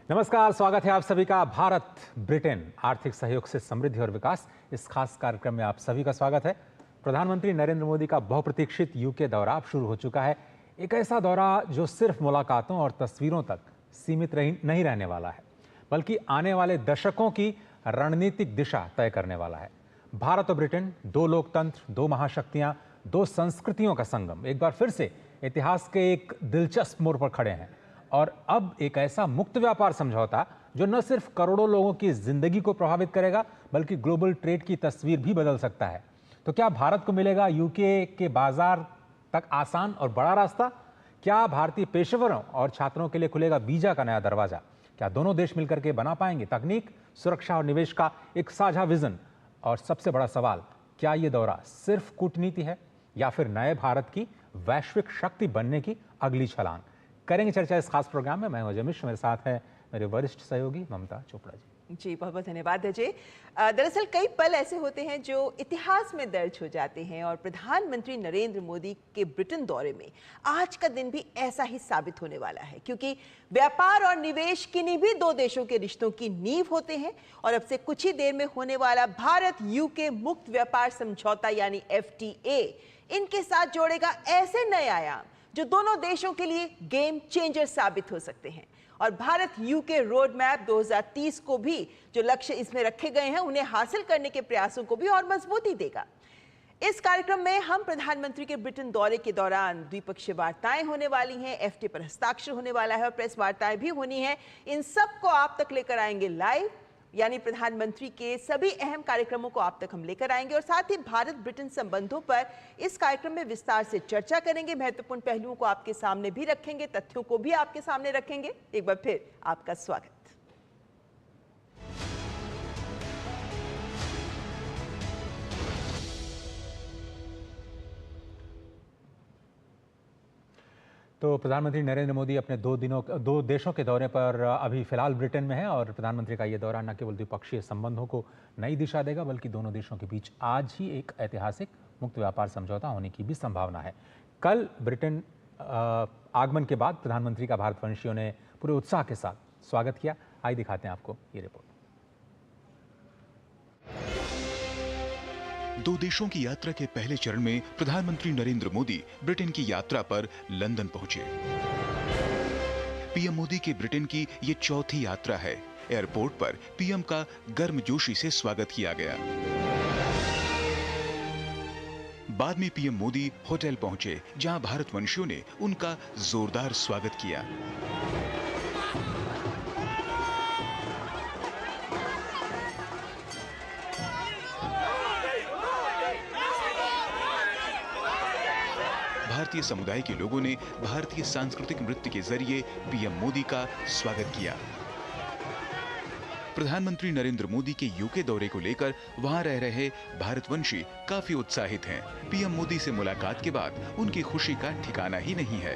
नमस्कार, स्वागत है आप सभी का। भारत ब्रिटेन आर्थिक सहयोग से समृद्धि और विकास, इस खास कार्यक्रम में आप सभी का स्वागत है। प्रधानमंत्री नरेंद्र मोदी का बहुप्रतीक्षित यूके दौरा अब शुरू हो चुका है। एक ऐसा दौरा जो सिर्फ मुलाकातों और तस्वीरों तक सीमित नहीं रहने वाला है, बल्कि आने वाले दशकों की रणनीतिक दिशा तय करने वाला है। भारत और ब्रिटेन, दो लोकतंत्र, दो महाशक्तियां, दो संस्कृतियों का संगम एक बार फिर से इतिहास के एक दिलचस्प मोड़ पर खड़े हैं। और अब एक ऐसा मुक्त व्यापार समझौता जो न सिर्फ करोड़ों लोगों की जिंदगी को प्रभावित करेगा, बल्कि ग्लोबल ट्रेड की तस्वीर भी बदल सकता है। तो क्या भारत को मिलेगा यूके के बाजार तक आसान और बड़ा रास्ता? क्या भारतीय पेशेवरों और छात्रों के लिए खुलेगा वीजा का नया दरवाजा? क्या दोनों देश मिलकर के बना पाएंगे तकनीक, सुरक्षा और निवेश का एक साझा विजन? और सबसे बड़ा सवाल, क्या यह दौरा सिर्फ कूटनीति है या फिर नए भारत की वैश्विक शक्ति बनने की अगली छलांग? करेंगे चर्चा इस खास प्रोग्राम में। मैं हूं अजय मिश्र, मेरे साथ है मेरे वरिष्ठ सहयोगी ममता चोपड़ा जी। जी, बहुत बहुत धन्यवाद अजय। दरअसल कई पल ऐसे होते हैं जो इतिहास में दर्ज हो जाते हैं, और प्रधानमंत्री नरेंद्र मोदी के ब्रिटेन दौरे में आज का दिन भी ऐसा ही साबित होने वाला है, क्योंकि व्यापार और निवेश किन्हीं भी दो देशों के रिश्तों की नींव होते हैं। और अब से कुछ ही देर में होने वाला भारत यूके मुक्त व्यापार समझौता यानी FTA इनके साथ जोड़ेगा ऐसे नए आयाम जो दोनों देशों के लिए गेम चेंजर साबित हो सकते हैं। और भारत यूके रोड मैप 2030 को भी जो लक्ष्य इसमें रखे गए हैं उन्हें हासिल करने के प्रयासों को भी और मजबूती देगा। इस कार्यक्रम में हम प्रधानमंत्री के ब्रिटेन दौरे के दौरान द्विपक्षीय वार्ताएं होने वाली हैं, FTA पर हस्ताक्षर होने वाला है और प्रेस वार्ताएं भी होनी है। इन सब को आप तक लेकर आएंगे लाइव, यानी प्रधानमंत्री के सभी अहम कार्यक्रमों को आप तक हम लेकर आएंगे, और साथ ही भारत ब्रिटेन संबंधों पर इस कार्यक्रम में विस्तार से चर्चा करेंगे। महत्वपूर्ण पहलुओं को आपके सामने भी रखेंगे, तथ्यों को भी आपके सामने रखेंगे। एक बार फिर आपका स्वागत। तो प्रधानमंत्री नरेंद्र मोदी अपने दो देशों के दौरे पर अभी फिलहाल ब्रिटेन में है, और प्रधानमंत्री का ये दौरा न केवल द्विपक्षीय संबंधों को नई दिशा देगा, बल्कि दोनों देशों के बीच आज ही एक ऐतिहासिक मुक्त व्यापार समझौता होने की भी संभावना है। कल ब्रिटेन आगमन के बाद प्रधानमंत्री का भारतवंशियों ने पूरे उत्साह के साथ स्वागत किया। आइए दिखाते हैं आपको ये रिपोर्ट। दो देशों की यात्रा के पहले चरण में प्रधानमंत्री नरेंद्र मोदी ब्रिटेन की यात्रा पर लंदन पहुंचे। पीएम मोदी के ब्रिटेन की ये चौथी यात्रा है। एयरपोर्ट पर पीएम का गर्मजोशी से स्वागत किया गया। बाद में पीएम मोदी होटल पहुंचे, जहां भारतवंशियों ने उनका जोरदार स्वागत किया। भारतीय समुदाय के लोगों ने भारतीय सांस्कृतिक नृत्य के जरिए पीएम मोदी का स्वागत किया। प्रधानमंत्री नरेंद्र मोदी के यूके दौरे को लेकर वहां रह रहे भारतवंशी काफी उत्साहित हैं। पीएम मोदी से मुलाकात के बाद उनकी खुशी का ठिकाना ही नहीं है।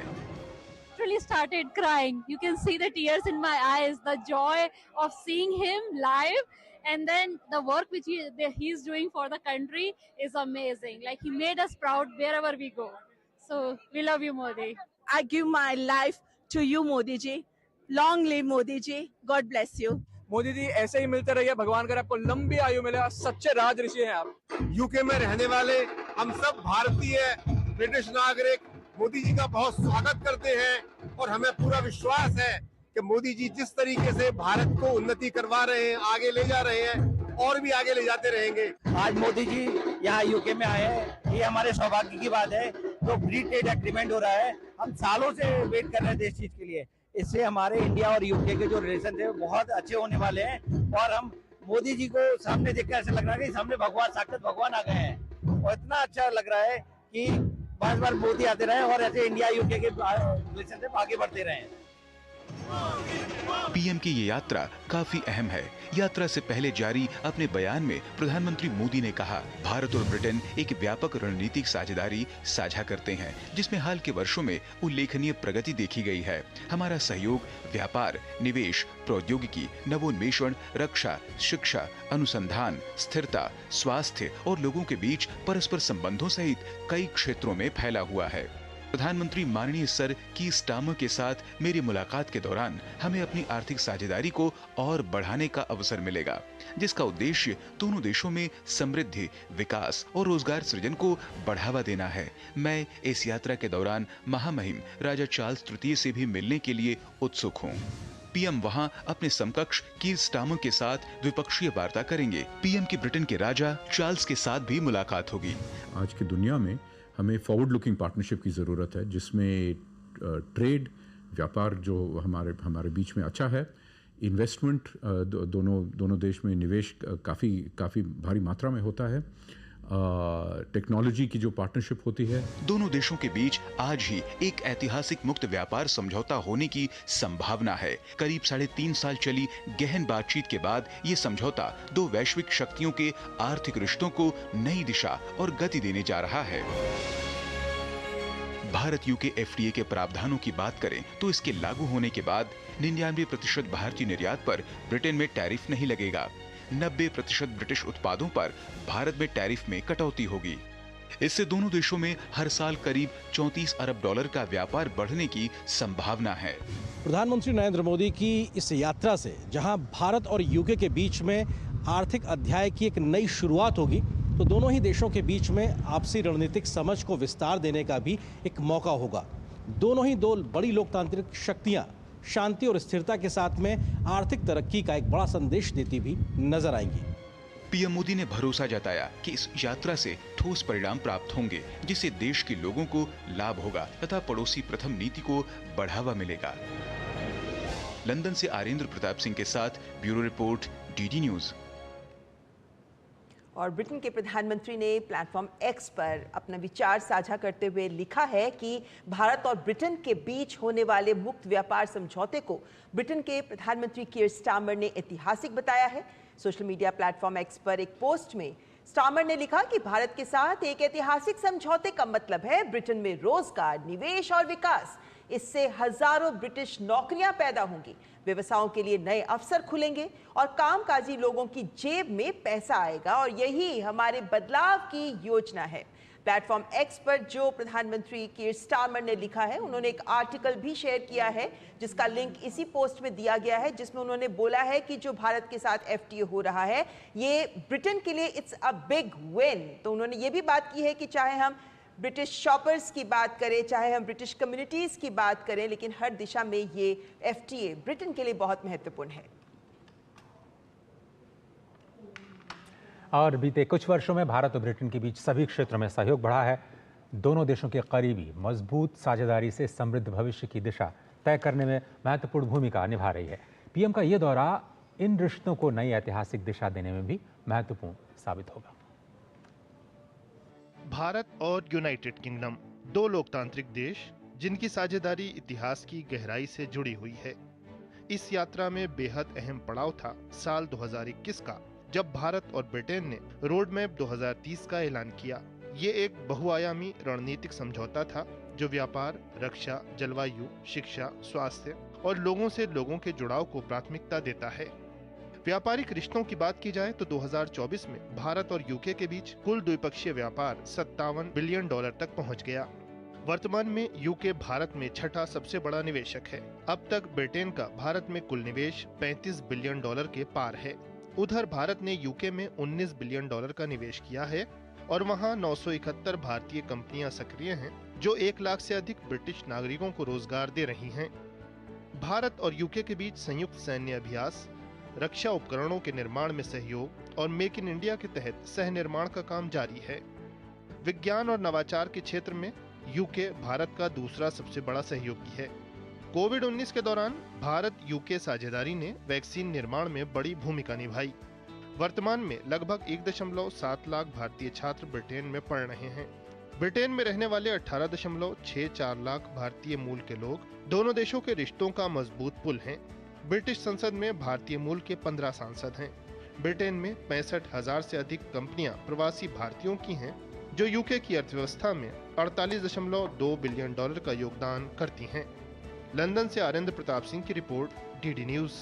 Really started crying. You can see the tears in my eyes, the joy of seeing him live, and then the work which he's doing for the country is amazing. Like, he made us proud wherever we go. So we love you, Modi. I give my life to you, Modi ji. Long live Modi ji. God bless you. Modi ji ऐसे ही मिलते रहिए, भगवान करे आपको लंबी आयु मिले, सच्चे राज ऋषि हैं आप। यूके में रहने वाले हम सब भारतीय ब्रिटिश नागरिक मोदी जी का बहुत स्वागत करते हैं, और हमें पूरा विश्वास है कि मोदी जी जिस तरीके से भारत को उन्नति करवा रहे हैं, आगे ले जा रहे हैं, और भी आगे ले जाते रहेंगे। आज मोदी जी यहाँ यूके में आए हैं, ये हमारे सौभाग्य की बात है। तो फ्री ट्रेड एग्रीमेंट हो रहा है, हम सालों से वेट कर रहे हैं इस चीज के लिए। इससे हमारे इंडिया और यूके के जो रिलेशन थे बहुत अच्छे होने वाले हैं, और हम मोदी जी को सामने देखकर ऐसा लग रहा है कि सामने भगवान, साक्षात भगवान आ गए हैं। और इतना अच्छा लग रहा है कि बार बार मोदी आते रहे और ऐसे इंडिया यूके के रिलेशन आगे बढ़ते रहे। पीएम की ये यात्रा काफी अहम है। यात्रा से पहले जारी अपने बयान में प्रधानमंत्री मोदी ने कहा, भारत और ब्रिटेन एक व्यापक रणनीतिक साझेदारी साझा करते हैं, जिसमें हाल के वर्षों में उल्लेखनीय प्रगति देखी गई है। हमारा सहयोग व्यापार, निवेश, प्रौद्योगिकी, नवोन्मेषण, रक्षा, शिक्षा, अनुसंधान, स्थिरता, स्वास्थ्य और लोगों के बीच परस्पर संबंधों सहित कई क्षेत्रों में फैला हुआ है। प्रधानमंत्री माननीय सर की स्टार्मर के साथ मेरी मुलाकात के दौरान हमें अपनी आर्थिक साझेदारी को और बढ़ाने का अवसर मिलेगा, जिसका उद्देश्य दोनों देशों में समृद्धि, विकास और रोजगार सृजन को बढ़ावा देना है। मैं इस यात्रा के दौरान महामहिम राजा चार्ल्स तृतीय से भी मिलने के लिए उत्सुक हूँ। पीएम वहां अपने समकक्ष कीर स्टार्मर के साथ द्विपक्षीय वार्ता करेंगे। पीएम की ब्रिटेन के राजा चार्ल्स के साथ भी मुलाकात होगी। आज की दुनिया में हमें फॉरवर्ड लुकिंग पार्टनरशिप की ज़रूरत है, जिसमें ट्रेड, व्यापार जो हमारे बीच में अच्छा है, इन्वेस्टमेंट दोनों देश में निवेश काफ़ी भारी मात्रा में होता है, टेक्नोलॉजी की जो पार्टनरशिप होती है। दोनों देशों के बीच आज ही एक ऐतिहासिक मुक्त व्यापार समझौता होने की संभावना है। करीब 3.5 साल चली गहन बातचीत के बाद ये समझौता दो वैश्विक शक्तियों के आर्थिक रिश्तों को नई दिशा और गति देने जा रहा है। भारत यूके एफटीए के प्रावधानों की बात करें तो इसके लागू होने के बाद 99% भारतीय निर्यात पर ब्रिटेन में टैरिफ नहीं लगेगा। 90% ब्रिटिश उत्पादों पर भारत में टैरिफ में कटौती होगी। इससे दोनों देशों में हर साल करीब $34 अरब का व्यापार बढ़ने की संभावना है। प्रधानमंत्री नरेंद्र मोदी की इस यात्रा से जहां भारत और यूके के बीच में आर्थिक अध्याय की एक नई शुरुआत होगी, तो दोनों ही देशों के बीच में आपसी रणनीतिक समझ को विस्तार देने का भी एक मौका होगा। दोनों ही दो बड़ी लोकतांत्रिक शक्तियां शांति और स्थिरता के साथ में आर्थिक तरक्की का एक बड़ा संदेश देती भी नजर आएंगी। पीएम मोदी ने भरोसा जताया कि इस यात्रा से ठोस परिणाम प्राप्त होंगे, जिससे देश के लोगों को लाभ होगा तथा पड़ोसी प्रथम नीति को बढ़ावा मिलेगा। लंदन से आरेंद्र प्रताप सिंह के साथ ब्यूरो रिपोर्ट, डीडी न्यूज। और ब्रिटेन के प्रधानमंत्री ने प्लेटफॉर्म एक्स पर अपना विचार साझा करते हुए लिखा है कि भारत और ब्रिटेन के बीच होने वाले मुक्त व्यापार समझौते को ब्रिटेन के प्रधानमंत्री कीर स्टार्मर ने ऐतिहासिक बताया है। सोशल मीडिया प्लेटफॉर्म एक्स पर एक पोस्ट में स्टार्मर ने लिखा कि भारत के साथ एक ऐतिहासिक समझौते का मतलब है ब्रिटेन में रोजगार, निवेश और विकास। इससे हजारों ब्रिटिश नौकरियां पैदा होंगी, व्यवसायों के लिए नए अवसर खुलेंगे और कामकाजी लोगों की जेब में पैसा आएगा, और यही हमारे बदलाव की योजना है। प्लेटफॉर्म एक्स पर जो प्रधानमंत्री कीर स्टार्मर ने लिखा है, उन्होंने एक आर्टिकल भी शेयर किया है जिसका लिंक इसी पोस्ट में दिया गया है, जिसमें उन्होंने बोला है कि जो भारत के साथ एफटीए हो रहा है ये ब्रिटेन के लिए इट्स अ बिग विन। तो उन्होंने ये भी बात की है कि चाहे हम ब्रिटिश शॉपर्स की बात करें, चाहे हम ब्रिटिश कम्युनिटीज की बात करें, लेकिन हर दिशा में ये एफटीए ब्रिटेन के लिए बहुत महत्वपूर्ण है। और बीते कुछ वर्षों में भारत और ब्रिटेन के बीच सभी क्षेत्रों में सहयोग बढ़ा है। दोनों देशों के करीबी मजबूत साझेदारी से समृद्ध भविष्य की दिशा तय करने में महत्वपूर्ण भूमिका निभा रही है। पीएम का ये दौरा इन रिश्तों को नई ऐतिहासिक दिशा देने में भी महत्वपूर्ण साबित होगा। भारत और यूनाइटेड किंगडम दो लोकतांत्रिक देश जिनकी साझेदारी इतिहास की गहराई से जुड़ी हुई है। इस यात्रा में बेहद अहम पड़ाव था साल 2021 का, जब भारत और ब्रिटेन ने रोड मैप 2030 का ऐलान किया। ये एक बहुआयामी रणनीतिक समझौता था जो व्यापार, रक्षा, जलवायु, शिक्षा, स्वास्थ्य और लोगों से लोगों के जुड़ाव को प्राथमिकता देता है। व्यापारिक रिश्तों की बात की जाए तो 2024 में भारत और यूके के बीच कुल द्विपक्षीय व्यापार $57 बिलियन तक पहुंच गया। वर्तमान में यूके भारत में छठा सबसे बड़ा निवेशक है। अब तक ब्रिटेन का भारत में कुल निवेश $35 बिलियन के पार है। उधर भारत ने यूके में $19 बिलियन का निवेश किया है और वहां 971 भारतीय कंपनियां सक्रिय हैं, जो 1 लाख से अधिक ब्रिटिश नागरिकों को रोजगार दे रही हैं। भारत और यूके के बीच संयुक्त सैन्य अभ्यास, रक्षा उपकरणों के निर्माण में सहयोग और मेक इन इंडिया के तहत सह निर्माण का काम जारी है। विज्ञान और नवाचार के क्षेत्र में यूके भारत का दूसरा सबसे बड़ा सहयोगी है। कोविड-19 के दौरान भारत यूके साझेदारी ने वैक्सीन निर्माण में बड़ी भूमिका निभाई। वर्तमान में लगभग 1.7 लाख भारतीय छात्र ब्रिटेन में पढ़ रहे हैं। ब्रिटेन में रहने वाले 18.64 लाख भारतीय मूल के लोग दोनों देशों के रिश्तों का मजबूत पुल हैं। ब्रिटिश संसद में भारतीय मूल के 15 सांसद हैं। ब्रिटेन में 65,000 से अधिक कंपनियां प्रवासी भारतीयों की हैं, जो यूके की अर्थव्यवस्था में $48.2 बिलियन का योगदान करती हैं। लंदन से आरेंद्र प्रताप सिंह की रिपोर्ट, डीडी न्यूज।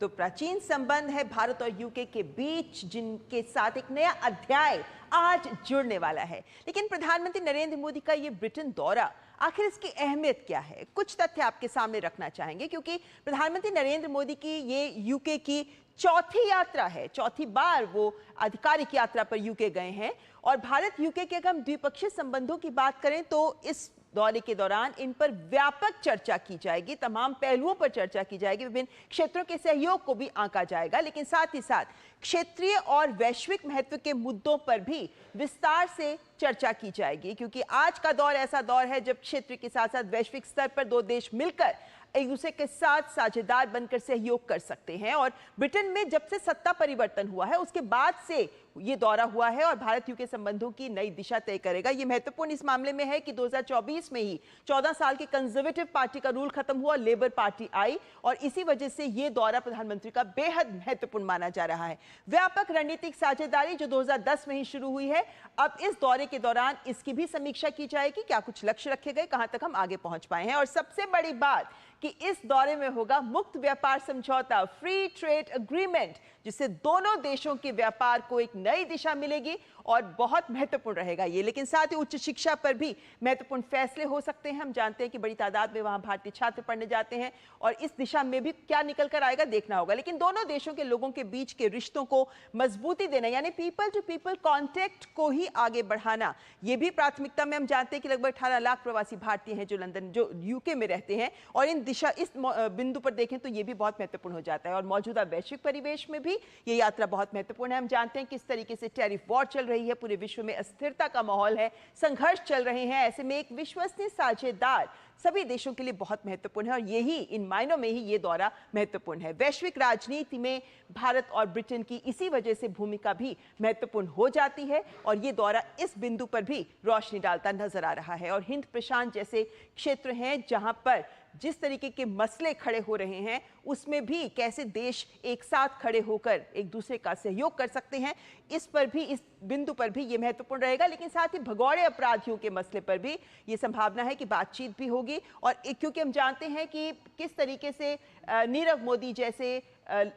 तो प्राचीन संबंध है भारत और यूके के बीच, जिनके साथ एक नया अध्याय आज जुड़ने वाला है। लेकिन प्रधानमंत्री नरेंद्र मोदी का ये ब्रिटेन दौरा, आखिर इसकी अहमियत क्या है? कुछ तथ्य आपके सामने रखना चाहेंगे, क्योंकि प्रधानमंत्री नरेंद्र मोदी की ये यूके की चौथी यात्रा है। चौथी बार वो आधिकारिक यात्रा पर यूके गए हैं। और भारत यूके के अगर हम द्विपक्षीय संबंधों की बात करें तो इस दौरे के दौरान इन पर व्यापक चर्चा की जाएगी, तमाम पहलुओं पर चर्चा की जाएगी, विभिन्न क्षेत्रों के सहयोग को भी आंका जाएगा, लेकिन साथ ही साथ क्षेत्रीय और वैश्विक महत्व के मुद्दों पर भी विस्तार से चर्चा की जाएगी। क्योंकि आज का दौर ऐसा दौर है जब क्षेत्र के साथ साथ वैश्विक स्तर पर दो देश मिलकर एक दूसरे के साथ साझेदार बनकर सहयोग कर सकते हैं। और ब्रिटेन में जब से सत्ता परिवर्तन हुआ है उसके बाद से ये दौरा हुआ है और भारत यूके संबंधों की नई दिशा तय करेगा। ये महत्वपूर्ण इस मामले में है कि 2024 में ही 14 साल की कंजर्वेटिव पार्टी का रूल खत्म हुआ, लेबर पार्टी आई, और इसी वजह से ये दौरा प्रधानमंत्री का बेहद महत्वपूर्ण माना जा रहा है। व्यापक रणनीतिक साझेदारी जो 2010 में ही शुरू हुई है, अब इस दौरे के दौरान इसकी भी समीक्षा की जाएगी। क्या कुछ लक्ष्य रखे गए, कहां तक हम आगे पहुंच पाए हैं, और सबसे बड़ी बात कि इस दौरे में होगा मुक्त व्यापार समझौता, फ्री ट्रेड एग्रीमेंट, जिससे दोनों देशों के व्यापार को एक नई दिशा मिलेगी और बहुत महत्वपूर्ण रहेगा ये। लेकिन साथ ही उच्च शिक्षा पर भी महत्वपूर्ण फैसले हो सकते हैं। हम जानते हैं कि बड़ी तादाद में वहां भारतीय छात्र पढ़ने जाते हैं और इस दिशा में भी क्या निकल कर आएगा देखना होगा। लेकिन दोनों देशों के लोगों के बीच के रिश्तों को मजबूती देना, यानी पीपल टू पीपल कॉन्टेक्ट को ही आगे बढ़ाना, ये भी प्राथमिकता में। हम जानते हैं कि लगभग 18 लाख प्रवासी भारतीय हैं जो यूके में रहते हैं, और इस बिंदु पर देखें तो ये भी बहुत महत्वपूर्ण हो जाता है। और मौजूदा वैश्विक परिवेश में भी ये यात्रा बहुत महत्वपूर्ण है। हम जानते हैं किस तरीके से टैरिफ वॉर चल रही है, पूरे विश्व में अस्थिरता का माहौल है, संघर्ष चल रहे हैं। ऐसे में एक विश्वसनीय साझेदार सभी देशों के लिए बहुत महत्वपूर्ण है, और यही इन मायनों में ही ये दौरा महत्वपूर्ण है। वैश्विक राजनीति में भारत और ब्रिटेन की इसी वजह से भूमिका भी महत्वपूर्ण हो जाती है, और ये दौरा इस बिंदु पर भी रोशनी डालता नजर आ रहा है। और हिंद प्रशांत जैसे क्षेत्र हैं जहां पर जिस तरीके के मसले खड़े हो रहे हैं, उसमें भी कैसे देश एक साथ खड़े होकर एक दूसरे का सहयोग कर सकते हैं, इस पर भी, इस बिंदु पर भी ये महत्वपूर्ण रहेगा। लेकिन साथ ही भगोड़े अपराधियों के मसले पर भी ये संभावना है कि बातचीत भी होगी। और क्योंकि हम जानते हैं कि किस तरीके से नीरव मोदी जैसे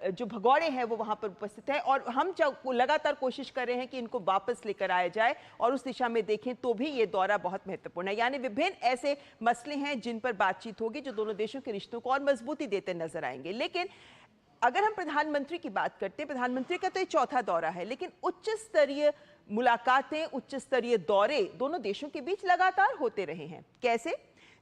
जो भगोड़े हैं वो वहां पर उपस्थित है, और हम लगातार कोशिश कर रहे हैं कि इनको वापस लेकर आया जाए, और उस दिशा में देखें तो भी ये दौरा बहुत महत्वपूर्ण है। यानी विभिन्न ऐसे मसले हैं जिन पर बातचीत होगी जो दोनों देशों के रिश्तों को और मजबूती देते नजर आएंगे। लेकिन अगर हम प्रधानमंत्री की बात करते हैं, प्रधानमंत्री का तो ये चौथा दौरा है, लेकिन उच्च स्तरीय मुलाकातें, उच्च स्तरीय दौरे दोनों देशों के बीच लगातार होते रहे हैं। कैसे?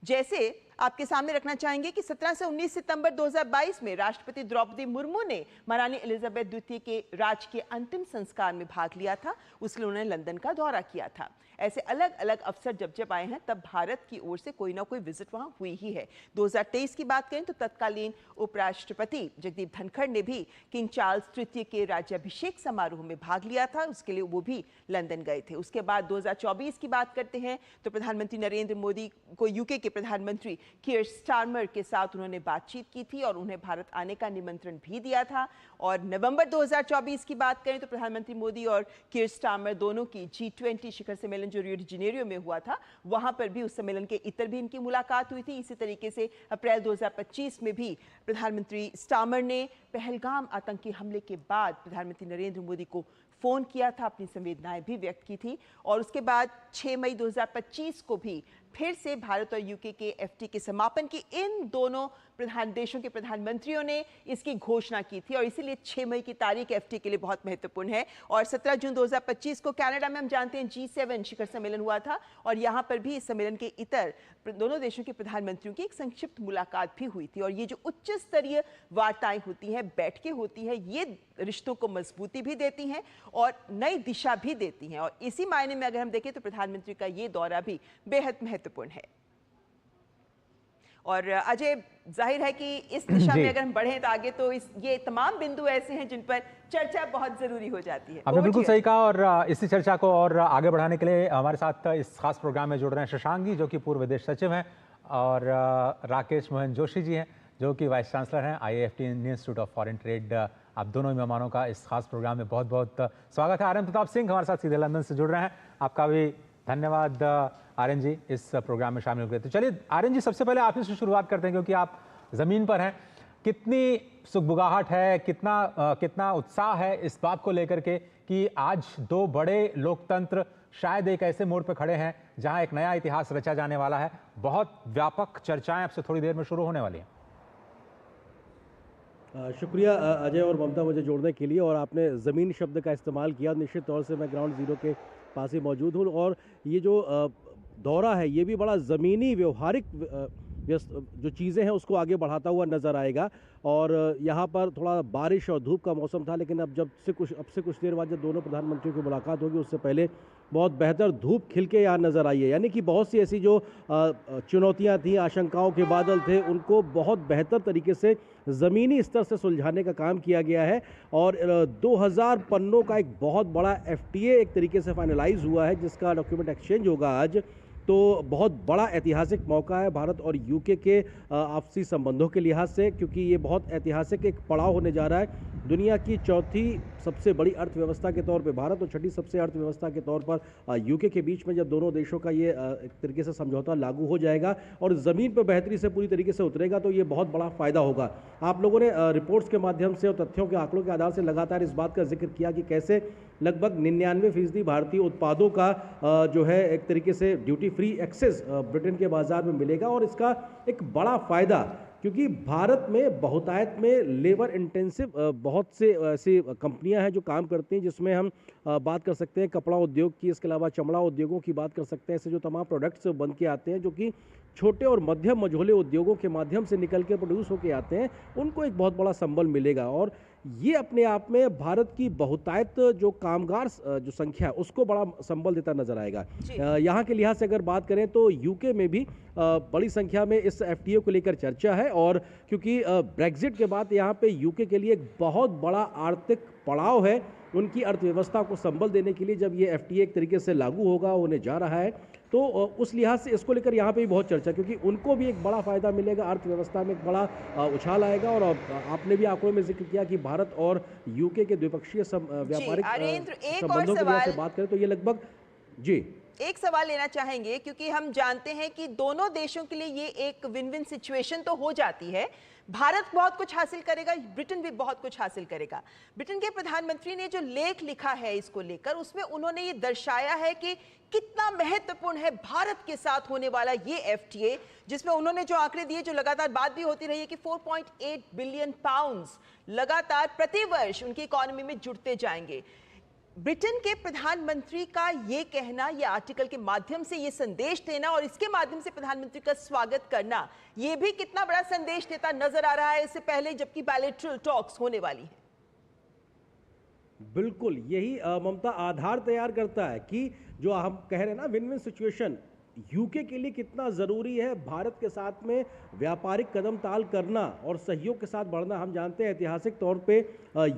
जैसे आपके सामने रखना चाहेंगे कि 17 से 19 सितंबर 2022 में राष्ट्रपति द्रौपदी मुर्मू ने महारानी एलिजाबेथ द्वितीय के राजकीय अंतिम संस्कार में भाग लिया था। उसके लिए उन्होंने लंदन का दौरा किया था। ऐसे अलग अलग अवसर जब आए हैं तब भारत की ओर से कोई ना कोई विजिट वहां हुई ही है। 2023 की बात करें तो तत्कालीन उपराष्ट्रपति जगदीप धनखड़ ने भी किंग चार्ल्स तृतीय के राज्याभिषेक समारोह में भाग लिया था, उसके लिए वो भी लंदन गए थे। उसके बाद 2024 की बात करते हैं तो प्रधानमंत्री नरेंद्र मोदी को यूके के प्रधानमंत्री कीयर स्टारमर के साथ उन्होंने बातचीत की थी और उन्हें भारत आने का निमंत्रण भी दिया था। और नवंबर 2024 की बात करें तो प्रधानमंत्री मोदी और कीयर स्टारमर दोनों की G20 शिखर सम्मेलन जो रियो डी जेनेरियो में हुआ था, वहां पर भी उस सम्मेलन के इतर भी इनकी मुलाकात हुई थी। इसी तरीके से अप्रैल 2025 में भी प्रधानमंत्री स्टारमर ने पहलगाम आतंकी हमले के बाद प्रधानमंत्री नरेंद्र मोदी को फोन किया था, अपनी संवेदनाएं भी व्यक्त की थी। और उसके बाद 6 मई 2025 को भी फिर से भारत और यूके के एफटी के समापन की इन दोनों देशों के प्रधानमंत्रियों ने इसकी घोषणा की थी, और इसीलिए 6 मई की तारीख एफटी के लिए बहुत महत्वपूर्ण है। और 17 जून 2025 को कनाडा में हम जानते हैं G7 शिखर सम्मेलन हुआ था, और यहां पर भी इस सम्मेलन के इतर दोनों देशों के प्रधानमंत्रियों की एक संक्षिप्त मुलाकात भी हुई थी। और ये जो उच्च स्तरीय वार्ताएं होती हैं, बैठकें होती हैं, ये रिश्तों को मजबूती भी देती हैं और नई दिशा भी देती हैं। और इसी मायने में अगर हम देखें तो प्रधानमंत्री का ये दौरा भी बेहद महत्वपूर्ण है। और अजय, जाहिर है कि इस दिशा में अगर हम बढ़ें तो आगे तो ये तमाम बिंदु ऐसे हैं जिन पर चर्चा बहुत जरूरी हो जाती है। आपने बिल्कुल सही कहा, और इसी चर्चा को और आगे बढ़ाने के लिए हमारे साथ इस खास प्रोग्राम में जुड़ रहे हैं शशांक जी, जो कि पूर्व विदेश सचिव हैं, और राकेश मोहन जोशी जी हैं, जो कि वाइस चांसलर हैं IAFT Indian institute of foreign trade. आप दोनों मेहमानों का इस खास प्रोग्राम में बहुत बहुत स्वागत है। आर्यन प्रताप सिंह हमारे साथ सीधे लंदन से जुड़ रहे हैं, आपका भी धन्यवाद आर्यन जी इस प्रोग्राम में शामिल हुए। तो चलिए आर्यन जी, सबसे पहले आप ही से शुरुआत करते हैं क्योंकि आप ज़मीन पर हैं। कितनी सुगबुगाहट है, कितना उत्साह है इस बात को लेकर के कि आज दो बड़े लोकतंत्र शायद एक ऐसे मोड़ पर खड़े हैं जहां एक नया इतिहास रचा जाने वाला है। बहुत व्यापक चर्चाएं अब से थोड़ी देर में शुरू होने वाली हैं। शुक्रिया अजय और ममता मुझे जोड़ने के लिए, और आपने ज़मीन शब्द का इस्तेमाल किया। निश्चित तौर से मैं ग्राउंड ज़ीरो के पास ही मौजूद हूँ, और ये जो दौरा है ये भी बड़ा ज़मीनी व्यवहारिक जो चीज़ें हैं उसको आगे बढ़ाता हुआ नज़र आएगा। और यहाँ पर थोड़ा बारिश और धूप का मौसम था, लेकिन अब से कुछ देर बाद जब दोनों प्रधानमंत्रियों की मुलाकात होगी उससे पहले बहुत बेहतर धूप खिल के यहाँ नज़र आई है। यानी कि बहुत सी ऐसी जो चुनौतियाँ थी, आशंकाओं के बादल थे, उनको बहुत बेहतर तरीके से ज़मीनी स्तर से सुलझाने का काम किया गया है। और 2000 पन्नों का एक बहुत बड़ा FTA एक तरीके से फाइनलाइज हुआ है, जिसका डॉक्यूमेंट एक्सचेंज होगा आज। तो बहुत बड़ा ऐतिहासिक मौका है भारत और यूके के आपसी संबंधों के लिहाज से, क्योंकि ये बहुत ऐतिहासिक एक पड़ाव होने जा रहा है। दुनिया की चौथी सबसे बड़ी अर्थव्यवस्था के तौर पे भारत और छठी सबसे अर्थव्यवस्था के तौर पर यूके के बीच में जब दोनों देशों का ये एक तरीके से समझौता लागू हो जाएगा और ज़मीन पर बेहतरी से पूरी तरीके से उतरेगा, तो ये बहुत बड़ा फ़ायदा होगा। आप लोगों ने रिपोर्ट्स के माध्यम से और तथ्यों के आंकड़ों के आधार से लगातार इस बात का जिक्र किया कि कैसे लगभग 99% भारतीय उत्पादों का जो है एक तरीके से ड्यूटी फ्री एक्सेस ब्रिटेन के बाजार में मिलेगा। और इसका एक बड़ा फ़ायदा, क्योंकि भारत में बहुतायत में लेबर इंटेंसिव बहुत से ऐसी कंपनियां हैं जो काम करती हैं, जिसमें हम बात कर सकते हैं कपड़ा उद्योग की, इसके अलावा चमड़ा उद्योगों की बात कर सकते हैं। ऐसे जो तमाम प्रोडक्ट्स बन के आते हैं जो कि छोटे और मध्यम मझोले उद्योगों के माध्यम से निकल के प्रोड्यूस होके आते हैं, उनको एक बहुत बड़ा संबल मिलेगा। और ये अपने आप में भारत की बहुतायत जो कामगार जो संख्या है उसको बड़ा संबल देता नजर आएगा। यहाँ के लिहाज से अगर बात करें तो यूके में भी बड़ी संख्या में इस FTA को लेकर चर्चा है। और क्योंकि ब्रेग्जिट के बाद यहाँ पे यूके के लिए एक बहुत बड़ा आर्थिक पड़ाव है, उनकी अर्थव्यवस्था को संबल देने के लिए जब ये FTA एक तरीके से लागू होगा होने जा रहा है, तो उस लिहाज से इसको लेकर यहाँ पे भी बहुत चर्चा, क्योंकि उनको भी एक बड़ा फायदा मिलेगा, अर्थव्यवस्था में एक बड़ा उछाल आएगा। और आपने भी आंकड़ों में जिक्र किया कि भारत और यूके के द्विपक्षीय व्यापारिक संबंधों के लिहाज से बात करें तो ये लगभग एक सवाल लेना चाहेंगे, क्योंकि हम जानते हैं कि दोनों देशों के लिए ये एक विन विन सिचुएशन तो हो जाती है। भारत बहुत कुछ हासिल करेगा, ब्रिटेन भी बहुत कुछ हासिल करेगा। ब्रिटेन के प्रधानमंत्री ने जो लेख लिखा है इसको लेकर, उसमें उन्होंने ये दर्शाया है कि कितना महत्वपूर्ण है भारत के साथ होने वाला ये FTA, जिसमें उन्होंने जो आंकड़े दिए, जो लगातार बात भी होती रही है कि 4.8 बिलियन पाउंड्स लगातार प्रतिवर्ष उनकी इकोनॉमी में जुड़ते जाएंगे। ब्रिटेन के प्रधानमंत्री का ये कहना, ये आर्टिकल के माध्यम से ये संदेश देना और इसके माध्यम से प्रधानमंत्री का स्वागत करना, ये भी कितना बड़ा संदेश देता नजर आ रहा है इससे पहले जबकि बायलैटरल टॉक्स होने वाली है। बिल्कुल यही ममता आधार तैयार करता है कि जो हम कह रहे हैं ना विन विन सिचुएशन, यूके के लिए कितना ज़रूरी है भारत के साथ में व्यापारिक कदम ताल करना और सहयोग के साथ बढ़ना। हम जानते हैं ऐतिहासिक तौर पे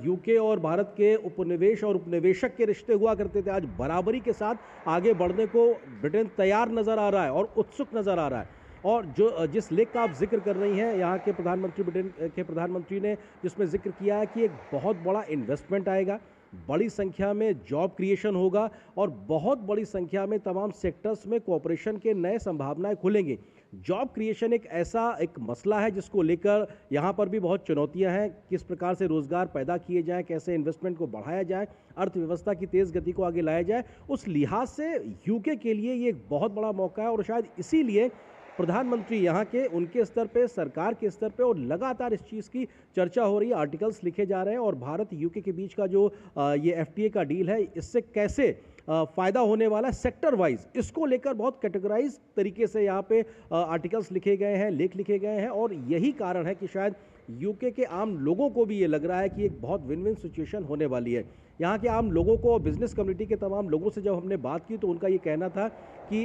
यूके और भारत के उपनिवेश और उपनिवेशक के रिश्ते हुआ करते थे। आज बराबरी के साथ आगे बढ़ने को ब्रिटेन तैयार नज़र आ रहा है और उत्सुक नज़र आ रहा है। और जो जिस लेख का आप जिक्र कर रही हैं, यहाँ के प्रधानमंत्री, ब्रिटेन के प्रधानमंत्री ने जिसमें जिक्र किया है कि एक बहुत बड़ा इन्वेस्टमेंट आएगा, बड़ी संख्या में जॉब क्रिएशन होगा और बहुत बड़ी संख्या में तमाम सेक्टर्स में कोऑपरेशन के नए संभावनाएं खुलेंगी। जॉब क्रिएशन एक ऐसा एक मसला है जिसको लेकर यहाँ पर भी बहुत चुनौतियां हैं। किस प्रकार से रोजगार पैदा किए जाएं, कैसे इन्वेस्टमेंट को बढ़ाया जाए, अर्थव्यवस्था की तेज़ गति को आगे लाया जाए, उस लिहाज से यूके के लिए ये एक बहुत बड़ा मौका है। और शायद इसीलिए प्रधानमंत्री यहाँ के उनके स्तर पे, सरकार के स्तर पे और लगातार इस चीज़ की चर्चा हो रही है, आर्टिकल्स लिखे जा रहे हैं। और भारत यूके के बीच का जो ये FTA का डील है, इससे कैसे फ़ायदा होने वाला है सेक्टर वाइज, इसको लेकर बहुत कैटेगराइज तरीके से यहाँ पे आर्टिकल्स लिखे गए हैं, लेख लिखे गए हैं। और यही कारण है कि शायद यूके के आम लोगों को भी ये लग रहा है कि एक बहुत विन विन सिचुएशन होने वाली है। यहाँ के आम लोगों को, बिजनेस कम्युनिटी के तमाम लोगों से जब हमने बात की तो उनका ये कहना था कि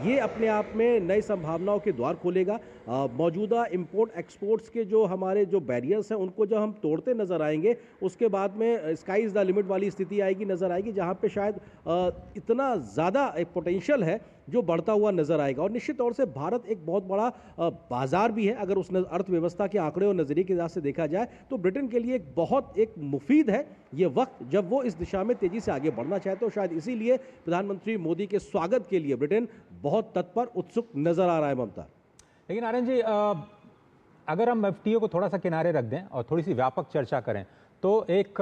ये अपने आप में नई संभावनाओं के द्वार खोलेगा। मौजूदा इंपोर्ट एक्सपोर्ट्स के जो हमारे जो बैरियर्स हैं उनको जब हम तोड़ते नज़र आएंगे, उसके बाद में स्काई इज़ द लिमिट वाली स्थिति आएगी, नज़र आएगी, जहाँ पे शायद इतना ज़्यादा एक पोटेंशियल है जो बढ़ता हुआ नज़र आएगा। और निश्चित तौर से भारत एक बहुत बड़ा बाजार भी है। अगर उस अर्थव्यवस्था के आंकड़े और नज़रिए के हिसाब से देखा जाए तो ब्रिटेन के लिए एक बहुत एक मुफीद है ये वक्त जब वो इस दिशा में तेज़ी से आगे बढ़ना चाहते हो। शायद इसीलिए प्रधानमंत्री मोदी के स्वागत के लिए ब्रिटेन बहुत तत्पर, उत्सुक नज़र आ रहा है। ममता, लेकिन आर्यन जी, अगर हम एफटीओ को थोड़ा सा किनारे रख दें और थोड़ी सी व्यापक चर्चा करें तो एक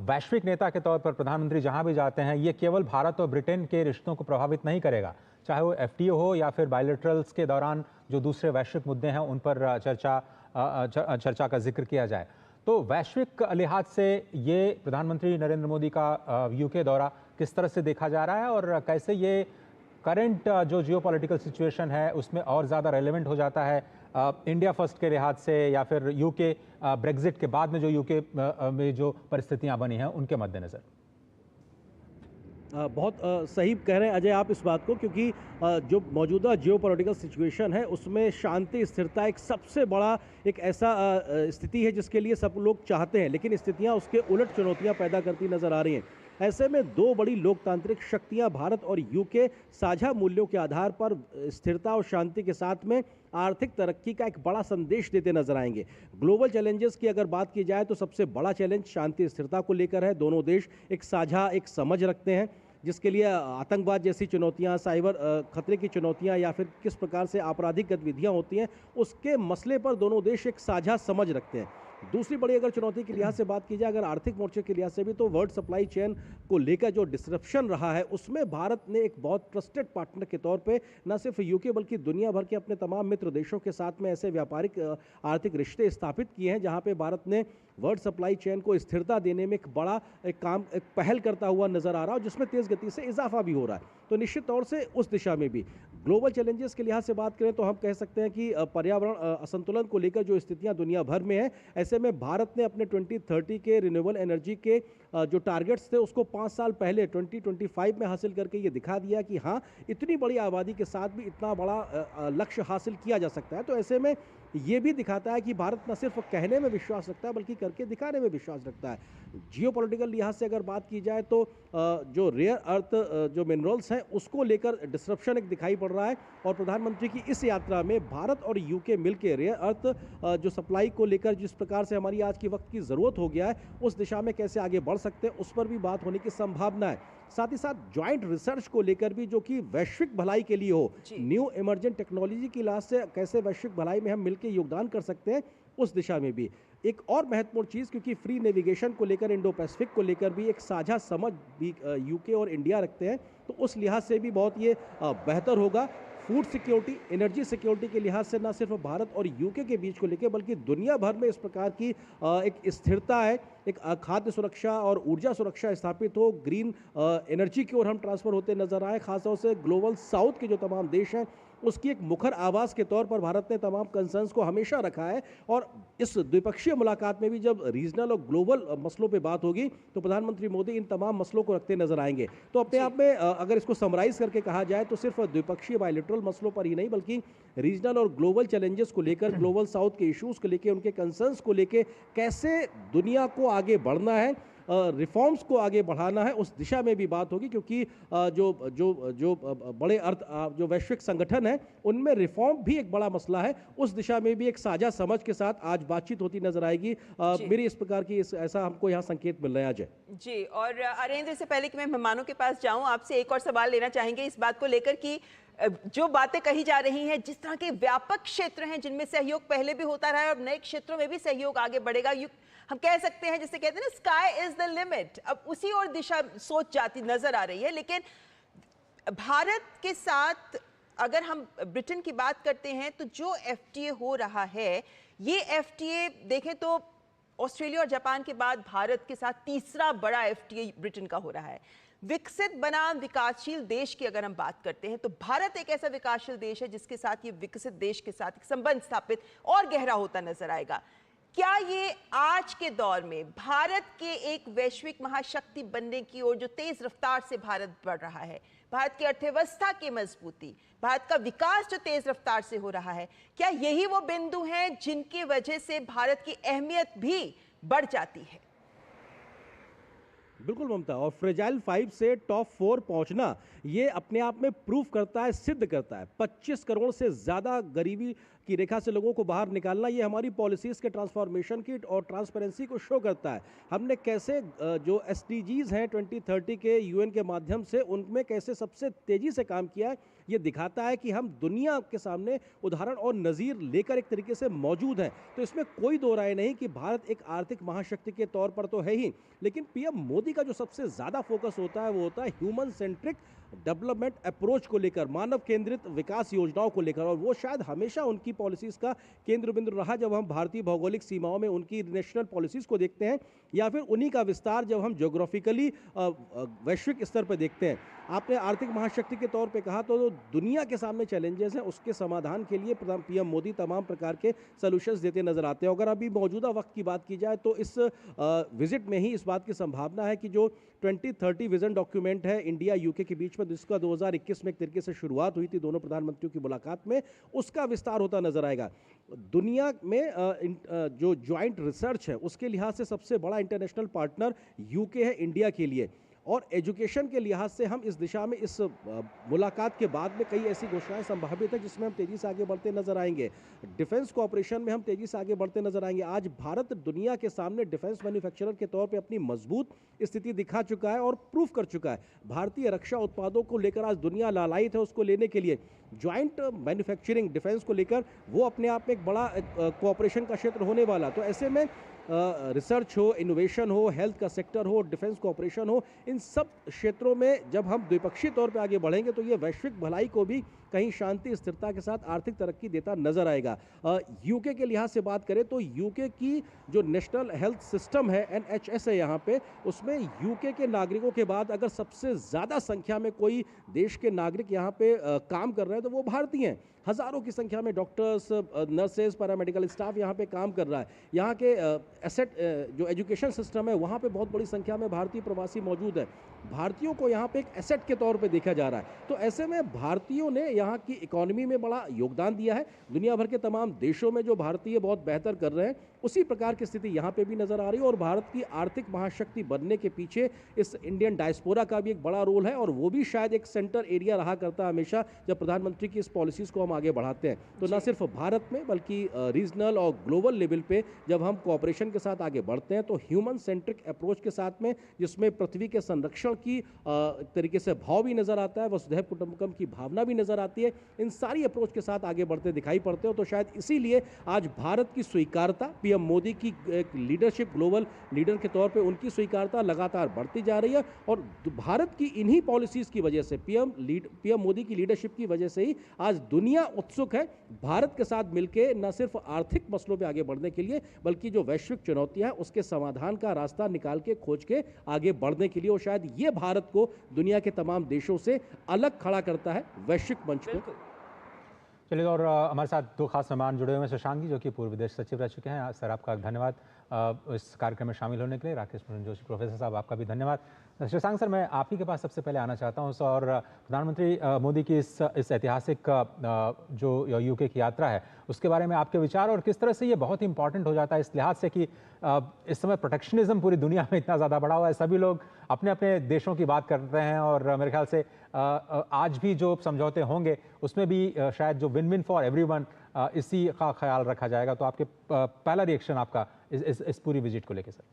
वैश्विक नेता के तौर पर प्रधानमंत्री जहां भी जाते हैं ये केवल भारत और ब्रिटेन के रिश्तों को प्रभावित नहीं करेगा, चाहे वो एफटीओ हो या फिर बायलैटरल्स के दौरान जो दूसरे वैश्विक मुद्दे हैं उन पर चर्चा का जिक्र किया जाए। तो वैश्विक लिहाज से ये प्रधानमंत्री नरेंद्र मोदी का यूके दौरा किस तरह से देखा जा रहा है और कैसे ये करंट जो जियोपॉलिटिकल सिचुएशन है उसमें और ज़्यादा रेलेवेंट हो जाता है इंडिया फर्स्ट के लिहाज से या फिर यूके ब्रेग्जिट के बाद में जो यूके में जो परिस्थितियां बनी हैं उनके मद्देनज़र? बहुत सही कह रहे हैं अजय आप इस बात को, क्योंकि जो मौजूदा जियोपॉलिटिकल सिचुएशन है उसमें शांति स्थिरता एक सबसे बड़ा एक ऐसा स्थिति है जिसके लिए सब लोग चाहते हैं, लेकिन स्थितियां उसके उलट चुनौतियां पैदा करती नजर आ रही हैं। ऐसे में दो बड़ी लोकतांत्रिक शक्तियां भारत और यूके साझा मूल्यों के आधार पर स्थिरता और शांति के साथ में आर्थिक तरक्की का एक बड़ा संदेश देते नजर आएंगे। ग्लोबल चैलेंजेस की अगर बात की जाए तो सबसे बड़ा चैलेंज शांति स्थिरता को लेकर है। दोनों देश एक साझा एक समझ रखते हैं जिसके लिए आतंकवाद जैसी चुनौतियां, साइबर खतरे की चुनौतियां या फिर किस प्रकार से आपराधिक गतिविधियां होती हैं उसके मसले पर दोनों देश एक साझा समझ रखते हैं। दूसरी बड़ी अगर चुनौती के लिहाज से बात की जाए, अगर आर्थिक मोर्चे के लिहाज से भी, तो वर्ल्ड सप्लाई चेन को लेकर जो डिसरप्शन रहा है उसमें भारत ने एक बहुत ट्रस्टेड पार्टनर के तौर पे न सिर्फ यूके बल्कि दुनिया भर के अपने तमाम मित्र देशों के साथ में ऐसे व्यापारिक आर्थिक रिश्ते स्थापित किए हैं जहां पे भारत ने वर्ल्ड सप्लाई चेन को स्थिरता देने में एक बड़ा एक पहल करता हुआ नजर आ रहा है जिसमें तेज गति से इजाफा भी हो रहा है। तो निश्चित तौर से उस दिशा में भी ग्लोबल चैलेंजेस के लिहाज से बात करें तो हम कह सकते हैं कि पर्यावरण असंतुलन को लेकर जो स्थितियां दुनिया भर में है, ऐसे में भारत ने अपने 2030 के रिन्यूएबल एनर्जी के जो टारगेट्स थे उसको 5 साल पहले 2025 में हासिल करके ये दिखा दिया कि हाँ, इतनी बड़ी आबादी के साथ भी इतना बड़ा लक्ष्य हासिल किया जा सकता है। तो ऐसे में ये भी दिखाता है कि भारत न सिर्फ कहने में विश्वास रखता है बल्कि करके दिखाने में विश्वास रखता है। जियोपॉलिटिकल लिहाज से अगर बात की जाए तो जो रेयर अर्थ जो मिनरल्स हैं उसको लेकर डिसरप्शन एक दिखाई पड़ रहा है और प्रधानमंत्री की इस यात्रा में भारत और यूके मिलकर रेयर अर्थ जो सप्लाई को लेकर जिस प्रकार से हमारी आज की वक्त की ज़रूरत हो गया है उस दिशा में कैसे आगे बढ़ सकते हैं उस पर भी बात होने की संभावना है। साथ ही साथ ज्वाइंट रिसर्च को लेकर भी जो कि वैश्विक भलाई के लिए हो, न्यू इमर्जेंट टेक्नोलॉजी की लिहाज से कैसे वैश्विक भलाई में हम मिलकर योगदान कर सकते हैं उस दिशा में भी एक और महत्वपूर्ण चीज़, क्योंकि फ्री नेविगेशन को लेकर इंडो पैसिफिक को लेकर भी एक साझा समझ भी यूके और इंडिया रखते हैं, तो उस लिहाज से भी बहुत ये बेहतर होगा। फूड सिक्योरिटी, एनर्जी सिक्योरिटी के लिहाज से न सिर्फ भारत और यूके के बीच को लेकर बल्कि दुनिया भर में इस प्रकार की एक स्थिरता है, एक खाद्य सुरक्षा और ऊर्जा सुरक्षा स्थापित हो, ग्रीन एनर्जी की ओर हम ट्रांसफर होते नजर आए। खासतौर से ग्लोबल साउथ के जो तमाम देश हैं उसकी एक मुखर आवाज़ के तौर पर भारत ने तमाम कंसर्न्स को हमेशा रखा है और इस द्विपक्षीय मुलाकात में भी जब रीजनल और ग्लोबल मसलों पे बात होगी तो प्रधानमंत्री मोदी इन तमाम मसलों को रखते नजर आएंगे। तो अपने आप में अगर इसको समराइज करके कहा जाए तो सिर्फ द्विपक्षीय बायलैटरल मसलों पर ही नहीं बल्कि रीजनल और ग्लोबल चैलेंजेस को लेकर, ग्लोबल साउथ के इश्यूज़ को लेकर, उनके कंसर्न्स को लेकर कैसे दुनिया को आगे बढ़ना है, रिफॉर्म्स को आगे बढ़ाना है, उस दिशा में भी बात होगी। क्योंकि जो बड़े जो वैश्विक संगठन है उनमें रिफॉर्म भी एक बड़ा मसला है, उस दिशा में भी एक साझा समझ के साथ आज बातचीत होती नजर आएगी। मेरी इस प्रकार की ऐसा हमको यहाँ संकेत मिल रहे हैं अजय जी। और अरेंद्र, से पहले कि मैं मेहमानों के पास जाऊं, आपसे एक और सवाल लेना चाहेंगे इस बात को लेकर कि जो बातें कही जा रही हैं, जिस तरह के व्यापक क्षेत्र हैं जिनमें सहयोग पहले भी होता रहा है और नए क्षेत्रों में भी सहयोग आगे बढ़ेगा, हम कह सकते हैं जिसे कहते हैं ना, स्काई इज द लिमिट, अब उसी और दिशा सोच जाती नजर आ रही है। लेकिन भारत के साथ अगर हम ब्रिटेन की बात करते हैं तो जो एफटीए हो रहा है, ये एफटीए देखें तो ऑस्ट्रेलिया और जापान के बाद भारत के साथ तीसरा बड़ा एफटीए ब्रिटेन का हो रहा है। विकसित बनाम विकासशील देश की अगर हम बात करते हैं तो भारत एक ऐसा विकासशील देश है जिसके साथ ये विकसित देश के साथ एक संबंध स्थापित और गहरा होता नजर आएगा। क्या ये आज के दौर में भारत के एक वैश्विक महाशक्ति बनने की ओर जो तेज रफ्तार से भारत बढ़ रहा है, भारत की अर्थव्यवस्था की मजबूती, भारत का विकास जो तेज रफ्तार से हो रहा है, क्या यही वो बिंदु हैं जिनकी वजह से भारत की अहमियत भी बढ़ जाती है? बिल्कुल ममता, और फ्रेजाइल 5 से टॉप 4 पहुंचना ये अपने आप में प्रूफ करता है, सिद्ध करता है 25 करोड़ से ज़्यादा गरीबी की रेखा से लोगों को बाहर निकालना, ये हमारी पॉलिसीज़ के ट्रांसफॉर्मेशन की और ट्रांसपेरेंसी को शो करता है। हमने कैसे जो SDGs हैं 2030 के UN के माध्यम से उनमें कैसे सबसे तेज़ी से काम किया है, ये दिखाता है कि हम दुनिया के सामने उदाहरण और नज़ीर लेकर एक तरीके से मौजूद हैं। तो इसमें कोई दो राय नहीं कि भारत एक आर्थिक महाशक्ति के तौर पर तो है ही, लेकिन पीएम मोदी का जो सबसे ज़्यादा फोकस होता है वो होता है ह्यूमन सेंट्रिक डेवलपमेंट अप्रोच को लेकर, मानव केंद्रित विकास योजनाओं को लेकर। और वो शायद हमेशा उनकी पॉलिसीज़ का केंद्र बिंदु रहा जब हम भारतीय भौगोलिक सीमाओं में उनकी नेशनल पॉलिसीज़ को देखते हैं, या फिर उन्हीं का विस्तार जब हम ज्योग्राफिकली वैश्विक स्तर पर देखते हैं। आपने आर्थिक महाशक्ति के तौर पे कहा, तो दुनिया के सामने चैलेंजेस हैं उसके समाधान के लिए पीएम मोदी तमाम प्रकार के सॉल्यूशंस देते नजर आते हैं। अगर अभी मौजूदा वक्त की बात की जाए तो इस विजिट में ही इस बात की संभावना है कि जो 2030 विजन डॉक्यूमेंट है इंडिया यूके के बीच में, जिसका 2021 में एक तरीके से शुरुआत हुई थी दोनों प्रधानमंत्रियों की मुलाकात में, उसका विस्तार होता नजर आएगा। दुनिया में जो ज्वाइंट रिसर्च है उसके लिहाज से सबसे बड़ा इंटरनेशनल पार्टनर यूके है इंडिया के लिए, और एजुकेशन के लिहाज से हम इस दिशा में इस मुलाकात के बाद में कई ऐसी घोषणाएं संभावित है जिसमें हम तेज़ी से आगे बढ़ते नजर आएंगे। डिफेंस कोऑपरेशन में हम तेज़ी से आगे बढ़ते नजर आएंगे। आज भारत दुनिया के सामने डिफेंस मैन्युफैक्चरर के तौर पे अपनी मजबूत स्थिति दिखा चुका है और प्रूफ कर चुका है। भारतीय रक्षा उत्पादों को लेकर आज दुनिया लालायित है उसको लेने के लिए। ज्वाइंट मैन्युफैक्चरिंग डिफेंस को लेकर वो अपने आप में एक बड़ा कोऑपरेशन का क्षेत्र होने वाला। तो ऐसे में रिसर्च हो, इनोवेशन हो, हेल्थ का सेक्टर हो, डिफेंस कोऑपरेशन हो, इन सब क्षेत्रों में जब हम द्विपक्षीय तौर पे आगे बढ़ेंगे तो ये वैश्विक भलाई को भी कहीं शांति स्थिरता के साथ आर्थिक तरक्की देता नजर आएगा। यूके के लिहाज से बात करें तो यूके की जो नेशनल हेल्थ सिस्टम है NHS है यहाँ पे, उसमें यूके के नागरिकों के बाद अगर सबसे ज़्यादा संख्या में कोई देश के नागरिक यहाँ पे काम कर रहे हैं तो वो भारतीय हैं। हज़ारों की संख्या में डॉक्टर्स, नर्सेज, पैरामेडिकल स्टाफ यहाँ पे काम कर रहा है। यहाँ के एसेट जो एजुकेशन सिस्टम है वहाँ पे बहुत बड़ी संख्या में भारतीय प्रवासी मौजूद है। भारतीयों को यहाँ पे एक एसेट के तौर पे देखा जा रहा है। तो ऐसे में भारतीयों ने यहाँ की इकोनॉमी में बड़ा योगदान दिया है। दुनिया भर के तमाम देशों में जो भारतीय बहुत बेहतर कर रहे हैं उसी प्रकार की स्थिति यहाँ पे भी नज़र आ रही है। और भारत की आर्थिक महाशक्ति बनने के पीछे इस इंडियन डायस्पोरा का भी एक बड़ा रोल है, और वो भी शायद एक सेंटर एरिया रहा करता है हमेशा जब प्रधानमंत्री की इस पॉलिसीज़ को हम आगे बढ़ाते हैं। तो न सिर्फ भारत में बल्कि रीजनल और ग्लोबल लेवल पे जब हम कोऑपरेशन के साथ आगे बढ़ते हैं तो ह्यूमन सेंट्रिक अप्रोच के साथ में, जिसमें पृथ्वी के संरक्षण की तरीके से भाव भी नज़र आता है, वसुधैव कुटुंबकम की भावना भी नज़र आती है, इन सारी अप्रोच के साथ आगे बढ़ते दिखाई पड़ते हो। तो शायद इसीलिए आज भारत की स्वीकारता, पीएम मोदी की एक लीडरशिप, ग्लोबल लीडर के तौर पे उनकी स्वीकारता लगातार बढ़ती जा रही है। और भारत की इन्हीं पॉलिसीज़ की वजह से, पीएम मोदी की लीडरशिप की वजह से ही आज दुनिया उत्सुक है भारत के साथ मिलकर न सिर्फ आर्थिक मसलों पे आगे बढ़ने के लिए बल्कि जो वैश्विक चुनौतियां हैं उसके समाधान का रास्ता निकाल के खोज के आगे बढ़ने के लिए। और शायद ये भारत को दुनिया के तमाम देशों से अलग खड़ा करता है वैश्विक मंच पर। चलिए, और हमारे साथ दो खास मेहमान जुड़े हुए हैं। शशांक जी, जो कि पूर्व विदेश सचिव रह चुके हैं, सर आपका धन्यवाद इस कार्यक्रम में शामिल होने के लिए। राकेश मोहन जोशी प्रोफेसर साहब, आपका भी धन्यवाद। शशांक सर, मैं आप ही के पास सबसे पहले आना चाहता हूं। और प्रधानमंत्री मोदी की इस ऐतिहासिक जो यूके की यात्रा है उसके बारे में आपके विचार, और किस तरह से ये बहुत ही इंपॉर्टेंट हो जाता है इस लिहाज से कि इस समय प्रोटेक्शनिज्म पूरी दुनिया में इतना ज़्यादा बढ़ा हुआ है, सभी लोग अपने अपने देशों की बात करते हैं, और मेरे ख्याल से आज भी जो समझौते होंगे उसमें भी शायद जो विन विन फॉर एवरीवन इसी का ख्याल रखा जाएगा। तो आपके पहला रिएक्शन आपका इस पूरी विजिट को लेकर सर।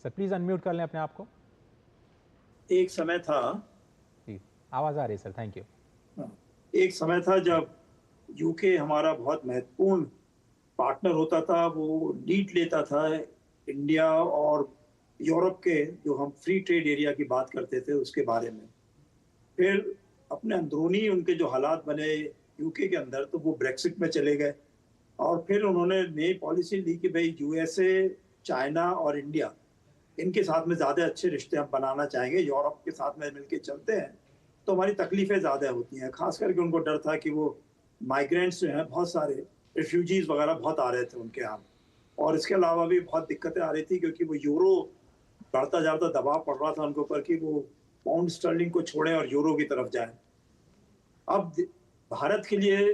सर प्लीज अनम्यूट कर लें अपने आप को। एक समय था, आवाज आ रही है सर, थैंक यू। एक समय था जब यूके हमारा बहुत महत्वपूर्ण पार्टनर होता था, वो लीड लेता था इंडिया और यूरोप के जो हम फ्री ट्रेड एरिया की बात करते थे उसके बारे में। फिर अपने अंदरूनी उनके जो हालात बने यूके के अंदर, तो वो ब्रेक्सिट में चले गए, और फिर उन्होंने नई पॉलिसी ली कि भाई यूएसए, चाइना और इंडिया, इनके साथ में ज़्यादा अच्छे रिश्ते हम बनाना चाहेंगे, यूरोप के साथ में मिलके चलते हैं तो हमारी तकलीफ़ें ज़्यादा होती हैं। खास करके उनको डर था कि वो माइग्रेंट्स जो हैं, बहुत सारे रिफ्यूजीज़ वगैरह बहुत आ रहे थे उनके यहाँ, और इसके अलावा भी बहुत दिक्कतें आ रही थी क्योंकि वो यूरो बढ़ता जाता दबाव पड़ रहा था उनके ऊपर कि वो पाउंड स्टर्लिंग को छोड़ें और यूरो की तरफ जाएं। अब भारत के लिए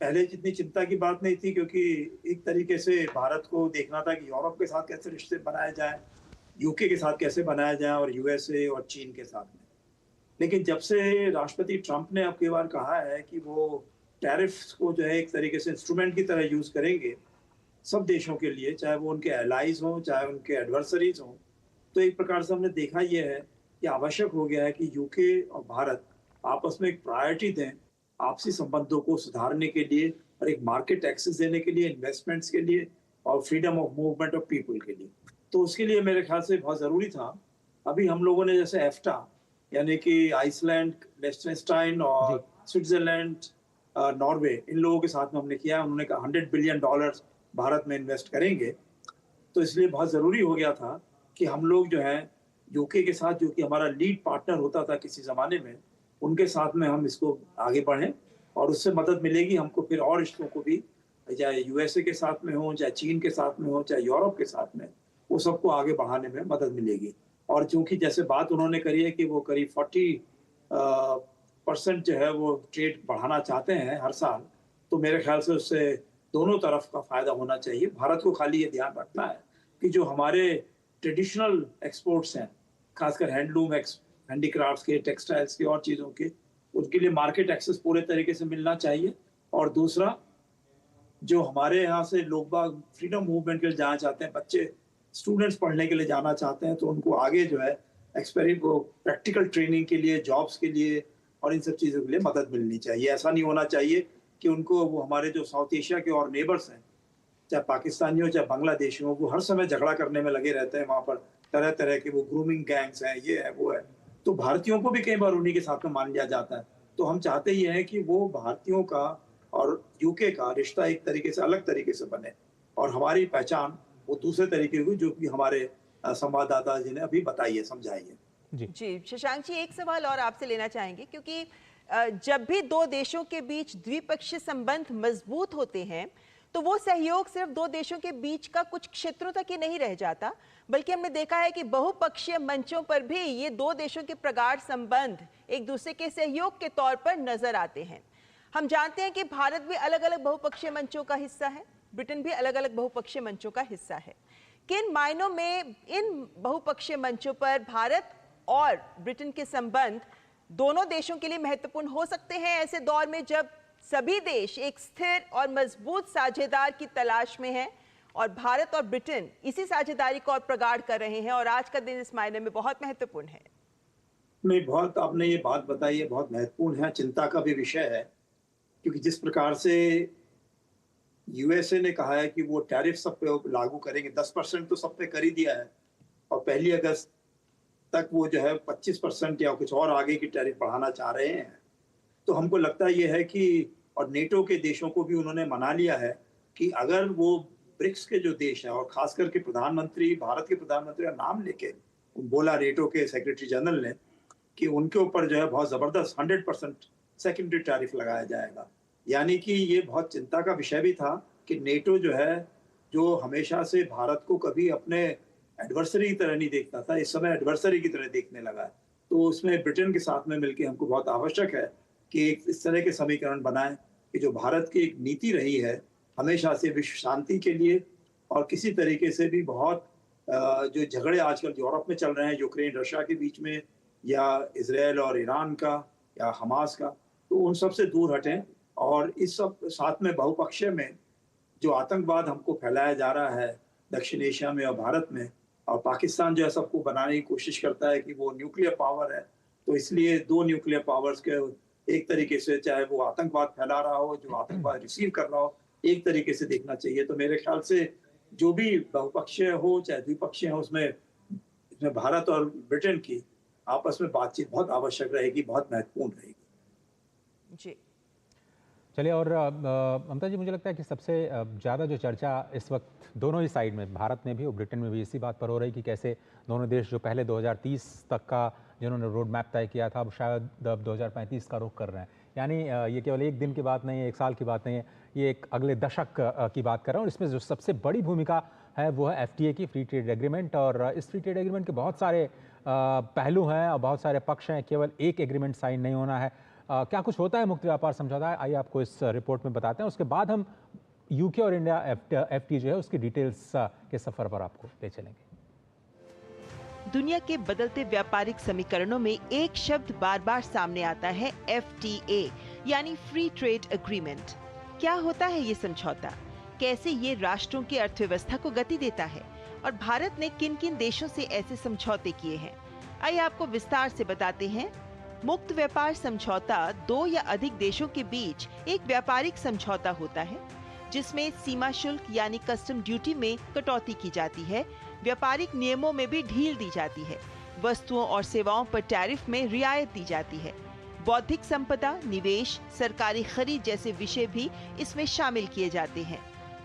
पहले जितनी चिंता की बात नहीं थी, क्योंकि एक तरीके से भारत को देखना था कि यूरोप के साथ कैसे रिश्ते बनाए जाएं, यूके के साथ कैसे बनाया जाए, और यूएसए और चीन के साथ में। लेकिन जब से राष्ट्रपति ट्रंप ने अब की बार कहा है कि वो टैरिफ्स को जो है एक तरीके से इंस्ट्रूमेंट की तरह यूज करेंगे सब देशों के लिए, चाहे वो उनके एलाइज हों चाहे उनके एडवर्सरीज हों, तो एक प्रकार से हमने देखा ये है ये आवश्यक हो गया है कि यूके और भारत आपस में एक प्रायोरिटी दें आपसी संबंधों को सुधारने के लिए और एक मार्केट एक्सेस देने के लिए, इन्वेस्टमेंट्स के लिए और freedom of movement of people के लिए। तो उसके लिए मेरे ख्याल से बहुत ज़रूरी था। अभी हम लोगों ने जैसे एफ्टा यानी कि आइसलैंड, लिechtenstein और स्विट्जरलैंड, नॉर्वे, इन लोगों के साथ में हमने किया। उन्होंने कहा $100 बिलियन भारत में इन्वेस्ट करेंगे। तो इसलिए बहुत ज़रूरी हो गया था कि हम लोग जो है यूके के साथ, जो कि हमारा लीड पार्टनर होता था किसी ज़माने में, उनके साथ में हम इसको आगे बढ़ें और उससे मदद मिलेगी हमको फिर और रिश्तों को भी, चाहे यूएसए के साथ में हो, चाहे चीन के साथ में हो, चाहे यूरोप के साथ में, वो सबको आगे बढ़ाने में मदद मिलेगी। और चूंकि जैसे बात उन्होंने करी है कि वो करीब 40% जो है वो ट्रेड बढ़ाना चाहते हैं हर साल, तो मेरे ख्याल से उससे दोनों तरफ का फायदा होना चाहिए। भारत को खाली ये ध्यान रखना है कि जो हमारे ट्रेडिशनल एक्सपोर्ट्स हैं, खासकर हैंडलूम, हैंडीक्राफ्ट्स के, टेक्सटाइल्स के और चीज़ों के, उनके लिए मार्केट एक्सेस पूरे तरीके से मिलना चाहिए। और दूसरा, जो हमारे यहाँ से लोग बाग फ्रीडम मूवमेंट के लिए जाना चाहते हैं, बच्चे स्टूडेंट्स पढ़ने के लिए जाना चाहते हैं, तो उनको आगे जो है प्रैक्टिकल ट्रेनिंग के लिए, जॉब्स के लिए और इन सब चीज़ों के लिए मदद मिलनी चाहिए। ऐसा नहीं होना चाहिए कि उनको, वो हमारे जो साउथ एशिया के और नेबर्स हैं, चाहे पाकिस्तानी हो चाहे बांग्लादेशी हो, वो हर समय झगड़ा करने में लगे रहते हैं। वहाँ पर तरह तरह के वो ग्रूमिंग गैंग्स हैं, ये है वो है, तो भारतीयों को भी कई बार उन्हीं के साथ में मान लिया जाता है। तो हम चाहते ही हैं कि वो भारतीयों का और यूके का रिश्ता एक तरीके से अलग तरीके से बने और हमारी पहचान वो दूसरे तरीके की, जो कि हमारे संवाददाता जी ने अभी बताई है, समझाई है। जी शशांक जी, एक सवाल और आपसे लेना चाहेंगे, क्योंकि जब भी दो देशों के बीच द्विपक्षीय संबंध मजबूत होते हैं तो वो सहयोग सिर्फ दो देशों के बीच का कुछ क्षेत्रों तक ही नहीं रह जाता, बल्कि हमने देखा है कि बहुपक्षीय मंचों पर भी ये दो देशों के प्रगाढ़ संबंध एक दूसरे के सहयोग के तौर पर नजर आते हैं। हम जानते हैं कि भारत भी अलग अलग बहुपक्षीय मंचों का हिस्सा है, ब्रिटेन भी अलग अलग बहुपक्षीय मंचों का हिस्सा है। किन मायनों में इन बहुपक्षीय मंचों पर भारत और ब्रिटेन के संबंध दोनों देशों के लिए महत्वपूर्ण हो सकते हैं ऐसे दौर में जब सभी देश एक स्थिर और मजबूत साझेदार की तलाश में हैं और भारत और ब्रिटेन इसी साझेदारी को और प्रगाढ़ कर रहे हैं, और आज का दिन इस मायने में बहुत महत्वपूर्ण है? नहीं, बहुत आपने ये बात बताई है, बहुत महत्वपूर्ण है, चिंता का भी विषय है, क्योंकि जिस प्रकार से यूएसए ने कहा है कि वो टैरिफ सब पे लागू करेंगे, 10% तो सब पे कर ही दिया है, और 1 अगस्त तक वो जो है 25% या कुछ और आगे की टैरिफ बढ़ाना चाह रहे हैं। तो हमको लगता ये है कि, और नेटो के देशों को भी उन्होंने मना लिया है कि अगर वो ब्रिक्स के जो देश हैं, और खास करके प्रधानमंत्री, भारत के प्रधानमंत्री का नाम लेके बोला नेटो के सेक्रेटरी जनरल ने कि उनके ऊपर जो है बहुत ज़बरदस्त 100% सेकेंडरी टैरिफ लगाया जाएगा। यानी कि ये बहुत चिंता का विषय भी था कि नेटो जो है, जो हमेशा से भारत को कभी अपने एडवर्सरी की तरह नहीं देखता था, इस समय एडवर्सरी की तरह देखने लगा है। तो उसमें ब्रिटेन के साथ में मिलकर हमको बहुत आवश्यक है कि एक इस तरह के समीकरण बनाएं कि जो भारत की एक नीति रही है हमेशा से विश्व शांति के लिए, और किसी तरीके से भी बहुत जो झगड़े आजकल यूरोप में चल रहे हैं, यूक्रेन रशिया के बीच में, या इजराइल और ईरान का, या हमास का, तो उन सब से दूर हटें। और इस सब साथ में बहुपक्षीय में जो आतंकवाद हमको फैलाया जा रहा है दक्षिण एशिया में और भारत में, और पाकिस्तान जो है सबको बनाने की कोशिश करता है कि वो न्यूक्लियर पावर है, तो इसलिए दो न्यूक्लियर पावर्स के एक तरीके से, चाहे वो आतंकवाद फैला रहा हो, जो आतंकवाद रिसीव कर रहा हो, एक तरीके से देखना चाहिए। तो मेरे ख्याल से जो भी बहुपक्षीय हो चाहे द्विपक्षीय हो, इसमें भारत और ब्रिटेन की आपस में बातचीत बहुत आवश्यक रहेगी, बहुत महत्वपूर्ण रहेगी। जी चलिए, और ममता जी, मुझे लगता है कि सबसे ज़्यादा जो चर्चा इस वक्त दोनों ही साइड में, भारत में भी और ब्रिटेन में भी, इसी बात पर हो रही कि कैसे दोनों देश जो पहले 2030 तक का जिन्होंने रोड मैप तय किया था, अब शायद अब 2035 का रुख कर रहे हैं। यानी ये केवल एक दिन की बात नहीं है, एक साल की बात नहीं है, ये एक अगले दशक की बात कर रहा हूँ। और इसमें जो सबसे बड़ी भूमिका है वो है FTA की, फ्री ट्रेड एग्रीमेंट। और इस फ्री ट्रेड एग्रीमेंट के बहुत सारे पहलू हैं और बहुत सारे पक्ष हैं, केवल एक एग्रीमेंट साइन नहीं होना है। क्या कुछ होता है मुक्त व्यापार समझौता है, आइए आपको इस रिपोर्ट में बताते हैं। उसके बाद हम यूके और इंडिया FTA जो है उसकी डिटेल्स के सफर पर आपको ले चलेंगे। दुनिया के बदलते व्यापारिक समीकरणों में एक शब्द बार बार सामने आता है, FTA यानी फ्री ट्रेड एग्रीमेंट। क्या होता है ये समझौता, कैसे ये राष्ट्रों की अर्थव्यवस्था को गति देता है, और भारत ने किन किन देशों से ऐसे समझौते किए हैं? आइए आपको विस्तार से बताते हैं। मुक्त व्यापार समझौता दो या अधिक देशों के बीच एक व्यापारिक समझौता होता है जिसमें सीमा शुल्क यानी कस्टम ड्यूटी में कटौती की जाती है, व्यापारिक नियमों में भी ढील दी जाती है, वस्तुओं और सेवाओं पर टैरिफ में रियायत दी जाती है। बौद्धिक संपदा, निवेश, सरकारी खरीद जैसे विषय भी इसमें शामिल किए जाते हैं।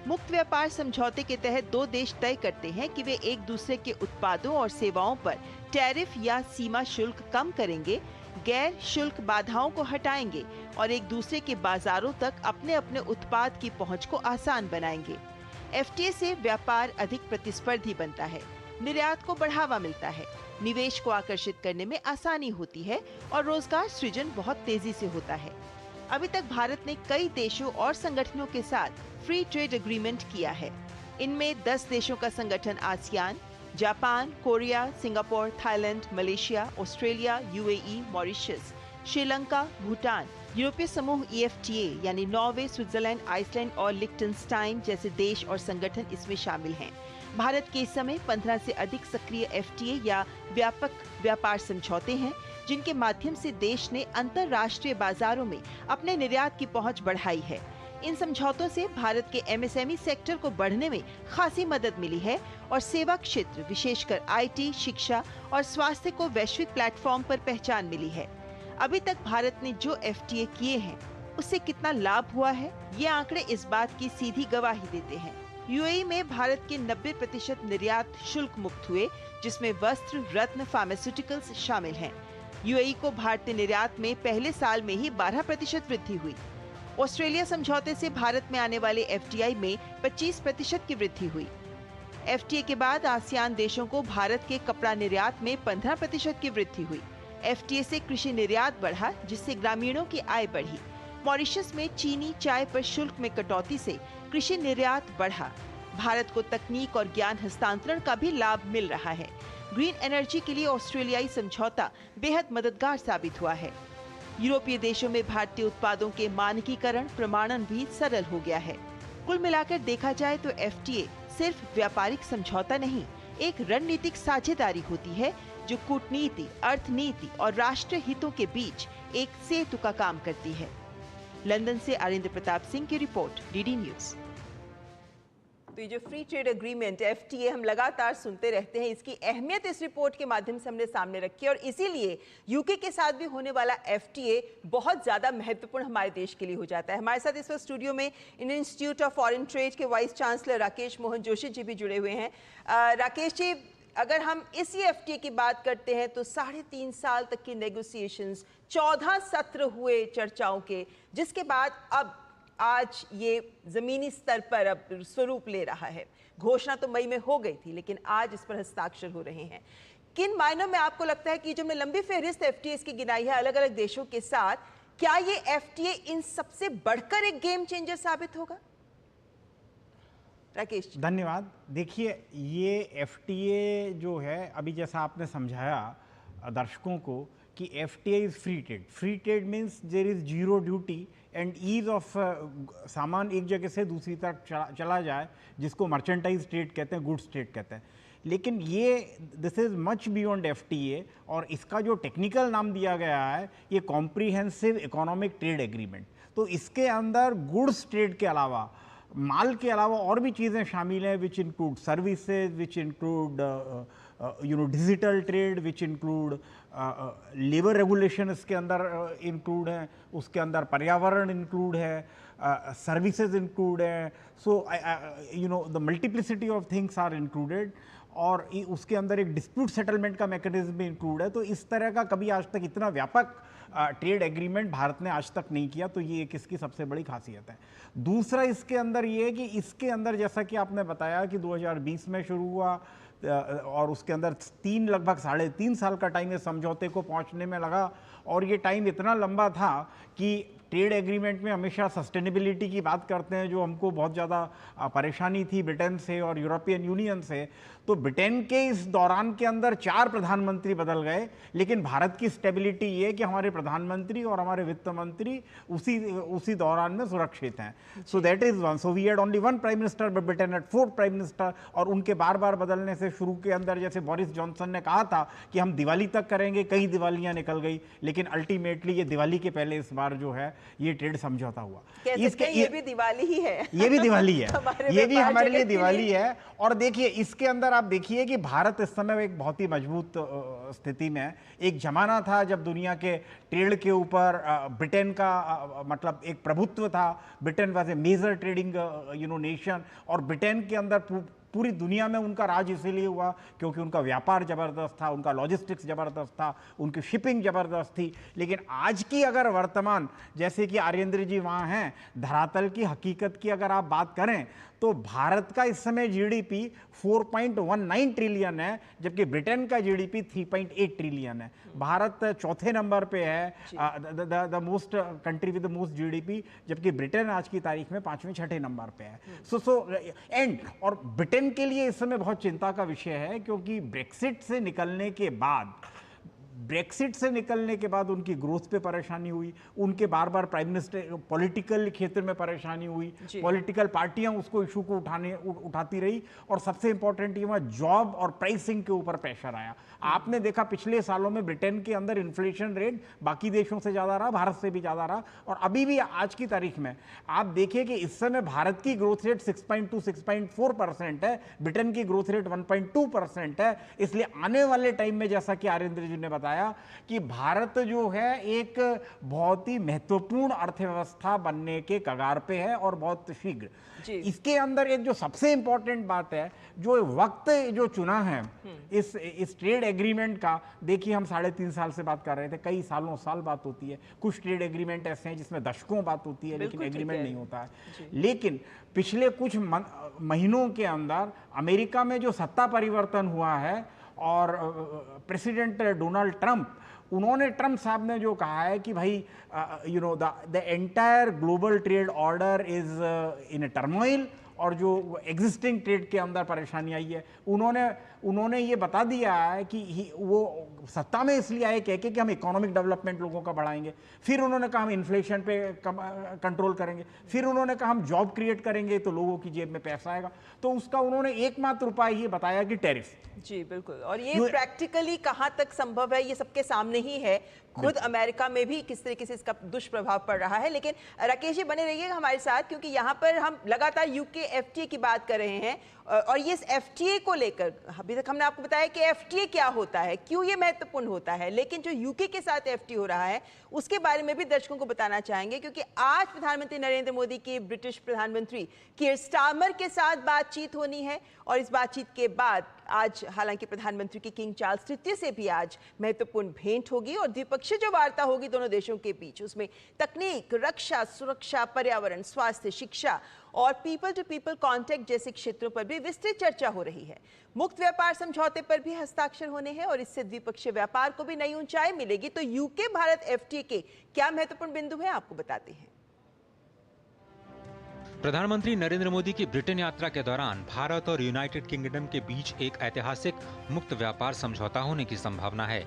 मुक्त व्यापार समझौते के तहत दो देश तय करते हैं कि वे एक दूसरे के उत्पादों और सेवाओं पर टैरिफ या सीमा शुल्क कम करेंगे, गैर शुल्क बाधाओं को हटाएंगे और एक दूसरे के बाजारों तक अपने अपने उत्पाद की पहुंच को आसान बनाएंगे। एफटीए से व्यापार अधिक प्रतिस्पर्धी बनता है, निर्यात को बढ़ावा मिलता है, निवेश को आकर्षित करने में आसानी होती है और रोजगार सृजन बहुत तेजी से होता है। अभी तक भारत ने कई देशों और संगठनों के साथ फ्री ट्रेड एग्रीमेंट किया है। इनमें 10 देशों का संगठन ASEAN, Japan, Korea, Singapore, Thailand, Malaysia, Australia, UAE, Mauritius, Sri Lanka, Bhutan, यूरोपीय समूह EFTA यानी नॉर्वे, स्विट्जरलैंड, आइसलैंड और लिक्टेनस्टाइन जैसे देश और संगठन इसमें शामिल हैं। भारत के इस समय 15 से अधिक सक्रिय FTA या व्यापक व्यापार समझौते हैं जिनके माध्यम से देश ने अंतर्राष्ट्रीय बाजारों में अपने निर्यात की पहुंच बढ़ाई है। इन समझौतों से भारत के MSME सेक्टर को बढ़ने में खासी मदद मिली है और सेवा क्षेत्र विशेषकर IT, शिक्षा और स्वास्थ्य को वैश्विक प्लेटफॉर्म पर पहचान मिली है। अभी तक भारत ने जो FTA किए हैं उससे कितना लाभ हुआ है, ये आंकड़े इस बात की सीधी गवाही देते हैं। UAE में भारत के 90% निर्यात शुल्क मुक्त हुए जिसमें वस्त्र, रत्न, फार्मास्यूटिकल्स शामिल हैं। UAE को भारतीय निर्यात में पहले साल में ही 12% वृद्धि हुई। ऑस्ट्रेलिया समझौते से भारत में आने वाले FDI में 25% की वृद्धि हुई। FTA के बाद आसियान देशों को भारत के कपड़ा निर्यात में 15% की वृद्धि हुई। FTA से कृषि निर्यात बढ़ा जिससे ग्रामीणों की आय बढ़ी। मॉरिशस में चीनी, चाय पर शुल्क में कटौती से कृषि निर्यात बढ़ा। भारत को तकनीक और ज्ञान हस्तांतरण का भी लाभ मिल रहा है। ग्रीन एनर्जी के लिए ऑस्ट्रेलियाई समझौता बेहद मददगार साबित हुआ है। यूरोपीय देशों में भारतीय उत्पादों के मानकीकरण, प्रमाणन भी सरल हो गया है। कुल मिलाकर देखा जाए तो FTA सिर्फ व्यापारिक समझौता नहीं, एक रणनीतिक साझेदारी होती है जो कूटनीति, अर्थनीति और राष्ट्रीय हितों के बीच एक सेतु का काम करती है। लंदन से आरिंद्र प्रताप सिंह की रिपोर्ट, DD न्यूज। तो ये जो फ्री ट्रेड एग्रीमेंट FTA हम लगातार सुनते रहते हैं, इसकी अहमियत इस रिपोर्ट के माध्यम से हमने सामने रखी है और इसीलिए यूके के साथ भी होने वाला FTA बहुत ज्यादा महत्वपूर्ण हमारे देश के लिए हो जाता है। हमारे साथ इस वक्त स्टूडियो में Indian institute of foreign trade के वाइस चांसलर राकेश मोहन जोशी जी भी जुड़े हुए हैं। राकेश जी, अगर हम इसी FTA की बात करते हैं तो 3.5 साल तक की नेगोशिएशंस, 14 सत्र हुए चर्चाओं के, जिसके बाद अब आज ये जमीनी स्तर पर अब स्वरूप ले रहा है। घोषणा तो मई में हो गई थी लेकिन आज इस पर हस्ताक्षर हो रहे हैं। किन मायनों में आपको लगता है कि जो हमने लंबी फहरिस्त FTAs की गिनाई है अलग अलग देशों के साथ, क्या ये FTA इन सबसे बढ़कर एक गेम चेंजर साबित होगा? राकेश, धन्यवाद। देखिए, ये FTA जो है, अभी जैसा आपने समझाया दर्शकों को कि FTA is free trade. Free trade means there is zero duty and ease of सामान एक जगह से दूसरी तरफ चला जाए, जिसको मर्चेंटाइज ट्रेड कहते हैं, गुड्स ट्रेड कहते हैं। लेकिन ये this is much beyond FTA और इसका जो टेक्निकल नाम दिया गया है ये कॉम्प्रिहेंसिव इकोनॉमिक ट्रेड एग्रीमेंट। तो इसके अंदर गुड्स ट्रेड के अलावा, माल के अलावा और भी चीज़ें शामिल हैं, which include services, which include digital trade, which include labour regulation इसके अंदर इंक्लूड है, उसके अंदर पर्यावरण इंक्लूड है, सर्विसेज इंक्लूड है। So the multiplicity of things are included और उसके अंदर एक डिस्प्यूट सेटलमेंट का मैकेनिज्म भी इंक्लूड है। तो इस तरह का कभी आज तक इतना व्यापक ट्रेड एग्रीमेंट भारत ने आज तक नहीं किया, तो ये एक इसकी सबसे बड़ी खासियत है। दूसरा इसके अंदर ये है कि इसके अंदर जैसा कि आपने बताया कि 2020 में शुरू हुआ और उसके अंदर लगभग 3.5 साल का टाइम इस समझौते को पहुंचने में लगा और ये टाइम इतना लंबा था कि ट्रेड एग्रीमेंट में हमेशा सस्टेनेबिलिटी की बात करते हैं, जो हमको बहुत ज़्यादा परेशानी थी ब्रिटेन से और यूरोपियन यूनियन से। तो ब्रिटेन के इस दौरान के अंदर 4 प्रधानमंत्री बदल गए, लेकिन भारत की स्टेबिलिटी ये कि हमारे प्रधानमंत्री और हमारे वित्त मंत्री उसी दौरान में सुरक्षित हैं। So that is one. So we had only one prime minister, but Britain had 4 prime minister, और उनके बार बार बदलने से शुरू के अंदर, जैसे बोरिस जॉनसन ने कहा था कि हम दिवाली तक करेंगे, कई दिवालियां निकल गई, लेकिन अल्टीमेटली ये दिवाली के पहले इस बार जो है ये ट्रेड समझौता हुआ। ये भी दिवाली ही है, ये भी दिवाली है, ये भी हमारे लिए दिवाली है। और देखिए इसके अंदर आप देखिए कि भारत इस समय एक बहुत ही मजबूत स्थिति में है। एक जमाना था जब दुनिया के ट्रेड के ऊपर ब्रिटेन का मतलब एक प्रभुत्व था। Britain was a major trading nation, और ब्रिटेन के अंदर पूरी दुनिया में उनका राज इसीलिए हुआ क्योंकि उनका व्यापार ज़बरदस्त था, उनका लॉजिस्टिक्स ज़बरदस्त था, उनकी शिपिंग ज़बरदस्त थी। लेकिन आज की अगर वर्तमान, जैसे कि आर्येंद्र जी वहाँ हैं, धरातल की हकीकत की अगर आप बात करें तो भारत का इस समय जीडीपी 4.19 ट्रिलियन है, जबकि ब्रिटेन का जीडीपी 3.8 ट्रिलियन है। भारत चौथे नंबर पे है, the most country with the most GDP, जबकि ब्रिटेन आज की तारीख में 5वें-6ठे नंबर पे है। और ब्रिटेन के लिए इस समय बहुत चिंता का विषय है, क्योंकि ब्रेक्सिट से निकलने के बाद उनकी ग्रोथ पे परेशानी हुई, उनके बार बार प्राइम मिनिस्टर पॉलिटिकल क्षेत्र में परेशानी हुई, पॉलिटिकल पार्टियां उसको इशू को उठाती रही, और सबसे इंपॉर्टेंट ये वहाँ जॉब और प्राइसिंग के ऊपर प्रेशर आया। आपने देखा पिछले सालों में ब्रिटेन के अंदर इन्फ्लेशन रेट बाकी देशों से ज़्यादा रहा, भारत से भी ज़्यादा रहा, और अभी भी आज की तारीख में आप देखिए कि इस समय भारत की ग्रोथ रेट 6.4% है, ब्रिटेन की ग्रोथ रेट 1.2% है। इसलिए आने वाले टाइम में, जैसा कि आर्येंद्र जी ने बताया, कि भारत जो है एक बहुत ही महत्वपूर्ण अर्थव्यवस्था बनने के कगार पे है, और बहुत शीघ्र। इसके अंदर एक जो सबसे इंपॉर्टेंट बात है, जो वक्त जो चुना है इस ट्रेड एग्रीमेंट का, देखिए हम 3.5 साल से बात कर रहे थे, कई साल बात होती है। कुछ ट्रेड एग्रीमेंट ऐसे हैं जिसमें दशकों बात होती है, लेकिन एग्रीमेंट नहीं होता है। लेकिन पिछले कुछ महीनों के अंदर अमेरिका में जो सत्ता परिवर्तन हुआ है, और प्रेसिडेंट डोनाल्ड ट्रंप, ट्रंप साहब ने जो कहा है कि भाई the entire global trade order is in A turmoil, और जो एग्जिस्टिंग ट्रेड के अंदर परेशानी आई है, उन्होंने ये बता दिया है कि वो सत्ता में इसलिए आए कह के कि हम इकोनॉमिक डेवलपमेंट लोगों का बढ़ाएंगे, फिर उन्होंने कहा हम इन्फ्लेशन पे कंट्रोल करेंगे, फिर उन्होंने कहा हम जॉब क्रिएट करेंगे तो लोगों की जेब में पैसा आएगा। तो उसका उन्होंने एकमात्र उपाय ये बताया कि टैरिफ। जी बिल्कुल, और ये प्रैक्टिकली कहाँ तक संभव है ये सबके सामने ही है। खुद अमेरिका में भी किस तरीके से इसका दुष्प्रभाव पड़ रहा है। लेकिन राकेश जी बने रहिएगा हमारे साथ, क्योंकि यहाँ पर हम लगातार यूके एफटीए की बात कर रहे हैं, और ये एफटीए को लेकर अभी तक हमने आपको बताया कि एफटीए क्या होता है, क्यों ये महत्वपूर्ण होता है, लेकिन जो यूके के साथ एफटीए हो रहा है उसके बारे में भी दर्शकों को बताना चाहेंगे, क्योंकि आज प्रधानमंत्री नरेंद्र मोदी की ब्रिटिश प्रधानमंत्री कीयर स्टारमर के साथ बातचीत होनी है, और इस बातचीत के बाद आज हालांकि प्रधानमंत्री की किंग चार्ल्स तृतीय से भी आज महत्वपूर्ण भेंट होगी, और द्विपक्षीय जो वार्ता होगी दोनों देशों के बीच, उसमें तकनीक, रक्षा, सुरक्षा, पर्यावरण, स्वास्थ्य, शिक्षा और पीपल टू पीपल कांटेक्ट जैसे क्षेत्रों पर भी विस्तृत चर्चा हो रही है। मुक्त व्यापार समझौते पर भी हस्ताक्षर होने हैं, और इससे द्विपक्षीय व्यापार को भी नई ऊंचाई मिलेगी। तो यूके भारत एफटीए के क्या महत्वपूर्ण बिंदु हैं, आपको बताते हैं। प्रधानमंत्री नरेंद्र मोदी की ब्रिटेन यात्रा के दौरान भारत और यूनाइटेड किंगडम के बीच एक ऐतिहासिक मुक्त व्यापार समझौता होने की संभावना है।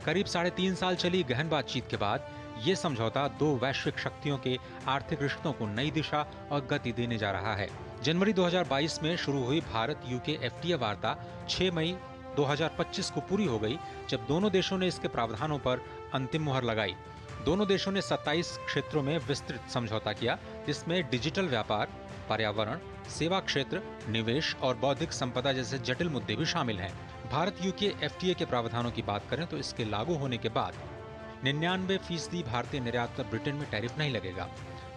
करीब 3.5 साल चली गहन बातचीत के बाद ये समझौता 2 वैश्विक शक्तियों के आर्थिक रिश्तों को नई दिशा और गति देने जा रहा है। जनवरी 2022 में शुरू हुई भारत यूके एफटीए वार्ता 6 मई 2025 को पूरी हो गई, जब दोनों देशों ने इसके प्रावधानों पर अंतिम मुहर लगाई। दोनों देशों ने 27 क्षेत्रों में विस्तृत समझौता किया, जिसमें डिजिटल व्यापार, पर्यावरण, सेवा क्षेत्र, निवेश और बौद्धिक संपदा जैसे जटिल मुद्दे भी शामिल हैं। भारत यूके एफटीए के प्रावधानों की बात करें तो इसके लागू होने के बाद 99% भारतीय निर्यात पर ब्रिटेन में टैरिफ नहीं लगेगा।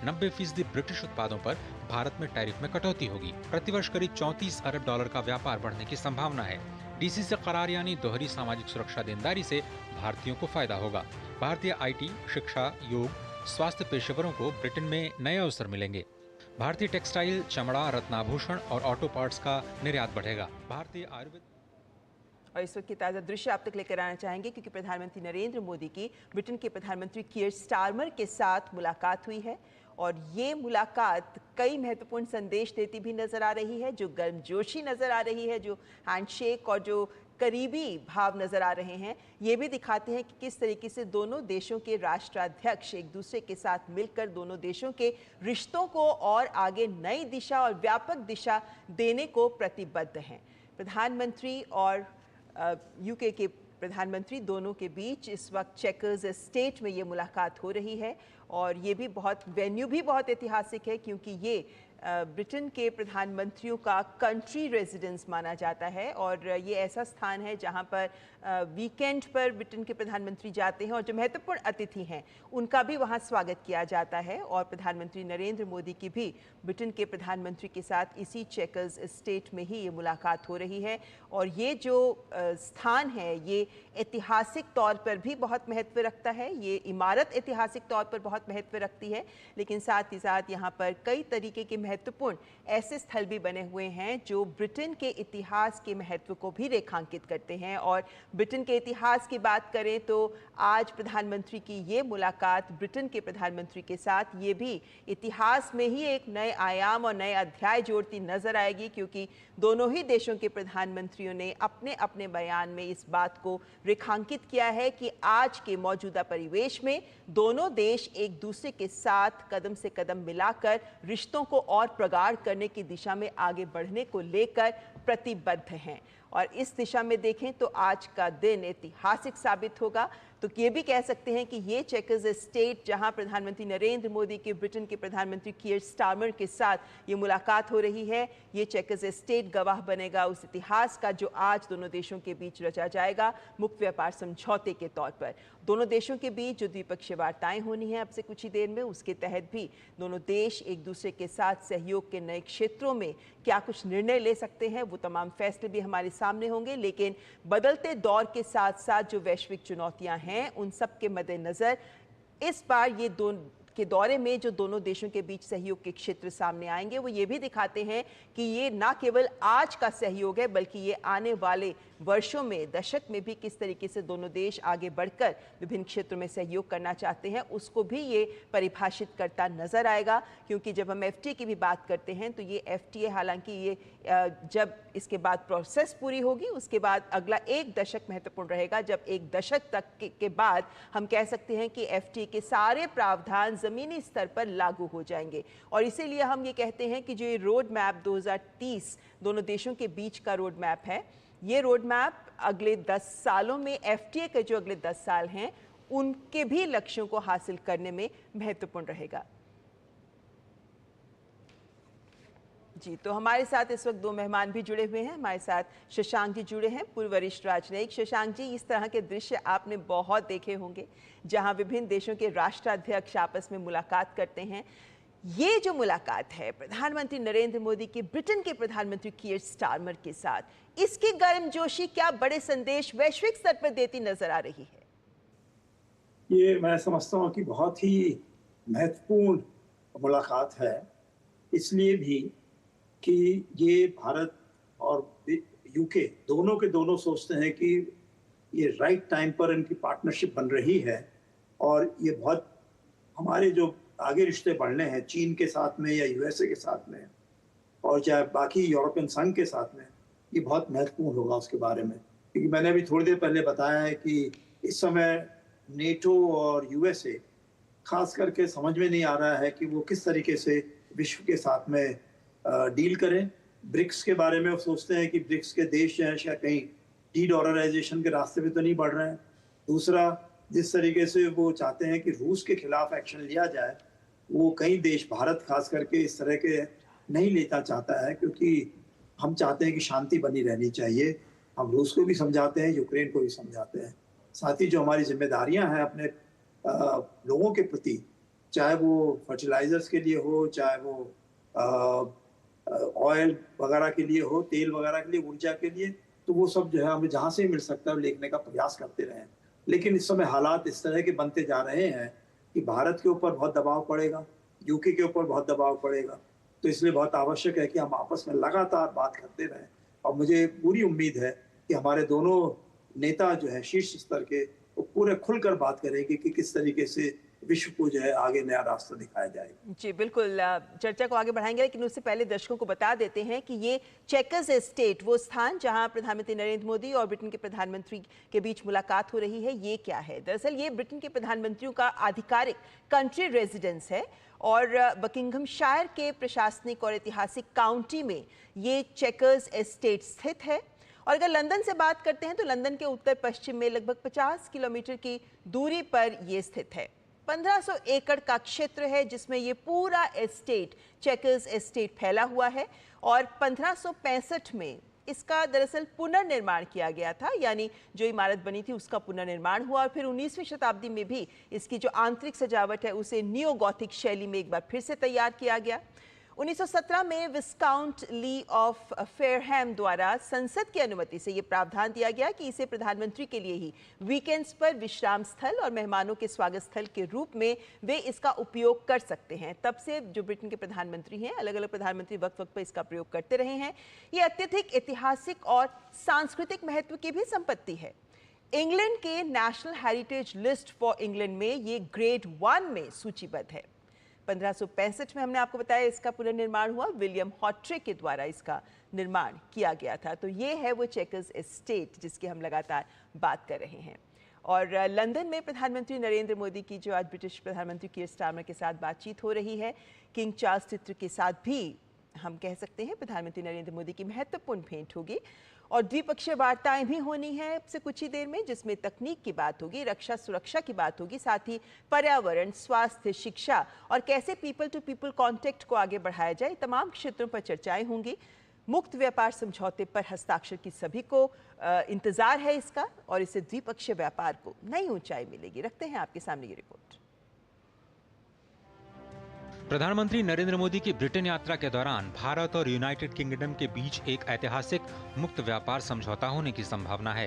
90% ब्रिटिश उत्पादों पर भारत में टैरिफ में कटौती होगी। प्रतिवर्ष करीब $34 अरब का व्यापार बढ़ने की संभावना है। डीसी से करार यानी दोहरी सामाजिक सुरक्षा देनदारी से भारतीयों को फायदा होगा। भारतीय आईटी, शिक्षा, योग, स्वास्थ्य पेशेवरों को ब्रिटेन में नए अवसर मिलेंगे। भारतीय टेक्सटाइल, चमड़ा, रत्नाभूषण और ऑटो पार्ट्स का निर्यात बढ़ेगा। भारतीय आयुर्वेद और इस वक्त की ताज़ा दृश्य आप तक लेकर आना चाहेंगे, क्योंकि प्रधानमंत्री नरेंद्र मोदी की ब्रिटेन के प्रधानमंत्री कीयर स्टारमर के साथ मुलाकात हुई है, और ये मुलाकात कई महत्वपूर्ण संदेश देती भी नजर आ रही है, जो गर्मजोशी नजर आ रही है, जो हैंडशेक और जो करीबी भाव नजर आ रहे हैं, ये भी दिखाते हैं कि किस तरीके से दोनों देशों के राष्ट्राध्यक्ष एक दूसरे के साथ मिलकर दोनों देशों के रिश्तों को और आगे नई दिशा और व्यापक दिशा देने को प्रतिबद्ध हैं। प्रधानमंत्री और यूके के प्रधानमंत्री दोनों के बीच इस वक्त चेकर्स एस्टेट में ये मुलाकात हो रही है और ये भी वेन्यू भी बहुत ऐतिहासिक है, क्योंकि ये ब्रिटेन के प्रधानमंत्रियों का कंट्री रेजिडेंस माना जाता है और ये ऐसा स्थान है जहां पर वीकेंड पर ब्रिटेन के प्रधानमंत्री जाते हैं और जो महत्वपूर्ण अतिथि हैं उनका भी वहां स्वागत किया जाता है। और प्रधानमंत्री नरेंद्र मोदी की भी ब्रिटेन के प्रधानमंत्री के साथ इसी चेकर्स एस्टेट में ही ये मुलाकात हो रही है। और ये जो स्थान है ये ऐतिहासिक तौर पर भी बहुत महत्व रखता है, ये इमारत ऐतिहासिक तौर पर बहुत महत्व रखती है, लेकिन साथ ही साथ यहाँ पर कई तरीके के महत्वपूर्ण ऐसे स्थल भी बने हुए हैं जो ब्रिटेन के इतिहास के महत्व को भी रेखांकित करते हैं। और ब्रिटेन के इतिहास की बात करें तो आज प्रधानमंत्री की ये मुलाकात ब्रिटेन के प्रधानमंत्री के साथ ये भी इतिहास में ही एक नए आयाम और नए अध्याय जोड़ती नजर आएगी, क्योंकि दोनों ही देशों के प्रधानमंत्रियों ने अपने अपने बयान में इस बात को रेखांकित किया है कि आज के मौजूदा परिवेश में दोनों देश एक दूसरे के साथ कदम से कदम मिलाकर रिश्तों को और प्रगाढ़ करने की दिशा में आगे बढ़ने को लेकर प्रतिबद्ध हैं। और इस दिशा में देखें तो आज का दिन ऐतिहासिक साबित होगा। तो ये भी कह सकते हैं कि ये चेकर्स एस्टेट जहां प्रधानमंत्री नरेंद्र मोदी के ब्रिटेन के प्रधानमंत्री कीयर स्टारमर के साथ ये मुलाकात हो रही है, ये चेकर्स एस्टेट गवाह बनेगा उस इतिहास का जो आज दोनों देशों के बीच रचा जाएगा मुक्त व्यापार समझौते के तौर पर। दोनों देशों के बीच जो द्विपक्षीय वार्ताएं होनी है अब से कुछ ही देर में, उसके तहत भी दोनों देश एक दूसरे के साथ सहयोग के नए क्षेत्रों में क्या कुछ निर्णय ले सकते हैं, वो तमाम फैसले भी हमारे सामने होंगे। लेकिन बदलते दौर के साथ साथ जो वैश्विक चुनौतियां हैं उन सब के मद्देनजर इस बार ये के दौरे में जो दोनों देशों के बीच सहयोग के क्षेत्र सामने आएंगे वो ये भी दिखाते हैं कि ये ना केवल आज का सहयोग है बल्कि ये आने वाले वर्षों में, दशक में भी किस तरीके से दोनों देश आगे बढ़कर विभिन्न क्षेत्रों में सहयोग करना चाहते हैं उसको भी ये परिभाषित करता नजर आएगा। क्योंकि जब हम FTA की भी बात करते हैं तो ये FTA हालांकि ये जब इसके बाद प्रोसेस पूरी होगी उसके बाद अगला एक दशक महत्वपूर्ण रहेगा, जब एक दशक तक के बाद हम कह सकते हैं कि FTA के सारे प्रावधान ज़मीनी स्तर पर लागू हो जाएंगे। और इसीलिए हम ये कहते हैं कि जो ये रोड मैप 2030 दोनों देशों के बीच का रोड मैप है, ये रोड मैप अगले 10 सालों में FTA के जो अगले 10 साल हैं उनके भी लक्ष्यों को हासिल करने में महत्वपूर्ण रहेगा। जी, तो हमारे साथ इस वक्त दो मेहमान भी जुड़े हुए हैं। हमारे साथ शशांक जी जुड़े हैं, पूर्व वरिष्ठ राजनयिक। शशांक जी, इस तरह के दृश्य आपने बहुत देखे होंगे जहां विभिन्न देशों के राष्ट्राध्यक्ष आपस में मुलाकात करते हैं। ये जो मुलाकात है प्रधानमंत्री नरेंद्र मोदी के ब्रिटेन के प्रधानमंत्री कीयर स्टारमर के साथ, इसकी गर्मजोशी क्या बड़े संदेश वैश्विक स्तर पर देती नजर आ रही है? ये मैं समझता हूँ कि बहुत ही महत्वपूर्ण मुलाकात है, इसलिए भी कि ये भारत और यूके दोनों के दोनों सोचते हैं कि ये राइट टाइम पर इनकी पार्टनरशिप बन रही है और ये बहुत हमारे जो आगे रिश्ते बढ़ने हैं चीन के साथ में या USA के साथ में और चाहे बाकी यूरोपियन संघ के साथ में, ये बहुत महत्वपूर्ण होगा उसके बारे में। क्योंकि मैंने अभी थोड़ी देर पहले बताया है कि इस समय नेटो और USA खास करके समझ में नहीं आ रहा है कि वो किस तरीके से विश्व के साथ में डील करें। ब्रिक्स के बारे में वो सोचते हैं कि ब्रिक्स के देश हैं शायद कहीं डी-डॉलराइजेशन के रास्ते पे तो नहीं बढ़ रहे हैं। दूसरा, जिस तरीके से वो चाहते हैं कि रूस के खिलाफ एक्शन लिया जाए, वो कई देश, भारत खास करके इस तरह के नहीं लेना चाहता है, क्योंकि हम चाहते हैं कि शांति बनी रहनी चाहिए। हम रूस को भी समझाते हैं, यूक्रेन को भी समझाते हैं। साथ ही जो हमारी जिम्मेदारियां हैं अपने लोगों के प्रति, चाहे वो फर्टिलाइजर्स के लिए हो, चाहे वो ऑयल वगैरह के लिए हो, तेल वगैरह के लिए, ऊर्जा के लिए, तो वो सब जो है हमें जहाँ से मिल सकता है लेने का प्रयास करते रहें। लेकिन इस समय हालात इस तरह के बनते जा रहे हैं कि भारत के ऊपर बहुत दबाव पड़ेगा, यूके के ऊपर बहुत दबाव पड़ेगा। तो इसलिए बहुत आवश्यक है कि हम आपस में लगातार बात करते रहें। और मुझे पूरी उम्मीद है कि हमारे दोनों नेता जो है शीर्ष स्तर के, वो पूरे खुलकर बात करेंगे कि किस तरीके से विश्व को जो है आगे नया रास्ता दिखाया जाएगा। जी बिल्कुल, चर्चा को आगे बढ़ाएंगे, लेकिन उससे पहले दर्शकों को बता देते हैं कि ये चेकर्स एस्टेट, वो स्थान जहां प्रधानमंत्री नरेंद्र मोदी और ब्रिटेन के प्रधानमंत्री के बीच मुलाकात हो रही है, ये क्या है? दरअसल ये ब्रिटेन के प्रधानमंत्रियों का आधिकारिक कंट्री रेजिडेंस है और बकिंघमशायर के प्रशासनिक और ऐतिहासिक काउंटी में ये चेकर्स एस्टेट स्थित है। और अगर लंदन से बात करते हैं तो लंदन के उत्तर पश्चिम में लगभग 50 किलोमीटर की दूरी पर ये स्थित है। 1500 एकड़ का क्षेत्र है जिसमें ये पूरा एस्टेट, चेकर्स एस्टेट फैला हुआ है और 1565 में इसका दरअसल पुनर्निर्माण किया गया था, यानी जो इमारत बनी थी उसका पुनर्निर्माण हुआ और फिर 19वीं शताब्दी में भी इसकी जो आंतरिक सजावट है उसे नियो गॉथिक शैली में एक बार फिर से तैयार किया गया। 1917 में विस्काउंट ली ऑफ फेयरहैम द्वारा संसद की अनुमति से ये प्रावधान दिया गया कि इसे प्रधानमंत्री के लिए ही वीकेंड्स पर विश्राम स्थल और मेहमानों के स्वागत स्थल के रूप में वे इसका उपयोग कर सकते हैं। तब से जो ब्रिटेन के प्रधानमंत्री हैं, अलग अलग प्रधानमंत्री वक्त वक्त पर इसका प्रयोग करते रहे हैं। ये अत्यधिक ऐतिहासिक और सांस्कृतिक महत्व की भी संपत्ति है। इंग्लैंड के national heritage list for England में ये ग्रेड 1 में सूचीबद्ध है। 1565 में हमने आपको बताया इसका पुनर्निर्माण हुआ, विलियम हॉट्रे के द्वारा इसका निर्माण किया गया था। तो ये है वो चेकर्स एस्टेट जिसकी हम लगातार बात कर रहे हैं। और लंदन में प्रधानमंत्री नरेंद्र मोदी की जो आज ब्रिटिश प्रधानमंत्री कीयर स्टारमर के साथ बातचीत हो रही है, किंग चार्ल्स III के साथ भी हम कह सकते हैं प्रधानमंत्री नरेंद्र मोदी की महत्वपूर्ण भेंट होगी और द्विपक्षीय वार्ताएं भी होनी है अब से कुछ ही देर में, जिसमें तकनीक की बात होगी, रक्षा सुरक्षा की बात होगी, साथ ही पर्यावरण, स्वास्थ्य, शिक्षा और कैसे पीपल टू पीपल कॉन्टेक्ट को आगे बढ़ाया जाए, तमाम क्षेत्रों पर चर्चाएं होंगी। मुक्त व्यापार समझौते पर हस्ताक्षर की सभी को इंतजार है इसका और इससे द्विपक्षीय व्यापार को नई ऊंचाई मिलेगी। रखते हैं आपके सामने ये रिपोर्ट। प्रधानमंत्री नरेंद्र मोदी की ब्रिटेन यात्रा के दौरान भारत और यूनाइटेड किंगडम के बीच एक ऐतिहासिक मुक्त व्यापार समझौता होने की संभावना है।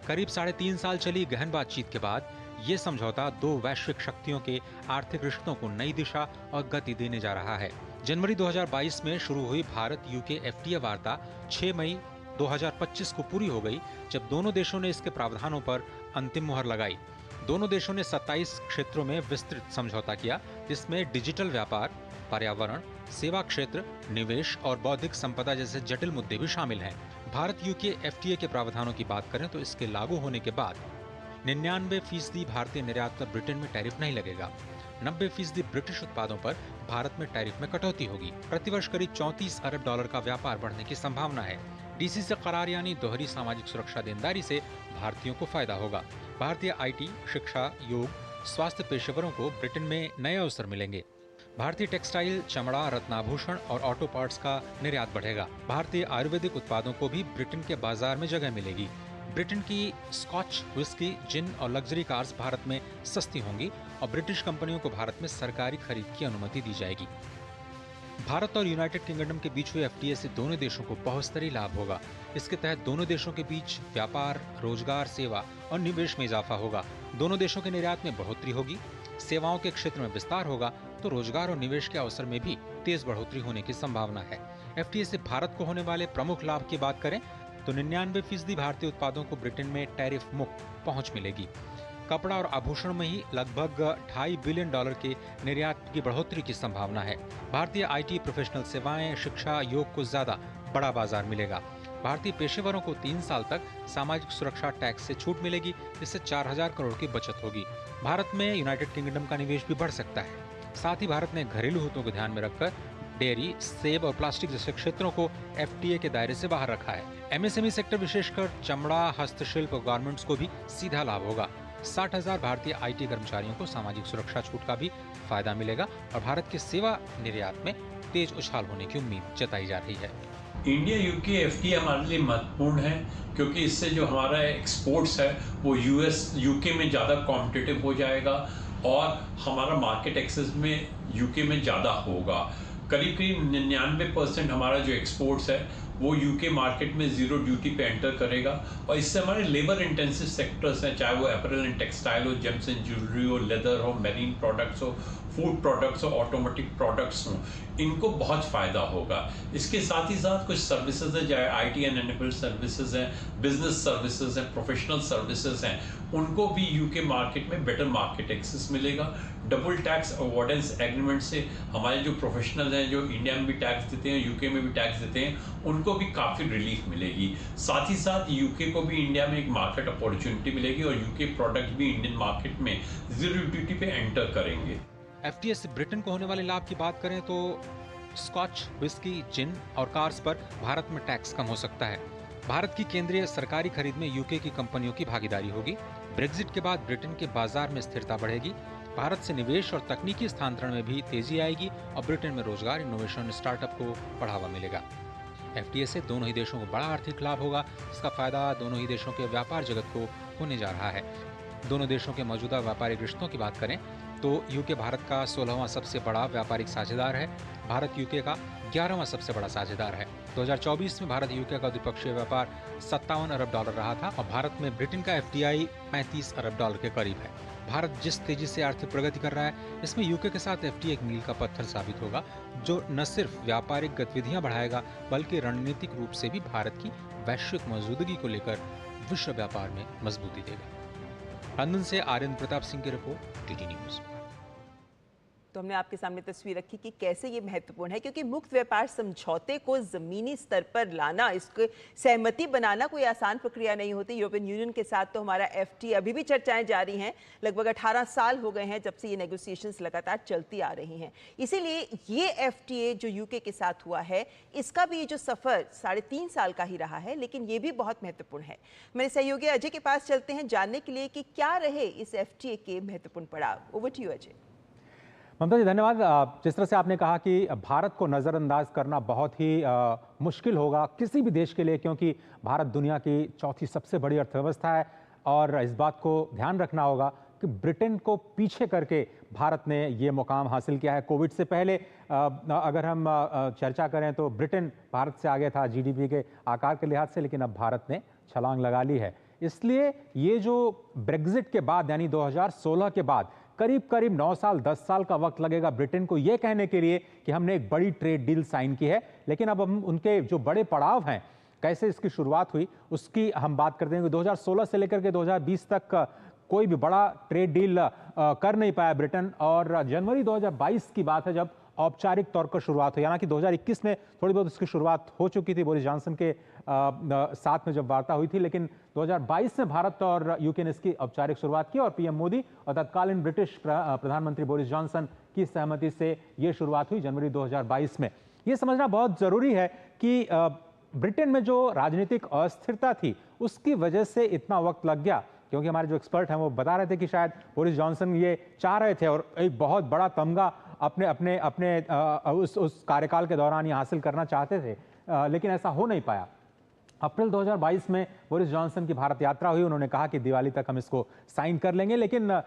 करीब 3.5 साल चली गहन बातचीत के बाद ये समझौता दो वैश्विक शक्तियों के आर्थिक रिश्तों को नई दिशा और गति देने जा रहा है। जनवरी 2022 में शुरू हुई भारत यूके FTA वार्ता 6 मई 2025 को पूरी हो गई, जब दोनों देशों ने इसके प्रावधानों पर अंतिम मुहर लगाई। दोनों देशों ने 27 क्षेत्रों में विस्तृत समझौता किया, जिसमें डिजिटल व्यापार, पर्यावरण, सेवा क्षेत्र, निवेश और बौद्धिक संपदा जैसे जटिल मुद्दे भी शामिल हैं। भारत यूके FTA के प्रावधानों की बात करें तो इसके लागू होने के बाद 99% भारतीय निर्यात पर ब्रिटेन में टैरिफ नहीं लगेगा। 90% ब्रिटिश उत्पादों पर भारत में टैरिफ में कटौती होगी। प्रतिवर्ष करीब $34 अरब का व्यापार बढ़ने की संभावना है। DC से करार यानी दोहरी सामाजिक सुरक्षा देनदारी से भारतीयों को फायदा होगा। भारतीय IT, शिक्षा, योग, स्वास्थ्य पेशेवरों को ब्रिटेन में नए अवसर मिलेंगे। भारतीय टेक्सटाइल, चमड़ा, रत्नाभूषण और ऑटो पार्ट्स का निर्यात बढ़ेगा। भारतीय आयुर्वेदिक उत्पादों को भी ब्रिटेन के बाजार में जगह मिलेगी। ब्रिटेन की स्कॉच विस्की, जिन और लग्जरी कार्स भारत में सस्ती होंगी और ब्रिटिश कंपनियों को भारत में सरकारी खरीद की अनुमति दी जाएगी। भारत और यूनाइटेड किंगडम के बीच हुए FTA से दोनों देशों को बहुस्तरीय लाभ होगा। इसके तहत दोनों देशों के बीच व्यापार, रोजगार, सेवा और निवेश में इजाफा होगा। दोनों देशों के निर्यात में बढ़ोतरी होगी। सेवाओं के क्षेत्र में विस्तार होगा तो रोजगार और निवेश के अवसर में भी तेज बढ़ोतरी होने की संभावना है। FTA से भारत को होने वाले प्रमुख लाभ की बात करें तो 99% भारतीय उत्पादों को ब्रिटेन में टैरिफ मुक्त पहुंच मिलेगी। कपड़ा और आभूषण में ही लगभग $2.5 बिलियन के निर्यात की बढ़ोतरी की संभावना है। भारतीय IT, प्रोफेशनल सेवाएं, शिक्षा, योग को ज्यादा बड़ा बाजार मिलेगा। भारतीय पेशेवरों को 3 साल तक सामाजिक सुरक्षा टैक्स से छूट मिलेगी, जिससे 4000 करोड़ की बचत होगी। भारत में यूनाइटेड किंगडम का निवेश भी बढ़ सकता है। साथ ही भारत ने घरेलू हितों को ध्यान में रखकर डेयरी, सेब और प्लास्टिक जैसे क्षेत्रों को FTA के दायरे से बाहर रखा है। MSME सेक्टर, विशेषकर चमड़ा, हस्तशिल्प और गारमेंट्स को भी सीधा लाभ होगा। 60,000 भारतीय IT कर्मचारियों को सामाजिक सुरक्षा छूट का भी फायदा मिलेगा और भारत के सेवा निर्यात में तेज उछाल होने की उम्मीद जताई जा रही है। इंडिया यूके FTA हमारे लिए महत्वपूर्ण है क्योंकि इससे जो हमारा एक्सपोर्ट्स है वो यूके में ज़्यादा कॉम्पिटिटिव हो जाएगा और हमारा मार्केट एक्सेस में यूके में ज़्यादा होगा। करीब 99% हमारा जो एक्सपोर्ट्स है वो यूके मार्केट में ज़ीरो ड्यूटी पे एंटर करेगा और इससे हमारे लेबर इंटेंसिव सेक्टर्स हैं, चाहे वो अपैरल एंड टेक्सटाइल हो, जेम्स एंड ज्वेलरी हो, लेदर हो, मैरीन प्रोडक्ट्स हो, फूड प्रोडक्ट्स हो, ऑटोमेटिक प्रोडक्ट्स हो, इनको बहुत फ़ायदा होगा। इसके साथ ही साथ कुछ सर्विसेज हैं, चाहे IT एंड एनेबल्ड सर्विसेज हैं, बिजनेस सर्विसेज हैं, प्रोफेशनल सर्विसेज हैं, उनको भी यूके मार्केट में बेटर मार्केट एक्सेस मिलेगा। डबल टैक्स अवॉर्डेंस एग्रीमेंट से हमारे जो प्रोफेशनल हैं जो इंडिया में भी टैक्स देते हैं, यूके में भी टैक्स देते हैं, उनको भी काफ़ी रिलीफ मिलेगी। साथ ही साथ यूके को भी इंडिया में एक मार्केट अपॉर्चुनिटी मिलेगी और यूके प्रोडक्ट भी इंडियन मार्केट में जीरो ड्यूटी पे एंटर करेंगे। एफटीए से ब्रिटेन को होने वाले लाभ की बात करें तो स्कॉच, विस्की, जिन और कार्स पर भारत में टैक्स कम हो सकता है। भारत की केंद्रीय सरकारी खरीद में यूके की कंपनियों की भागीदारी होगी। ब्रेग्जिट के बाद ब्रिटेन के बाजार में स्थिरता बढ़ेगी। भारत से निवेश और तकनीकी स्थानांतरण में भी तेजी आएगी और ब्रिटेन में रोजगार, इनोवेशन, स्टार्टअप को बढ़ावा मिलेगा। एफटीए से दोनों ही देशों को बड़ा आर्थिक लाभ होगा। इसका फायदा दोनों ही देशों के व्यापार जगत को होने जा रहा है। दोनों देशों के मौजूदा व्यापारिक रिश्तों की बात करें तो यूके भारत का 16वां सबसे बड़ा व्यापारिक साझेदार है। भारत यूके का 11वां सबसे बड़ा साझेदार है। 2024 में भारत यूके का द्विपक्षीय व्यापार $57 अरब रहा था और भारत में ब्रिटेन का एफडीआई $35 अरब के करीब है। भारत जिस तेजी से आर्थिक प्रगति कर रहा है, इसमें यूके के साथ एफटीए एक मील का पत्थर साबित होगा, जो न सिर्फ व्यापारिक गतिविधियां बढ़ाएगा बल्कि रणनीतिक रूप से भी भारत की वैश्विक मौजूदगी को लेकर विश्व व्यापार में मजबूती देगा। लंदन से आर्यन प्रताप सिंह की रिपोर्ट, टीटी न्यूज़। तो हमने आपके सामने तस्वीर रखी कि कैसे ये महत्वपूर्ण है, क्योंकि मुक्त व्यापार समझौते को ज़मीनी स्तर पर लाना, इसको सहमति बनाना कोई आसान प्रक्रिया नहीं होती। यूरोपियन यूनियन के साथ तो हमारा एफटीए अभी भी चर्चाएं जारी हैं। लगभग 18 साल हो गए हैं जब से ये नेगोशिएशंस लगातार चलती आ रही हैं। इसीलिए ये एफटीए जो यूके के साथ हुआ है, इसका भी जो सफ़र 3.5 साल का ही रहा है, लेकिन ये भी बहुत महत्वपूर्ण है। मेरे सहयोगी अजय के पास चलते हैं जानने के लिए कि क्या रहे इस एफटीए के महत्वपूर्ण पड़ाव। Over to you Ajay. Mamata ji धन्यवाद। जिस तरह से आपने कहा कि भारत को नज़रअंदाज करना बहुत ही मुश्किल होगा किसी भी देश के लिए, क्योंकि भारत दुनिया की चौथी सबसे बड़ी अर्थव्यवस्था है और इस बात को ध्यान रखना होगा कि ब्रिटेन को पीछे करके भारत ने ये मुकाम हासिल किया है। कोविड से पहले अगर हम चर्चा करें तो ब्रिटेन भारत से आगे था जीडीपी के आकार के लिहाज से, लेकिन अब भारत ने छलांग लगा ली है। इसलिए ये जो ब्रेग्जिट के बाद यानी 2016 के बाद करीब करीब 9 साल 10 साल का वक्त लगेगा ब्रिटेन को यह कहने के लिए कि हमने एक बड़ी ट्रेड डील साइन की है। लेकिन अब हम उनके जो बड़े पड़ाव हैं, कैसे इसकी शुरुआत हुई, उसकी हम बात करते हैं कि 2016 से लेकर के 2020 तक कोई भी बड़ा ट्रेड डील कर नहीं पाया ब्रिटेन, और जनवरी 2022 की बात है जब औपचारिक तौर पर शुरुआत हुई। हालांकि 2021 में थोड़ी बहुत इसकी शुरुआत हो चुकी थी बोरिस जॉनसन के साथ में जब वार्ता हुई थी, लेकिन 2022 में भारत और यूके ने इसकी औपचारिक शुरुआत की और पीएम मोदी और तत्कालीन ब्रिटिश प्रधानमंत्री बोरिस जॉनसन की सहमति से ये शुरुआत हुई जनवरी 2022 में। ये समझना बहुत ज़रूरी है कि ब्रिटेन में जो राजनीतिक अस्थिरता थी उसकी वजह से इतना वक्त लग गया, क्योंकि हमारे जो एक्सपर्ट हैं वो बता रहे थे कि शायद बोरिस जॉनसन ये चाह रहे थे और एक बहुत बड़ा तमगा अपने उस कार्यकाल के दौरान ये हासिल करना चाहते थे, लेकिन ऐसा हो नहीं पाया। अप्रैल 2022 में बोरिस जॉनसन की भारत यात्रा हुई। उन्होंने कहा कि दिवाली तक हम इसको साइन कर लेंगे, लेकिन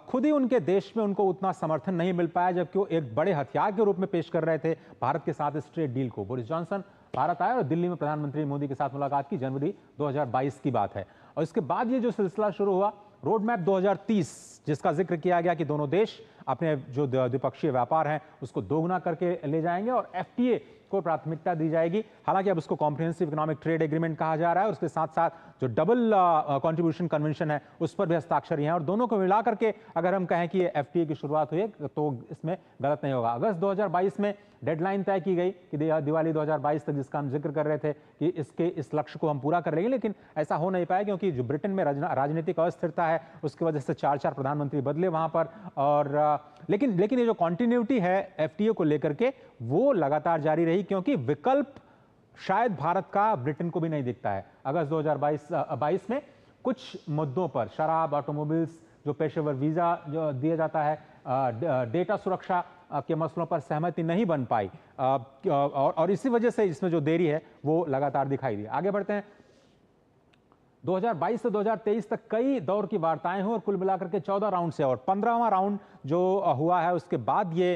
खुद ही उनके देश में उनको उतना समर्थन नहीं मिल पाया, जबकि वो एक बड़े हथियार के रूप में पेश कर रहे थे भारत के साथ इस ट्रेड डील को। बोरिस जॉनसन भारत आए और दिल्ली में प्रधानमंत्री मोदी के साथ मुलाकात की, जनवरी 2022 की बात है। और इसके बाद ये जो सिलसिला शुरू हुआ, रोड मैप 2030, जिसका जिक्र किया गया कि दोनों देश अपने जो द्विपक्षीय व्यापार हैं उसको दोगुना करके ले जाएंगे और एफटीए को प्राथमिकता दी जाएगी। हालांकि अब उसको कॉम्प्रिहेंसिव इकोनॉमिक ट्रेड एग्रीमेंट कहा जा रहा है और उसके साथ साथ जो डबल कंट्रीब्यूशन कन्वेंशन है उस पर भी हस्ताक्षर हैं, और दोनों को मिला करके अगर हम कहें कि ये एफटीए की शुरुआत हुई तो इसमें गलत नहीं होगा। अगस्त 2022 में डेडलाइन तय की गई कि दिवाली 2022 तक, जिसका हम जिक्र कर रहे थे कि इस लक्ष्य को हम पूरा कर लेंगे, लेकिन ऐसा हो नहीं पाया क्योंकि जो ब्रिटेन में राजनीतिक अस्थिरता है उसकी वजह से 4 प्रधानमंत्री बदले वहां पर। और लेकिन ये जो कॉन्टिन्यूटी है एफटीए को लेकर के वो लगातार जारी रही, क्योंकि विकल्प शायद भारत का ब्रिटेन को भी नहीं दिखता है। अगस्त 2022 में कुछ मुद्दों पर, शराब, ऑटोमोबाइल्स, जो पेशेवर वीजा जो दिया जाता है, डेटा सुरक्षा के मसलों पर सहमति नहीं बन पाई, और इसी वजह से इसमें जो देरी है वो लगातार दिखाई दी। आगे बढ़ते हैं। 2022 से 2023 तक कई दौर की वार्ताएं हुई और कुल मिलाकर के 14 राउंड से, और 15वां राउंड जो हुआ है उसके बाद ये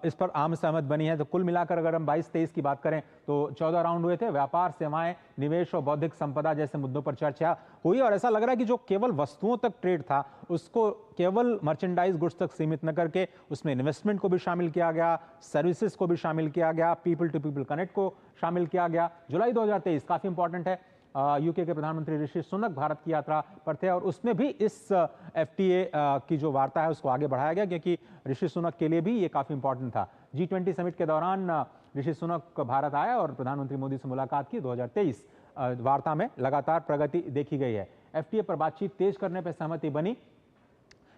इस पर आम सहमत बनी है। तो कुल मिलाकर अगर हम 22-23 की बात करें तो 14 राउंड हुए थे। व्यापार, सेवाएं, निवेश और बौद्धिक संपदा जैसे मुद्दों पर चर्चा हुई, और ऐसा लग रहा है कि जो केवल वस्तुओं तक ट्रेड था उसको केवल मर्चेंडाइज गुड्स तक सीमित न करके उसमें इन्वेस्टमेंट को भी शामिल किया गया, सर्विसेज को भी शामिल किया गया, पीपल टू पीपल कनेक्ट को शामिल किया गया। जुलाई 2023 काफी इंपॉर्टेंट है। यूके के प्रधानमंत्री ऋषि सुनक भारत की यात्रा पर थे और उसमें भी इस FTA की जो वार्ता है उसको आगे बढ़ाया गया, क्योंकि ऋषि सुनक के लिए भी ये काफ़ी इंपॉर्टेंट था। G20 समिट के दौरान ऋषि सुनक भारत आया और प्रधानमंत्री मोदी से मुलाकात की। 2023 वार्ता में लगातार प्रगति देखी गई है। FTA पर बातचीत तेज करने पर सहमति बनी,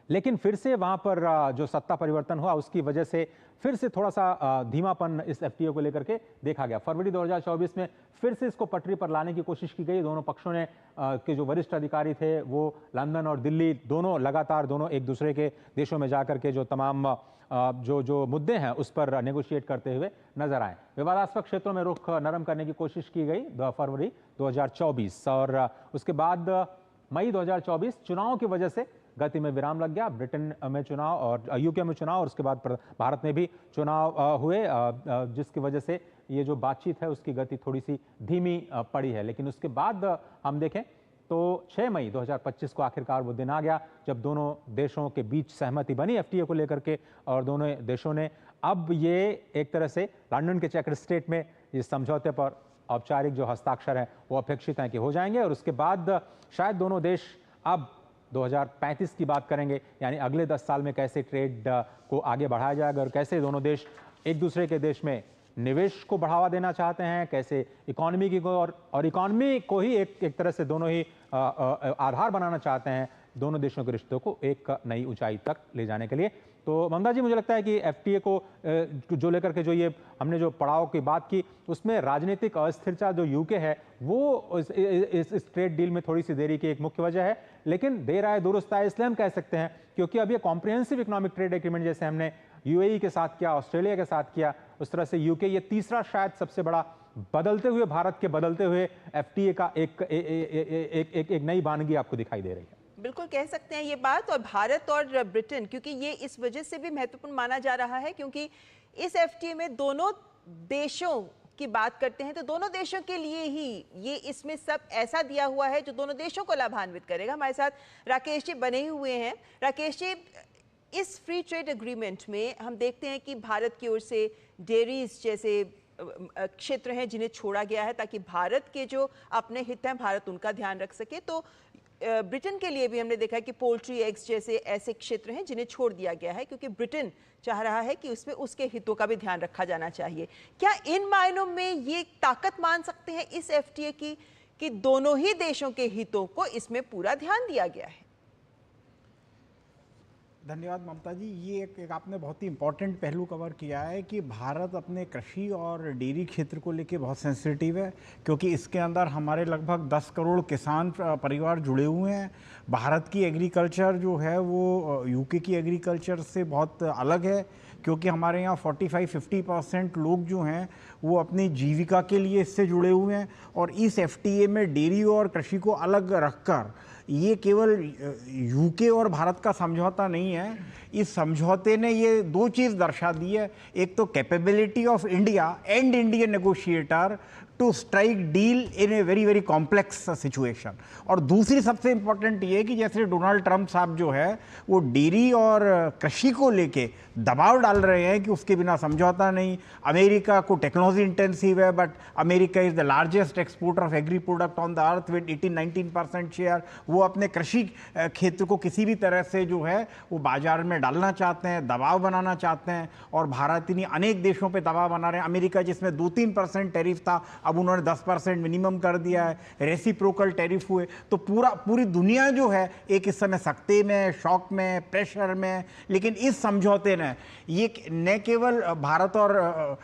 लेकिन फिर से वहां पर जो सत्ता परिवर्तन हुआ उसकी वजह से फिर से थोड़ा सा धीमापन इस FTA को लेकर के देखा गया। फरवरी 2024 में फिर से इसको पटरी पर लाने की कोशिश की गई। दोनों पक्षों ने के जो वरिष्ठ अधिकारी थे वो लंदन और दिल्ली दोनों लगातार एक दूसरे के देशों में जाकर के जो तमाम जो मुद्दे हैं उस पर नेगोशिएट करते हुए नजर आए। विवादास्पद क्षेत्रों में रुख नरम करने की कोशिश की गई फरवरी 2024 और उसके बाद मई 2024 चुनाव की वजह से गति में विराम लग गया। ब्रिटेन में चुनाव और यूके में चुनाव और उसके बाद भारत में भी चुनाव हुए, जिसकी वजह से ये जो बातचीत है उसकी गति थोड़ी सी धीमी पड़ी है। लेकिन उसके बाद हम देखें तो 6 मई 2025 को आखिरकार वो दिन आ गया जब दोनों देशों के बीच सहमति बनी FTA को लेकर के और दोनों देशों ने अब ये एक तरह से लंदन के चेकर स्टेट में इस समझौते पर औपचारिक जो हस्ताक्षर हैं वो अपेक्षित हैं कि हो जाएंगे और उसके बाद शायद दोनों देश अब 2035 की बात करेंगे, यानी अगले 10 साल में कैसे ट्रेड को आगे बढ़ाया जाएगा और कैसे दोनों देश एक दूसरे के देश में निवेश को बढ़ावा देना चाहते हैं, कैसे इकोनॉमी की और इकोनॉमी को ही एक तरह से दोनों ही आधार बनाना चाहते हैं दोनों देशों के रिश्तों को एक नई ऊंचाई तक ले जाने के लिए। तो ममता जी, मुझे लगता है कि FTA को जो लेकर के जो ये हमने जो पड़ाव की बात की उसमें राजनीतिक अस्थिरता जो यूके है वो इस ट्रेड डील में थोड़ी सी देरी की एक मुख्य वजह है, लेकिन देर आए दुरुस्त आए इसलिए हम कह सकते हैं क्योंकि अब ये कॉम्प्रिहेंसिव इकोनॉमिक ट्रेड एग्रीमेंट जैसे हमने UAE के साथ किया, ऑस्ट्रेलिया के साथ किया, उस तरह से यूके ये तीसरा शायद सबसे बड़ा भारत के बदलते हुए FTA का एक नई वानगी आपको दिखाई दे रही है। बिल्कुल कह सकते हैं ये बात। और भारत और ब्रिटेन, क्योंकि ये इस वजह से भी महत्वपूर्ण माना जा रहा है क्योंकि इस FTA में दोनों देशों की बात करते हैं तो दोनों देशों के लिए ही ये इसमें सब ऐसा दिया हुआ है जो दोनों देशों को लाभान्वित करेगा। हमारे साथ राकेश जी बने हुए हैं। राकेश जी, इस फ्री ट्रेड एग्रीमेंट में हम देखते हैं कि भारत की ओर से डेयरीज जैसे क्षेत्र हैं जिन्हें छोड़ा गया है ताकि भारत के जो अपने हित हैं भारत उनका ध्यान रख सके। तो ब्रिटेन के लिए भी हमने देखा है कि पोल्ट्री एग्स जैसे ऐसे क्षेत्र हैं जिन्हें छोड़ दिया गया है क्योंकि ब्रिटेन चाह रहा है कि उसमें उसके हितों का भी ध्यान रखा जाना चाहिए। क्या इन मायनों में ये ताकत मान सकते हैं इस FTA की कि दोनों ही देशों के हितों को इसमें पूरा ध्यान दिया गया है? धन्यवाद ममता जी। ये एक आपने बहुत ही इम्पोर्टेंट पहलू कवर किया है कि भारत अपने कृषि और डेयरी क्षेत्र को लेके बहुत सेंसिटिव है क्योंकि इसके अंदर हमारे लगभग 10 करोड़ किसान परिवार जुड़े हुए हैं। भारत की एग्रीकल्चर जो है वो यूके की एग्रीकल्चर से बहुत अलग है क्योंकि हमारे यहाँ 45-50% लोग जो हैं वो अपनी जीविका के लिए इससे जुड़े हुए हैं और इस FTA में डेयरी और कृषि को अलग रखकर ये केवल यूके और भारत का समझौता नहीं है। इस समझौते ने ये दो चीज़ दर्शा दी है, एक तो capability of India and Indian negotiator to strike deal in a very very complex situation, और दूसरी सबसे इंपॉर्टेंट ये है कि जैसे डोनाल्ड ट्रंप साहब जो है वो डेयरी और कृषि को लेके दबाव डाल रहे हैं कि उसके बिना समझौता नहीं। अमेरिका को टेक्नोलॉजी इंटेंसिव है but America is the largest exporter of agree product on the earth with 18-19% share. वो अपने कृषि क्षेत्र को किसी भी तरह से जो है वो बाजार में डालना चाहते हैं, दबाव बनाना चाहते हैं और भारत इन्हीं अनेक देशों पे दबाव बना रहे हैं। अमेरिका जिसमें 2-3% टैरिफ था अब उन्होंने 10% मिनिमम कर दिया है, रेसिप्रोकल टैरिफ हुए। तो पूरी दुनिया जो है एक इस समय सख्ते में, शॉक में, प्रेशर में, लेकिन इस समझौते ने ये न केवल भारत और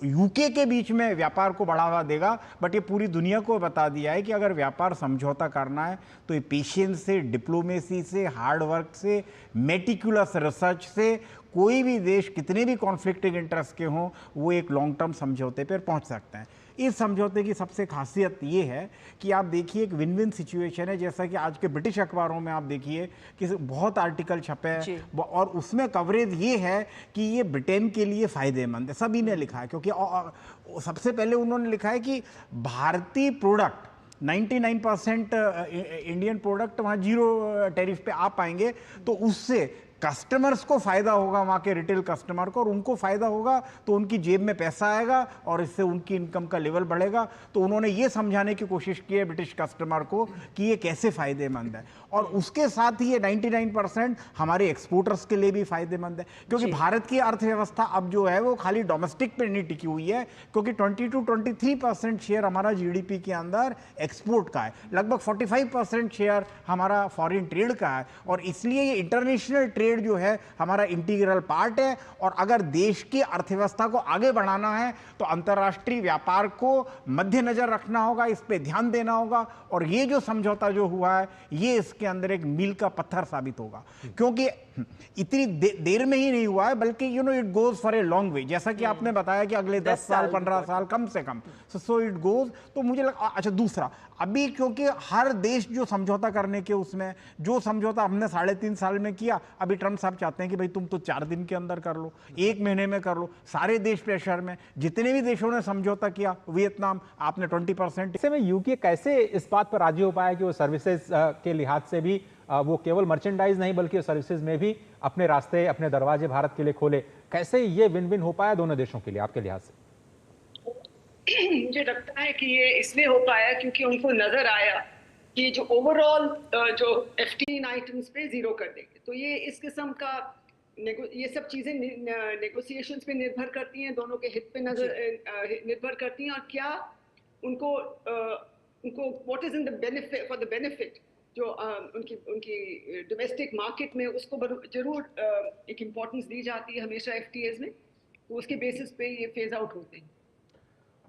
यूके के बीच में व्यापार को बढ़ावा देगा बट ये पूरी दुनिया को बता दिया है कि अगर व्यापार समझौता करना है तो ये पेशेंस से, डिप्लोमेसी से, हार्ड वर्क से, मेटिकुलस रिसर्च से कोई भी देश कितने भी कॉन्फ्लिक्टिंग इंटरेस्ट के हों वो एक लॉन्ग टर्म समझौते पर पहुंच सकते हैं। इस समझौते की सबसे खासियत ये है कि आप देखिए एक विन विन सिचुएशन है। जैसा कि आज के ब्रिटिश अखबारों में आप देखिए कि बहुत आर्टिकल छपे हैं और उसमें कवरेज ये है कि ये ब्रिटेन के लिए फ़ायदेमंद है, सभी ने लिखा है क्योंकि सबसे पहले उन्होंने लिखा है कि भारतीय प्रोडक्ट 99% इंडियन प्रोडक्ट वहाँ 0 टैरिफ पे आ पाएंगे तो उससे कस्टमर्स को फायदा होगा, वहाँ के रिटेल कस्टमर को, और उनको फायदा होगा तो उनकी जेब में पैसा आएगा और इससे उनकी इनकम का लेवल बढ़ेगा। तो उन्होंने ये समझाने की कोशिश की है ब्रिटिश कस्टमर को कि ये कैसे फायदेमंद है, और उसके साथ ही ये 99% हमारे एक्सपोर्टर्स के लिए भी फायदेमंद है, क्योंकि भारत की अर्थव्यवस्था अब जो है वो खाली डोमेस्टिक पे नहीं टिकी हुई है, क्योंकि 22-23% शेयर हमारा जीडीपी के अंदर एक्सपोर्ट का है, लगभग 45% शेयर हमारा फॉरेन ट्रेड का है, और इसलिए ये इंटरनेशनल ट्रेड जो है हमारा इंटीग्रल पार्ट है। और अगर देश की अर्थव्यवस्था को आगे बढ़ाना है तो अंतर्राष्ट्रीय व्यापार को मद्देनजर रखना होगा, इस पे ध्यान देना होगा, और ये जो समझौता जो हुआ है ये इसके अंदर एक मील का पत्थर साबित होगा, क्योंकि इतनी देर में ही नहीं हुआ है, बल्कि it goes for a long way, जैसा कि आपने बताया कि अगले 10 साल 15 साल कम से कम, सो इट गोज। तो मुझे लगा अच्छा, दूसरा अभी क्योंकि हर देश जो समझौता करने के उसमें, जो समझौता हमने 3.5 साल में किया, अभी ट्रम्प साहब चाहते हैं कि भाई तुम तो 4 दिन के अंदर कर लो, 1 महीने में कर लो, सारे देश प्रेशर में, जितने भी देशों ने समझौता किया, वियतनाम आपने 20%। ऐसे में यूके कैसे इस बात पर राजी हो पाया कि वो सर्विसेज के लिहाज से भी वो केवल मर्चेंडाइज नहीं बल्कि सर्विसेज में भी अपने रास्ते, अपने दरवाजे भारत के लिए खोले? कैसे ये विन विन हो पाया दोनों देशों के लिए आपके लिहाज से? मुझे लगता है कि ये इसलिए हो पाया क्योंकि उनको नजर आया कि जो ओवरऑल जो FTA आइटम्स पे जीरो कर देंगे, तो ये इस किस्म का ये सब चीजें नेगोशिएशंस पे निर्भर करती हैं, दोनों के हित पे निर्भर करती हैं, और क्या उनको what is in the benefit for the benefit जो उनकी डोमेस्टिक मार्केट में, उसको जरूर एक इम्पोर्टेंस दी जाती है हमेशा FTAs में, तो उसके बेसिस पे ये फेज आउट होते हैं।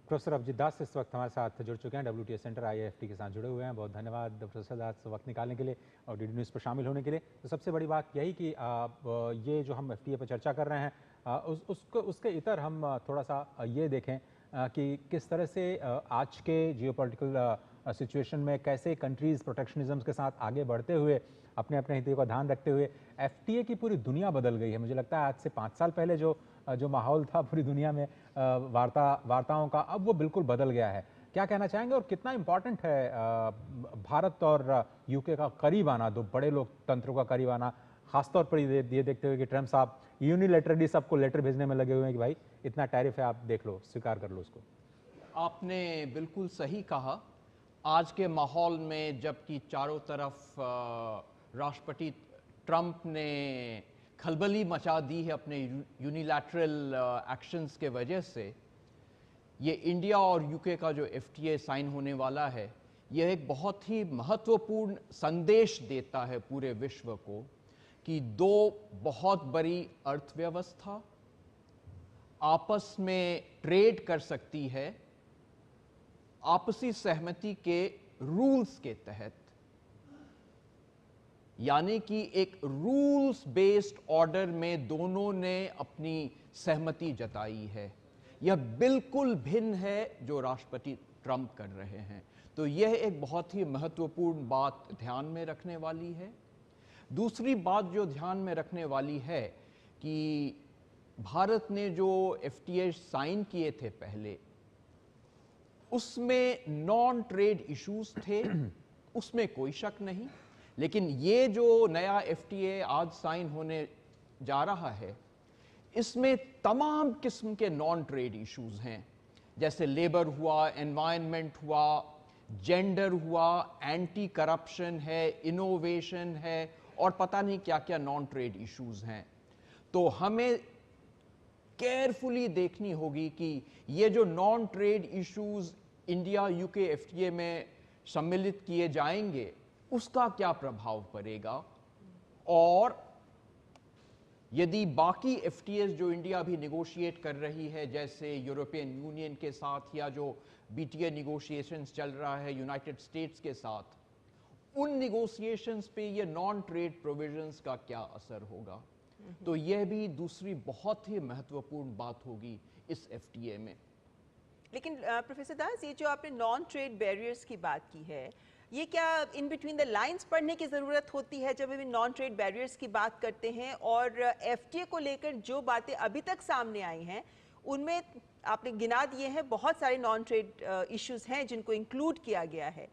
प्रोफेसर अभिजीत दास इस वक्त हमारे साथ जुड़ चुके हैं, WTA सेंटर IIFT के साथ जुड़े हुए हैं। बहुत धन्यवाद प्रोफेसर दास वक्त निकालने के लिए और DD न्यूज़ पर शामिल होने के लिए। तो सबसे बड़ी बात यही कि ये जो हम FTA पर चर्चा कर रहे हैं उसके इतर हम थोड़ा सा ये देखें कि किस तरह से आज के जियोपॉलिटिकल सिचुएशन में कैसे कंट्रीज़ प्रोटेक्शनिज्म के साथ आगे बढ़ते हुए अपने अपने हितों का ध्यान रखते हुए FTA की पूरी दुनिया बदल गई है। मुझे लगता है आज से 5 साल पहले जो माहौल था पूरी दुनिया में वार्ताओं का, अब वो बिल्कुल बदल गया है। क्या कहना चाहेंगे और कितना इम्पोर्टेंट है भारत और UK का करीब आना, दो बड़े लोकतंत्रों का करीब आना, खासतौर पर ये देखते हुए कि ट्रम्प साहब यूनिलैटरली सबको लेटर भेजने में लगे हुए हैं कि भाई इतना टैरिफ है, आप देख लो, स्वीकार कर लो उसको। आपने बिल्कुल सही कहा। आज के माहौल में जबकि चारों तरफ राष्ट्रपति ट्रंप ने खलबली मचा दी है अपने यूनिलैटरल एक्शंस के वजह से, ये इंडिया और UK का जो FTA साइन होने वाला है, यह एक बहुत ही महत्वपूर्ण संदेश देता है पूरे विश्व को कि दो बहुत बड़ी अर्थव्यवस्था आपस में ट्रेड कर सकती है आपसी सहमति के रूल्स के तहत, यानी कि एक रूल्स बेस्ड ऑर्डर में दोनों ने अपनी सहमति जताई है। यह बिल्कुल भिन्न है जो राष्ट्रपति ट्रंप कर रहे हैं। तो यह एक बहुत ही महत्वपूर्ण बात ध्यान में रखने वाली है। दूसरी बात जो ध्यान में रखने वाली है कि भारत ने जो FTA साइन किए थे पहले, उसमें नॉन ट्रेड इश्यूज थे, उसमें कोई शक नहीं। लेकिन ये जो नया FTA आज साइन होने जा रहा है, इसमें तमाम किस्म के नॉन ट्रेड इश्यूज हैं, जैसे लेबर हुआ, एनवायरनमेंट हुआ, जेंडर हुआ, एंटी करप्शन है, इनोवेशन है और पता नहीं क्या क्या नॉन ट्रेड इश्यूज हैं। तो हमें केयरफुली देखनी होगी कि ये जो non trade issues India UK FTA में सम्मिलित किए जाएंगे, उसका क्या प्रभाव पड़ेगा, और यदि बाकी FTAs जो इंडिया अभी निगोशिएट कर रही है, जैसे यूरोपियन यूनियन के साथ या जो BTA निगोशिएशंस चल रहा है यूनाइटेड स्टेट्स के साथ, उन निगोशिएशंस पे ये नॉन ट्रेड प्रोविजंस का क्या असर होगा। तो यह भी दूसरी बहुत ही महत्वपूर्ण बात होगी इस FTA में। लेकिन प्रोफेसर दास, ये जो आपने नॉन ट्रेड बैरियर्स की बात की है, ये क्या इन बिटवीन द लाइंस पढ़ने की ज़रूरत होती है जब हम नॉन ट्रेड बैरियर्स की बात करते हैं, और FTA को लेकर जो बातें अभी तक सामने आई हैं उनमें आपने गिना दिए हैं बहुत सारे नॉन ट्रेड इश्यूज हैं जिनको इंक्लूड किया गया है।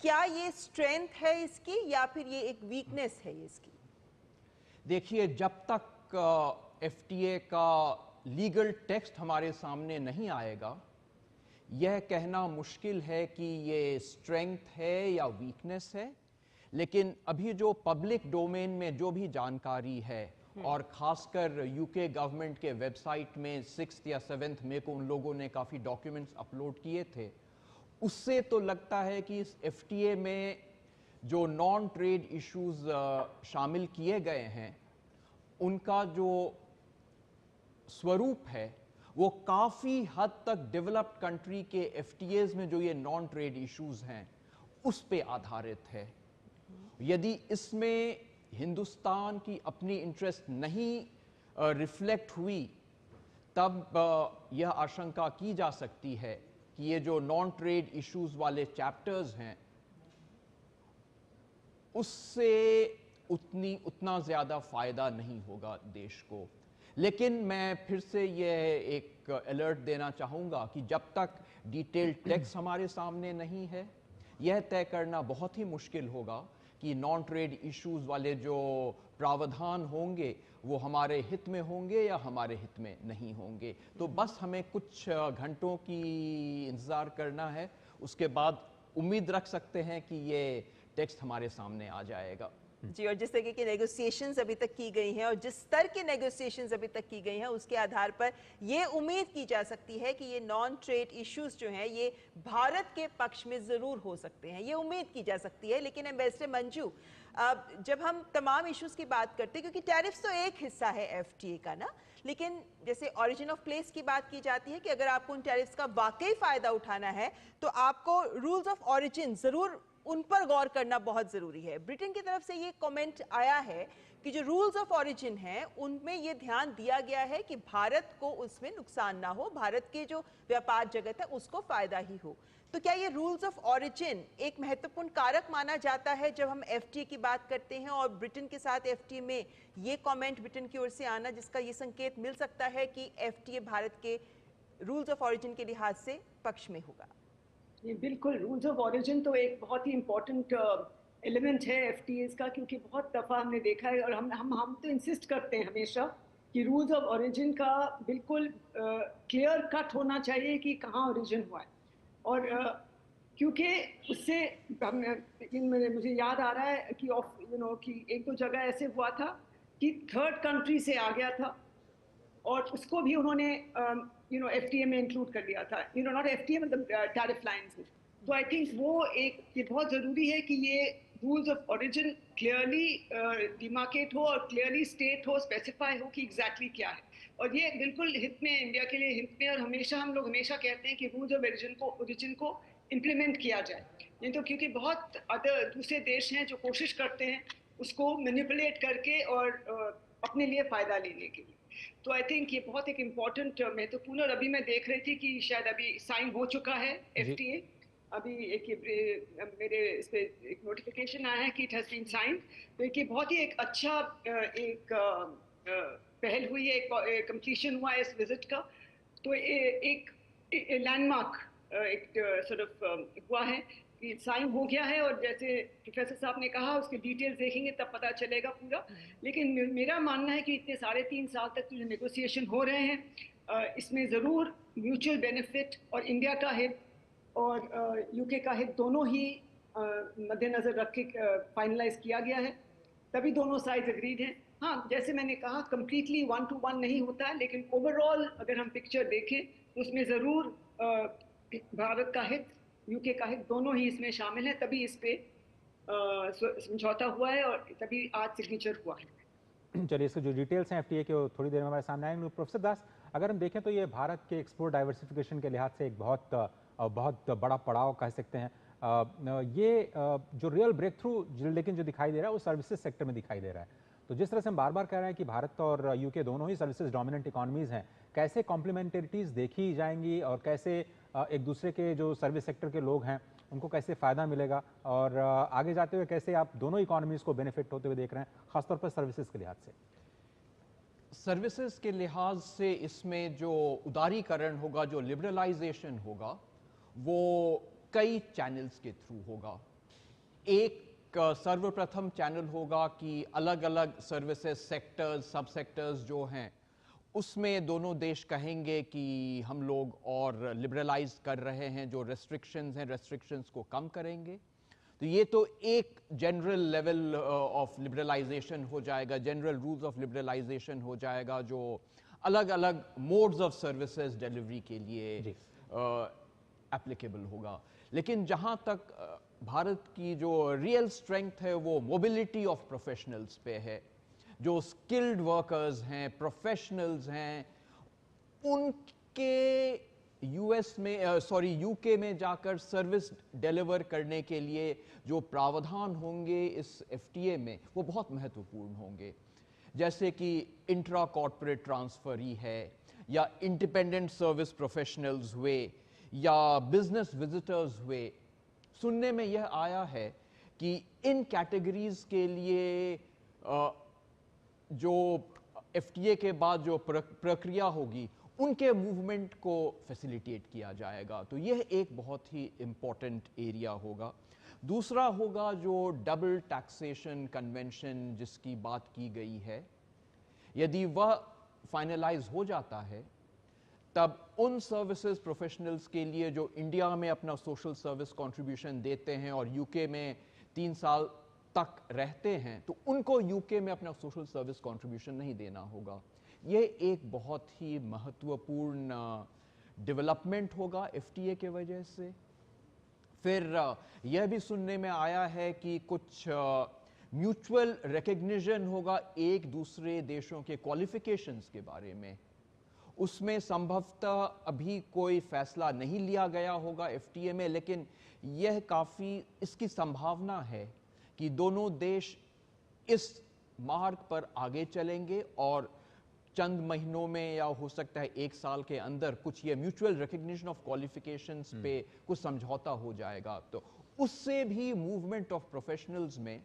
क्या ये स्ट्रेंथ है इसकी या फिर ये एक वीकनेस है इसकी? देखिए, जब तक एफटीए का लीगल टेक्स्ट हमारे सामने नहीं आएगा, यह कहना मुश्किल है कि ये स्ट्रेंथ है या वीकनेस है। लेकिन अभी जो पब्लिक डोमेन में जो भी जानकारी है, और ख़ासकर यूके गवर्नमेंट के वेबसाइट में 6 या 7 मई को उन लोगों ने काफ़ी डॉक्यूमेंट्स अपलोड किए थे, उससे तो लगता है कि इस एफटीए में जो नॉन ट्रेड इश्यूज शामिल किए गए हैं, उनका जो स्वरूप है वो काफ़ी हद तक डेवलप्ड कंट्री के एफटीएज में जो ये नॉन ट्रेड इश्यूज हैं उस पे आधारित है। यदि इसमें हिंदुस्तान की अपनी इंटरेस्ट नहीं रिफ्लेक्ट हुई, तब यह आशंका की जा सकती है कि ये जो नॉन ट्रेड इश्यूज वाले चैप्टर्स हैं उससे उतना ज़्यादा फ़ायदा नहीं होगा देश को। लेकिन मैं फिर से यह एक अलर्ट देना चाहूँगा कि जब तक डिटेल टेक्स्ट हमारे सामने नहीं है, यह तय करना बहुत ही मुश्किल होगा कि नॉन ट्रेड इश्यूज वाले जो प्रावधान होंगे वो हमारे हित में होंगे या हमारे हित में नहीं होंगे। तो बस हमें कुछ घंटों की इंतज़ार करना है, उसके बाद उम्मीद रख सकते हैं कि ये टेक्स्ट हमारे सामने आ जाएगा। जी, और जिस तरीके की नेगोशिएशंस अभी तक की गई हैं और जिस स्तर के नेगोशिएशंस अभी तक की गई हैं, उसके आधार पर ये उम्मीद की जा सकती है कि ये नॉन ट्रेड इश्यूज जो हैं ये भारत के पक्ष में ज़रूर हो सकते हैं, ये उम्मीद की जा सकती है। लेकिन एम्बेसडर मंजू, जब हम तमाम इश्यूज की बात करते हैं, क्योंकि टैरिफ्स तो एक हिस्सा है एफटीए का ना, लेकिन जैसे ओरिजिन ऑफ प्लेस की बात की जाती है कि अगर आपको उन टैरिफ्स का वाकई फ़ायदा उठाना है तो आपको रूल्स ऑफ ओरिजिन ज़रूर उन पर गौर करना बहुत ज़रूरी है। ब्रिटेन की तरफ से ये कमेंट आया है कि जो रूल्स ऑफ ओरिजिन हैं उनमें ये ध्यान दिया गया है कि भारत को उसमें नुकसान ना हो, भारत के जो व्यापार जगत है उसको फ़ायदा ही हो। तो क्या ये रूल्स ऑफ ओरिजिन एक महत्वपूर्ण कारक माना जाता है जब हम एफटीए की बात करते हैं, और ब्रिटेन के साथ एफटीए में ये कमेंट ब्रिटेन की ओर से आना जिसका ये संकेत मिल सकता है कि एफटीए भारत के रूल्स ऑफ ओरिजिन के लिहाज से पक्ष में होगा? ये बिल्कुल, रूल्स ऑफ ओरिजिन तो एक बहुत ही इम्पोर्टेंट एलिमेंट है एफटीएस का, क्योंकि बहुत दफ़ा हमने देखा है और हम तो इंसिस्ट करते हैं हमेशा कि रूल्स ऑफ ओरिजिन का बिल्कुल क्लियर कट होना चाहिए कि कहाँ ओरिजिन हुआ है। और क्योंकि उससे मुझे याद आ रहा है कि कि एक दो जगह ऐसे हुआ था कि थर्ड कंट्री से आ गया था और उसको भी उन्होंने एफटीए में इंक्लूड कर लिया था, नॉट एफटीए मतलब टैरिफ लाइंस में। तो आई थिंक वो ये बहुत ज़रूरी है कि ये rules of origin clearly demarcate हो और क्लियरली स्टेट हो, स्पेसिफाई हो कि एग्जैक्टली क्या है। और ये बिल्कुल हित में, इंडिया के लिए हित में, और हम लोग हमेशा कहते हैं कि रूल्स ऑफ ओरिजिन को इम्प्लीमेंट किया जाए। नहीं तो क्योंकि बहुत दूसरे देश हैं जो कोशिश करते हैं उसको मैनिपुलेट करके और अपने लिए फ़ायदा लेने के लिए। तो आई थिंक ये बहुत एक इम्पॉर्टेंट महत्वपूर्ण, और अभी मैं देख रही थी कि शायद अभी साइन हो चुका है एफटीए। अभी मेरे इस पे एक नोटिफिकेशन आया है कि इट हैज़ बीन साइंड। तो ये बहुत ही एक अच्छा पहल हुई है, एक कंप्लीशन हुआ है इस विजिट का। तो एक लैंडमार्क सॉर्ट ऑफ हुआ है कि साइन हो गया है, और जैसे प्रोफेसर साहब ने कहा उसके डिटेल्स देखेंगे तब पता चलेगा पूरा। लेकिन मेरा मानना है कि इतने 3.5 साल तक जो नेगोशिएशन हो रहे हैं इसमें ज़रूर म्यूचुअल बेनिफिट और इंडिया का हित और यूके का हित दोनों ही मद्देनज़र रख के फाइनलाइज किया गया है, तभी दोनों साइड एग्रीड हैं। हाँ, जैसे मैंने कहा कंप्लीटली 1-to-1 नहीं होता है, लेकिन ओवरऑल अगर हम पिक्चर देखें तो उसमें ज़रूर भारत का हित, यूके का हित दोनों ही इसमें शामिल है, तभी इस पे समझौता हुआ है और तभी आज सिग्नेचर हुआ है। चलिए, इसके जो डिटेल्स हैं एफटीए के वो थोड़ी देर में हमारे सामने आएंगे। प्रोफेसर दास, अगर हम देखें तो ये भारत के एक्सपोर्ट डाइवर्सिफिकेशन के लिहाज से एक बहुत बड़ा पड़ाव कह सकते हैं। ये जो रियल ब्रेक थ्रू लेकिन जो दिखाई दे रहा है वो सर्विसेज सेक्टर में दिखाई दे रहा है। तो जिस तरह से हम बार बार कह रहे हैं कि भारत और यूके दोनों ही सर्विसेज डोमिनेंट इकोनॉमीज़ हैं, कैसे कॉम्प्लीमेंटरिटीज़ देखी जाएंगी और कैसे एक दूसरे के जो सर्विस सेक्टर के लोग हैं उनको कैसे फ़ायदा मिलेगा, और आगे जाते हुए कैसे आप दोनों इकोनॉमीज़ को बेनिफिट होते हुए देख रहे हैं, खासतौर पर सर्विसेज के लिहाज से? सर्विसेज के लिहाज से इसमें जो उदारीकरण होगा, जो लिबरलाइजेशन होगा, वो कई चैनल्स के थ्रू होगा। एक सर्वप्रथम चैनल होगा कि अलग अलग सर्विसेज सेक्टर्स, सब सेक्टर्स जो हैं उसमें दोनों देश कहेंगे कि हम लोग और लिबरलाइज कर रहे हैं, जो रेस्ट्रिक्शंस हैं रेस्ट्रिक्शंस को कम करेंगे। तो ये तो एक जनरल लेवल ऑफ लिबरलाइजेशन हो जाएगा, जनरल रूल्स ऑफ लिबरलाइजेशन हो जाएगा जो अलग अलग मोड्स ऑफ सर्विसेज डिलीवरी के लिए एप्लीकेबल होगा। लेकिन जहाँ तक भारत की जो रियल स्ट्रेंथ है वो मोबिलिटी ऑफ प्रोफेशनल्स पे है। जो स्किल्ड वर्कर्स हैं, प्रोफेशनल्स हैं, उनके यूके में जाकर सर्विस डिलीवर करने के लिए जो प्रावधान होंगे इस एफटीए में वो बहुत महत्वपूर्ण होंगे। जैसे कि इंट्रा कॉर्पोरेट ट्रांसफर ही है, या इंडिपेंडेंट सर्विस प्रोफेशनल्स हुए, या बिजनेस विजिटर्स हुए। सुनने में यह आया है कि इन कैटेगरीज के लिए जो एफटीए के बाद जो प्रक्रिया होगी उनके मूवमेंट को फैसिलिटेट किया जाएगा। तो यह एक बहुत ही इम्पोर्टेंट एरिया होगा। दूसरा होगा जो डबल टैक्सेशन कन्वेंशन जिसकी बात की गई है, यदि वह फाइनलाइज हो जाता है तब उन सर्विसेज प्रोफेशनल्स के लिए जो इंडिया में अपना सोशल सर्विस कंट्रीब्यूशन देते हैं और यूके में 3 साल तक रहते हैं, तो उनको यूके में अपना सोशल सर्विस कंट्रीब्यूशन नहीं देना होगा। ये एक बहुत ही महत्वपूर्ण डेवलपमेंट होगा एफटीए के वजह से। फिर यह भी सुनने में आया है कि कुछ म्यूचुअल रिकग्निशन होगा एक दूसरे देशों के क्वालिफिकेशंस के बारे में। उसमें संभवतः अभी कोई फैसला नहीं लिया गया होगा एफटीए में, लेकिन यह काफ़ी इसकी संभावना है कि दोनों देश इस मार्ग पर आगे चलेंगे और चंद महीनों में या हो सकता है 1 साल के अंदर कुछ ये म्यूचुअल रिकग्निशन ऑफ क्वालिफिकेशंस पे कुछ समझौता हो जाएगा। तो उससे भी मूवमेंट ऑफ प्रोफेशनल्स में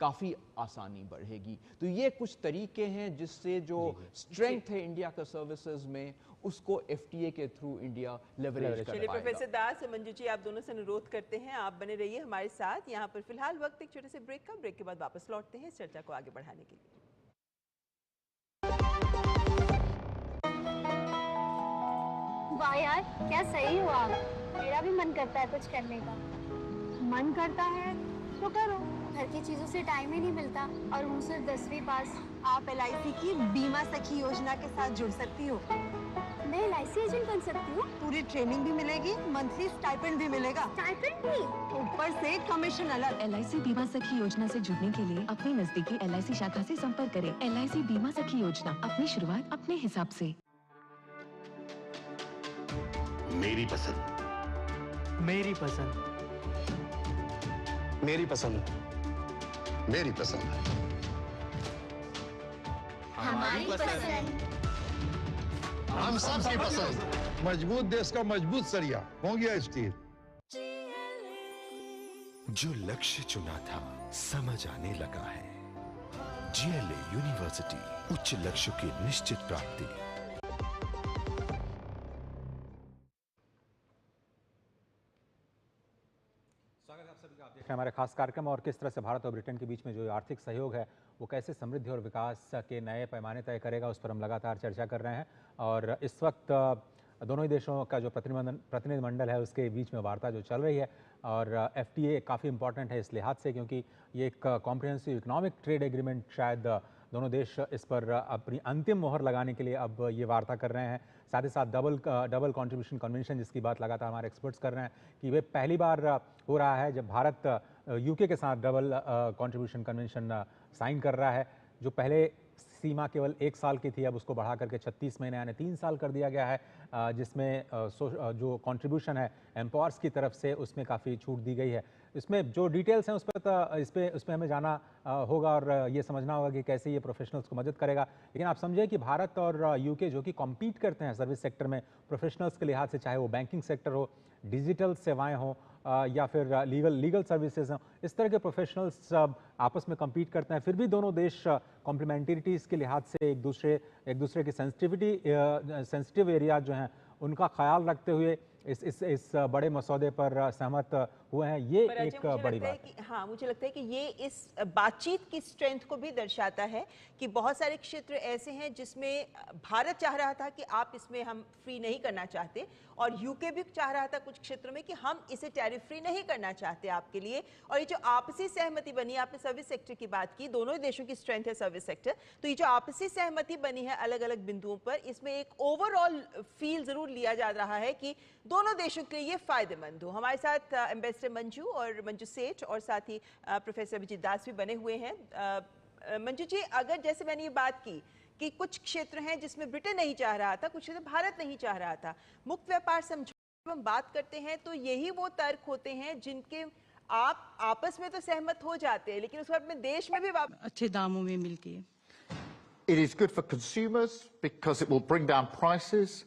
काफ़ी आसानी बढ़ेगी। तो ये कुछ तरीके हैं जिससे जो स्ट्रेंथ है इंडिया का सर्विसेज में उसको एफटीए के थ्रू इंडिया लेवरेज कर पाएगा। प्रोफेसर दास, मंजू जी, आप दोनों से अनुरोध करते हैं आप बने रहिए हमारे साथ। यहाँ पर फिलहाल वक्त एक छोटे से ब्रेक का, ब्रेक के बाद वापस लौटते हैं इस चर्चा को आगे बढ़ाने के लिए। वाह यार, क्या सही हुआ आप। मेरा भी मन करता है कुछ करने का। मन करता है तो करो, घर की चीजों से टाइम ही नहीं मिलता और हूँ सिर्फ 10वीं पास। आप एलआईसी की बीमा सखी योजना के साथ जुड़ सकती हो। मैं एलआईसी एजेंट बन सकती हूँ? पूरी ट्रेनिंग भी मिलेगी, मंथली स्टाइपेंड भी मिलेगा। स्टाइपेंड भी? ऊपर से कमीशन अलग। एलआईसी बीमा सखी योजना से जुड़ने के लिए अपनी नजदीकी एलआईसी शाखा से संपर्क करें। एलआईसी बीमा सखी योजना, अपनी शुरुआत अपने हिसाब से। मेरी पसंद, मेरी पसंद, मेरी पसंद, मेरी पसंद, हमारी पसंद, हम सबकी पसंद। मजबूत देश का मजबूत सरिया हो गया स्टील। जो लक्ष्य चुना था समझ आने लगा है। जीएलए यूनिवर्सिटी, उच्च लक्ष्य की निश्चित प्राप्ति। हमारे खास कार्यक्रम और किस तरह से भारत और ब्रिटेन के बीच में जो आर्थिक सहयोग है वो कैसे समृद्धि और विकास के नए पैमाने तय करेगा, उस पर हम लगातार चर्चा कर रहे हैं। और इस वक्त दोनों ही देशों का जो प्रतिनिधिमंडल है उसके बीच में वार्ता जो चल रही है, और एफटीए काफ़ी इंपॉर्टेंट है इस लिहाज से क्योंकि ये एक कॉम्प्रिहेंसिव इकोनॉमिक ट्रेड एग्रीमेंट, शायद दोनों देश इस पर अपनी अंतिम मोहर लगाने के लिए अब ये वार्ता कर रहे हैं। साथ ही साथ डबल कंट्रीब्यूशन कन्वेंशन जिसकी बात लगातार हमारे एक्सपर्ट्स कर रहे हैं कि वे पहली बार हो रहा है जब भारत यूके के साथ डबल कंट्रीब्यूशन कन्वेंशन साइन कर रहा है। जो पहले सीमा केवल 1 साल की थी, अब उसको बढ़ा करके 36 महीने यानी 3 साल कर दिया गया है, जिसमें जो कंट्रीब्यूशन है एम्पावर्स की तरफ से उसमें काफ़ी छूट दी गई है। इसमें जो डिटेल्स हैं उस पर हमें जाना होगा और ये समझना होगा कि कैसे ये प्रोफेशनल्स को मदद करेगा। लेकिन आप समझिए कि भारत और यूके जो कि कॉम्पीट करते हैं सर्विस सेक्टर में प्रोफेशनल्स के लिहाज से, चाहे वो बैंकिंग सेक्टर हो, डिजिटल सेवाएं हो या फिर लीगल सर्विसेज हों, इस तरह के प्रोफेशनल्स आपस में कम्पीट करते हैं। फिर भी दोनों देश कॉम्प्लीमेंटरिटीज़ के लिहाज से एक दूसरे की सेंसिटिव एरिया जो हैं उनका ख्याल रखते हुए इस बड़े मसौदे पर सहमत हुए हैं, ये पर एक बड़ी बात है। हाँ, मुझे लगता है कि ये इस बातचीत की स्ट्रेंथ को भी दर्शाता है कि बहुत सारे क्षेत्र ऐसे हैं जिसमें भारत चाह रहा था कि आप इसमें हम फ्री नहीं करना चाहते, और यूके भी चाह रहा था कुछ क्षेत्रों में कि हम इसे टैरिफ फ्री नहीं करना चाहते आपके लिए। और ये जो आपसी सहमति बनी, आपने सर्विस सेक्टर की बात की, दोनों ही देशों की स्ट्रेंथ है सर्विस सेक्टर, तो ये जो आपसी सहमति बनी है अलग अलग बिंदुओं पर, इसमें एक ओवरऑल फील जरूर लिया जा रहा है कि दोनों देशों के लिए ये फायदेमंद हो। हमारे साथ एम्बेसडर मंजू और मंजू सेठ और साथ ही प्रोफेसर अभिजीत दास भी बने हुए हैं। मंजू जी, अगर जैसे मैंने ये बात की कि कुछ क्षेत्र हैं जिसमें ब्रिटेन नहीं चाह रहा था, कुछ क्षेत्र भारत नहीं चाह रहा था, मुक्त व्यापार समझौते हम बात करते हैं तो यही वो तर्क होते हैं जिनके आप आपस में तो सहमत हो जाते हैं, लेकिन उसके बाद में देश में भी अच्छे दामों में मिलती है। It is good for consumers because it will bring down prices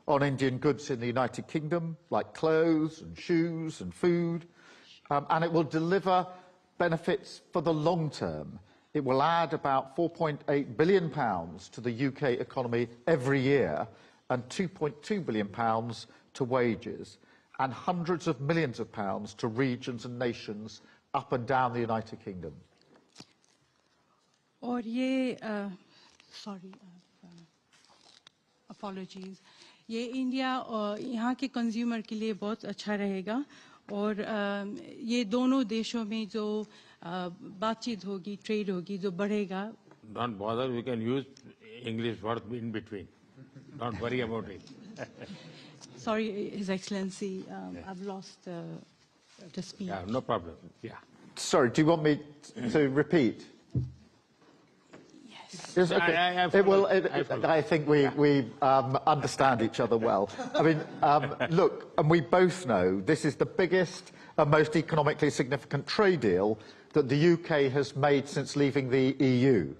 on Indian goods in the United Kingdom, like clothes and shoes and food, and it will deliver benefits for the long term. It will add about £4.8 billion to the UK economy every year, and £2.2 billion to wages, and hundreds of millions of pounds to regions and nations up and down the United Kingdom. और ये apologies, ये India और यहाँ के consumer के लिए बहुत अच्छा रहेगा, और ये दोनों देशों में जो बातचीत होगी, ट्रेड होगी, जो बढ़ेगा। Don't bother, we can use English words in between. Don't worry about it. Sorry, His Excellency, I've lost the speech. Yeah, no problem. Yeah. Sorry, do you want me to repeat? Yes, okay. I think we understand each other well. I mean, look, and we both know this is the biggest and most economically significant trade deal that the UK has made since leaving the EU.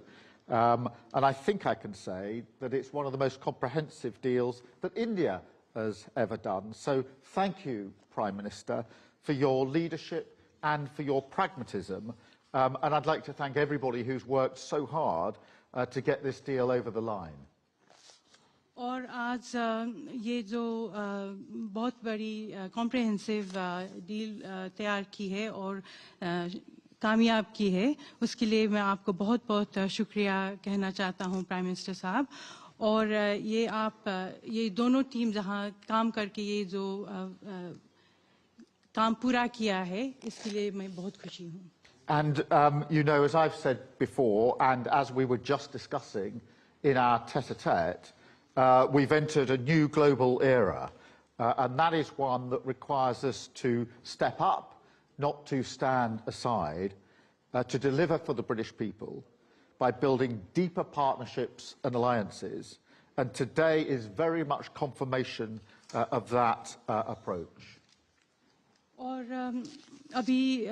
And I think I can say that it's one of the most comprehensive deals that India has ever done. So thank you, Prime Minister, for your leadership and for your pragmatism. And I'd like to thank everybody who's worked so hard to get this deal over the line. और आज ये जो बहुत बड़ी comprehensive deal तैयार की है और कामयाब की है, उसके लिए मैं आपको बहुत बहुत शुक्रिया कहना चाहता हूं प्राइम मिनिस्टर साहब। और ये दोनों टीम जहां काम करके ये जो काम पूरा किया है, इसके लिए मैं बहुत खुशी हूं। And, you know, as I've said before, and as we were just discussing in our tete-a-tete, we've entered a new global era, and that is one that requires us to step up, not to stand aside, to deliver for the British people by building deeper partnerships and alliances. And today is very much confirmation of that approach. और अभी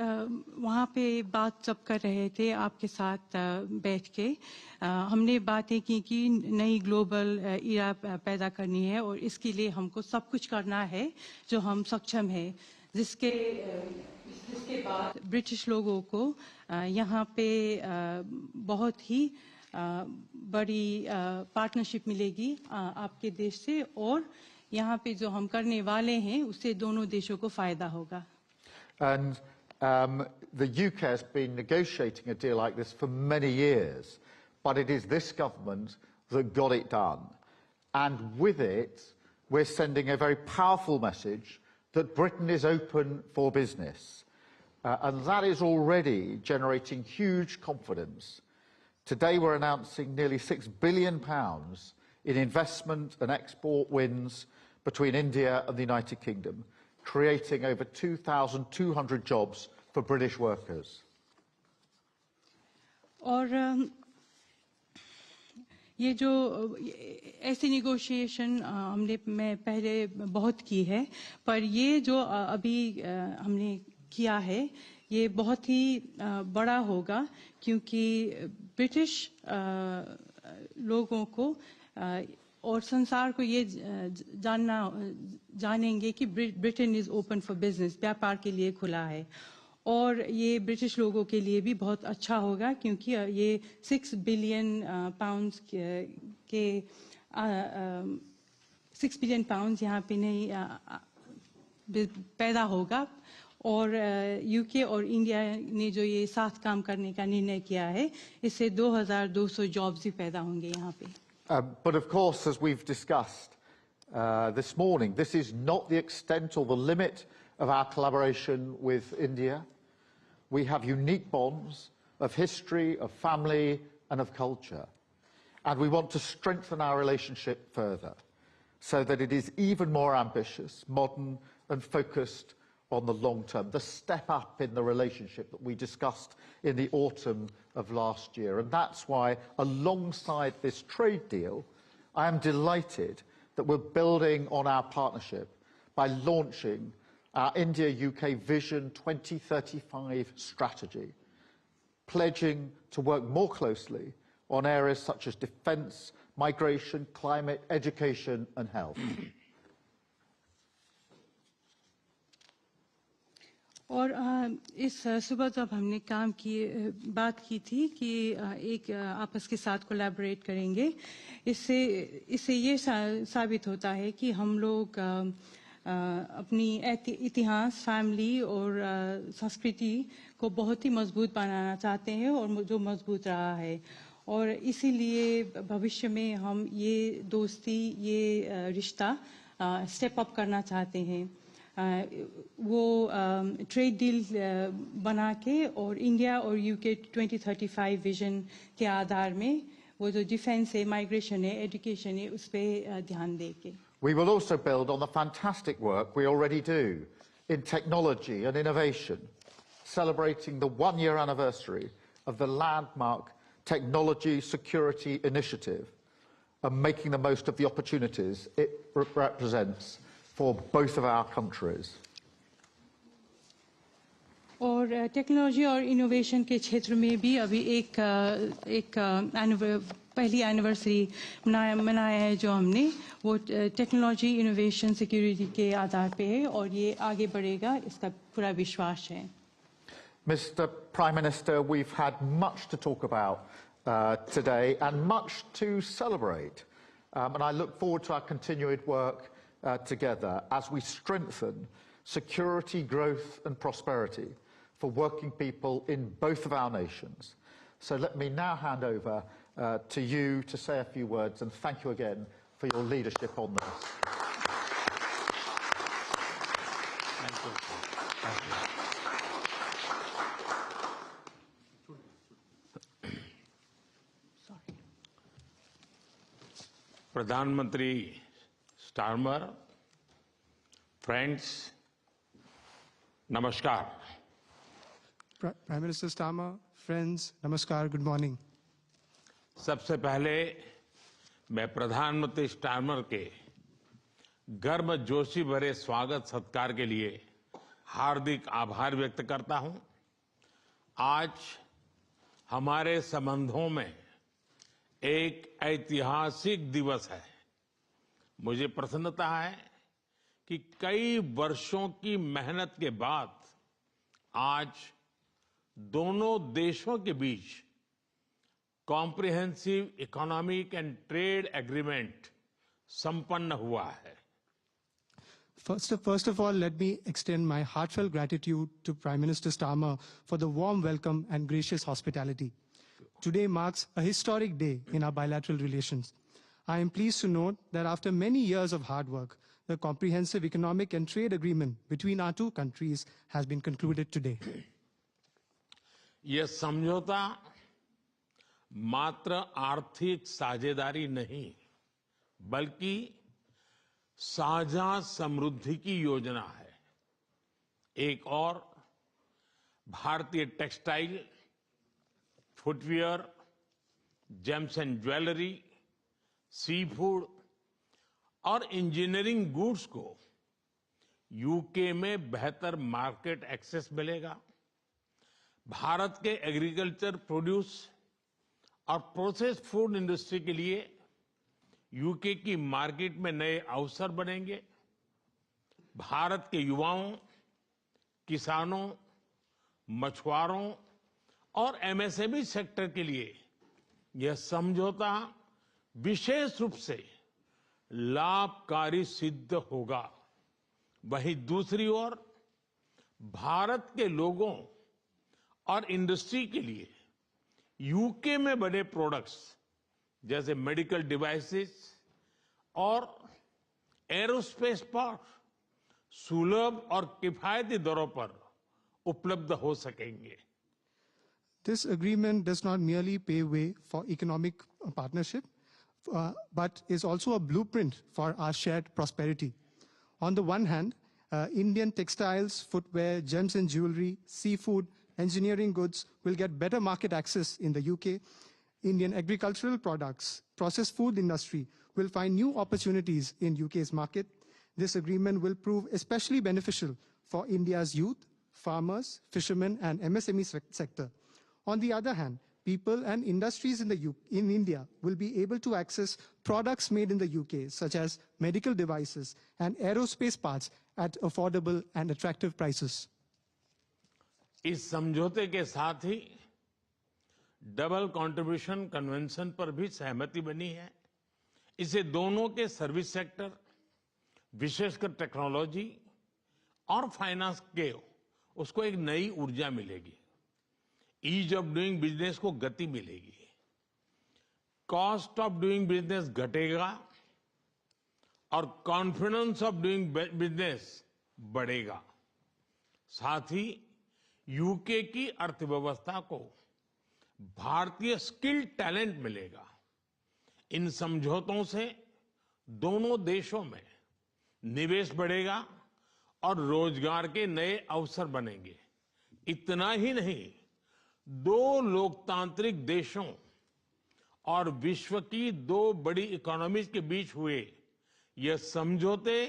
वहाँ पे बात सब कर रहे थे आपके साथ बैठ के, हमने बातें की कि नई ग्लोबल इरा पैदा करनी है और इसके लिए हमको सब कुछ करना है जो हम सक्षम है, जिसके बाद ब्रिटिश लोगों को यहाँ पे बहुत ही बड़ी पार्टनरशिप मिलेगी आपके देश से, और यहाँ पे जो हम करने वाले हैं उससे दोनों देशों को फायदा होगा। And the UK has been negotiating a deal like this for many years, but it is this government that got it done. And with it, we're sending a very powerful message that Britain is open for business. And that is already generating huge confidence. Today we're announcing nearly £6 billion in investment and export wins between India and the United Kingdom, creating over 2,200 jobs for British workers. और ये जो ऐसी negotiation मैं पहले बहुत की है, पर ये जो अभी हमने किया है ये बहुत ही बड़ा होगा, क्योंकि ब्रिटिश लोगों को और संसार को ये जानेंगे कि Britain is open for business, व्यापार के लिए खुला है। और ये ब्रिटिश लोगों के लिए भी बहुत अच्छा होगा, क्योंकि ये 6 बिलियन पाउंड्स के 6 बिलियन पाउंड्स यहाँ पे नहीं पैदा होगा, और यूके और इंडिया ने जो ये साथ काम करने का निर्णय किया है, इससे 2200 जॉब्स भी पैदा होंगे यहाँ पे। But of course, as we've discussed this morning, this is not the extent or the limit of our collaboration with India. We have unique bonds of history, of family, and of culture. And we want to strengthen our relationship further so that it is even more ambitious, modern, and focused on the long term, the step up in the relationship that we discussed in the autumn of last year. And that's why, alongside this trade deal, I am delighted that we're building on our partnership by launching our India-UK Vision 2035 strategy, pledging to work more closely on areas such as defence, migration, climate, education and health. और इस सुबह जब हमने बात की थी कि एक आपस के साथ कोलैबोरेट करेंगे, इससे ये साबित होता है कि हम लोग अपनी इतिहास, फैमिली और संस्कृति को बहुत ही मजबूत बनाना चाहते हैं और जो मजबूत रहा है, और इसीलिए भविष्य में हम ये दोस्ती, ये रिश्ता स्टेप अप करना चाहते हैं। वो ट्रेड डील बना के और इंडिया और यूके 2035 विजन के आधार में वो जो डिफेंस है, माइग्रेशन है, एजुकेशन है, उस पर ध्यान देके। We will also build on the fantastic work we already do in technology and innovation, celebrating the one-year anniversary of the landmark Technology Security Initiative and making the most of the opportunities it represents for both of our countries. और technology और innovation के क्षेत्र में भी अभी पहली anniversary मनाया है जो हमने, वो टेक्नोलॉजी, इनोवेशन, सिक्योरिटी के आधार पे है और ये आगे बढ़ेगा, इसका पूरा विश्वास है। Mr. Prime Minister, we've had much to talk about today and much to celebrate. And I look forward to our continued work together as we strengthen security, growth and prosperity for working people in both of our nations. So let me now hand over to you to say a few words, and thank you again for your leadership on this. Thank you. प्रधानमंत्री Starmer, friends, नमस्कार। Prime Minister Starmer, friends, namaskar, good morning. सबसे पहले मैं प्रधानमंत्री Starmer के गर्मजोशी भरे स्वागत सत्कार के लिए हार्दिक आभार व्यक्त करता हूं। आज हमारे संबंधों में एक ऐतिहासिक दिवस है। मुझे प्रसन्नता है कि कई वर्षों की मेहनत के बाद आज दोनों देशों के बीच comprehensive economic and trade agreement संपन्न हुआ है। First of all, let me extend my heartfelt gratitude to Prime Minister Starmer for the warm welcome and gracious hospitality. Today marks a historic day in our bilateral relations. I am pleased to note that after many years of hard work, the comprehensive economic and trade agreement between our two countries has been concluded today. यह समझौता मात्र आर्थिक साझेदारी नहीं, बल्कि साझा समृद्धि की योजना है। एक और भारतीय textile, footwear, gems and jewellery, sea food और इंजीनियरिंग गुड्स को यूके में बेहतर मार्केट एक्सेस मिलेगा। भारत के एग्रीकल्चर, प्रोड्यूस और प्रोसेस्ड फूड इंडस्ट्री के लिए यूके की मार्केट में नए अवसर बनेंगे। भारत के युवाओं, किसानों, मछुआरों और एमएसएमई सेक्टर के लिए यह समझौता विशेष रूप से लाभकारी सिद्ध होगा। वहीं दूसरी ओर भारत के लोगों और इंडस्ट्री के लिए यूके में बने प्रोडक्ट्स जैसे मेडिकल डिवाइसेस और एरोस्पेस पार्ट सुलभ और किफायती दरों पर उपलब्ध हो सकेंगे। This agreement does not merely pave way for economic partnership, but is also a blueprint for our shared prosperity. On the one hand, Indian textiles, footwear, gems and jewelry, seafood, engineering goods will get better market access in the UK. Indian agricultural products, processed food industry will find new opportunities in UK's market. This agreement will prove especially beneficial for India's youth, farmers, fishermen and MSME sector. On the other hand, people and industries in India will be able to access products made in the UK, such as medical devices and aerospace parts at affordable and attractive prices. इस समझौते के साथ ही double contribution convention पर भी सहमति बनी है। इसे दोनों के सर्विस सेक्टर, विशेषकर टेक्नोलॉजी और फाइनेंस के उसको एक नई ऊर्जा मिलेगी। ईज ऑफ डूइंग बिजनेस को गति मिलेगी, कॉस्ट ऑफ डूइंग बिजनेस घटेगा और कॉन्फिडेंस ऑफ डूइंग बिजनेस बढ़ेगा। साथ ही यूके की अर्थव्यवस्था को भारतीय स्किल टैलेंट मिलेगा। इन समझौतों से दोनों देशों में निवेश बढ़ेगा और रोजगार के नए अवसर बनेंगे। इतना ही नहीं, दो लोकतांत्रिक देशों और विश्व की दो बड़ी इकोनॉमीज के बीच हुए यह समझौते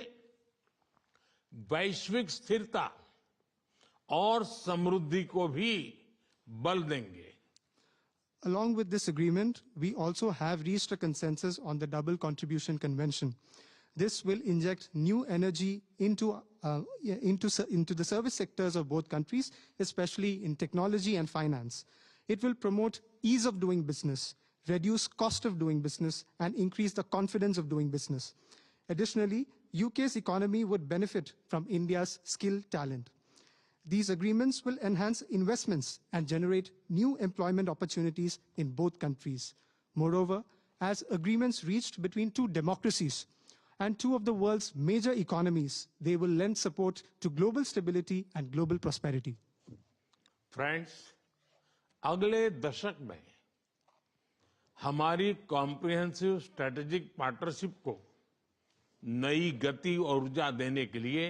वैश्विक स्थिरता और समृद्धि को भी बल देंगे। Along with this agreement, we also have reached a consensus on the Double Contribution Convention. This will inject new energy into the service sectors of both countries, especially in technology and finance. It will promote ease of doing business, reduce cost of doing business, and increase the confidence of doing business. Additionally, UK's economy would benefit from India's skilled talent. These agreements will enhance investments and generate new employment opportunities in both countries. Moreover, as agreements reached between two democracies and two of the world's major economies, they will lend support to global stability and global prosperity. Friends, अगले दशक में हमारी comprehensive strategic partnership को नई गति और ऊर्जा देने के लिए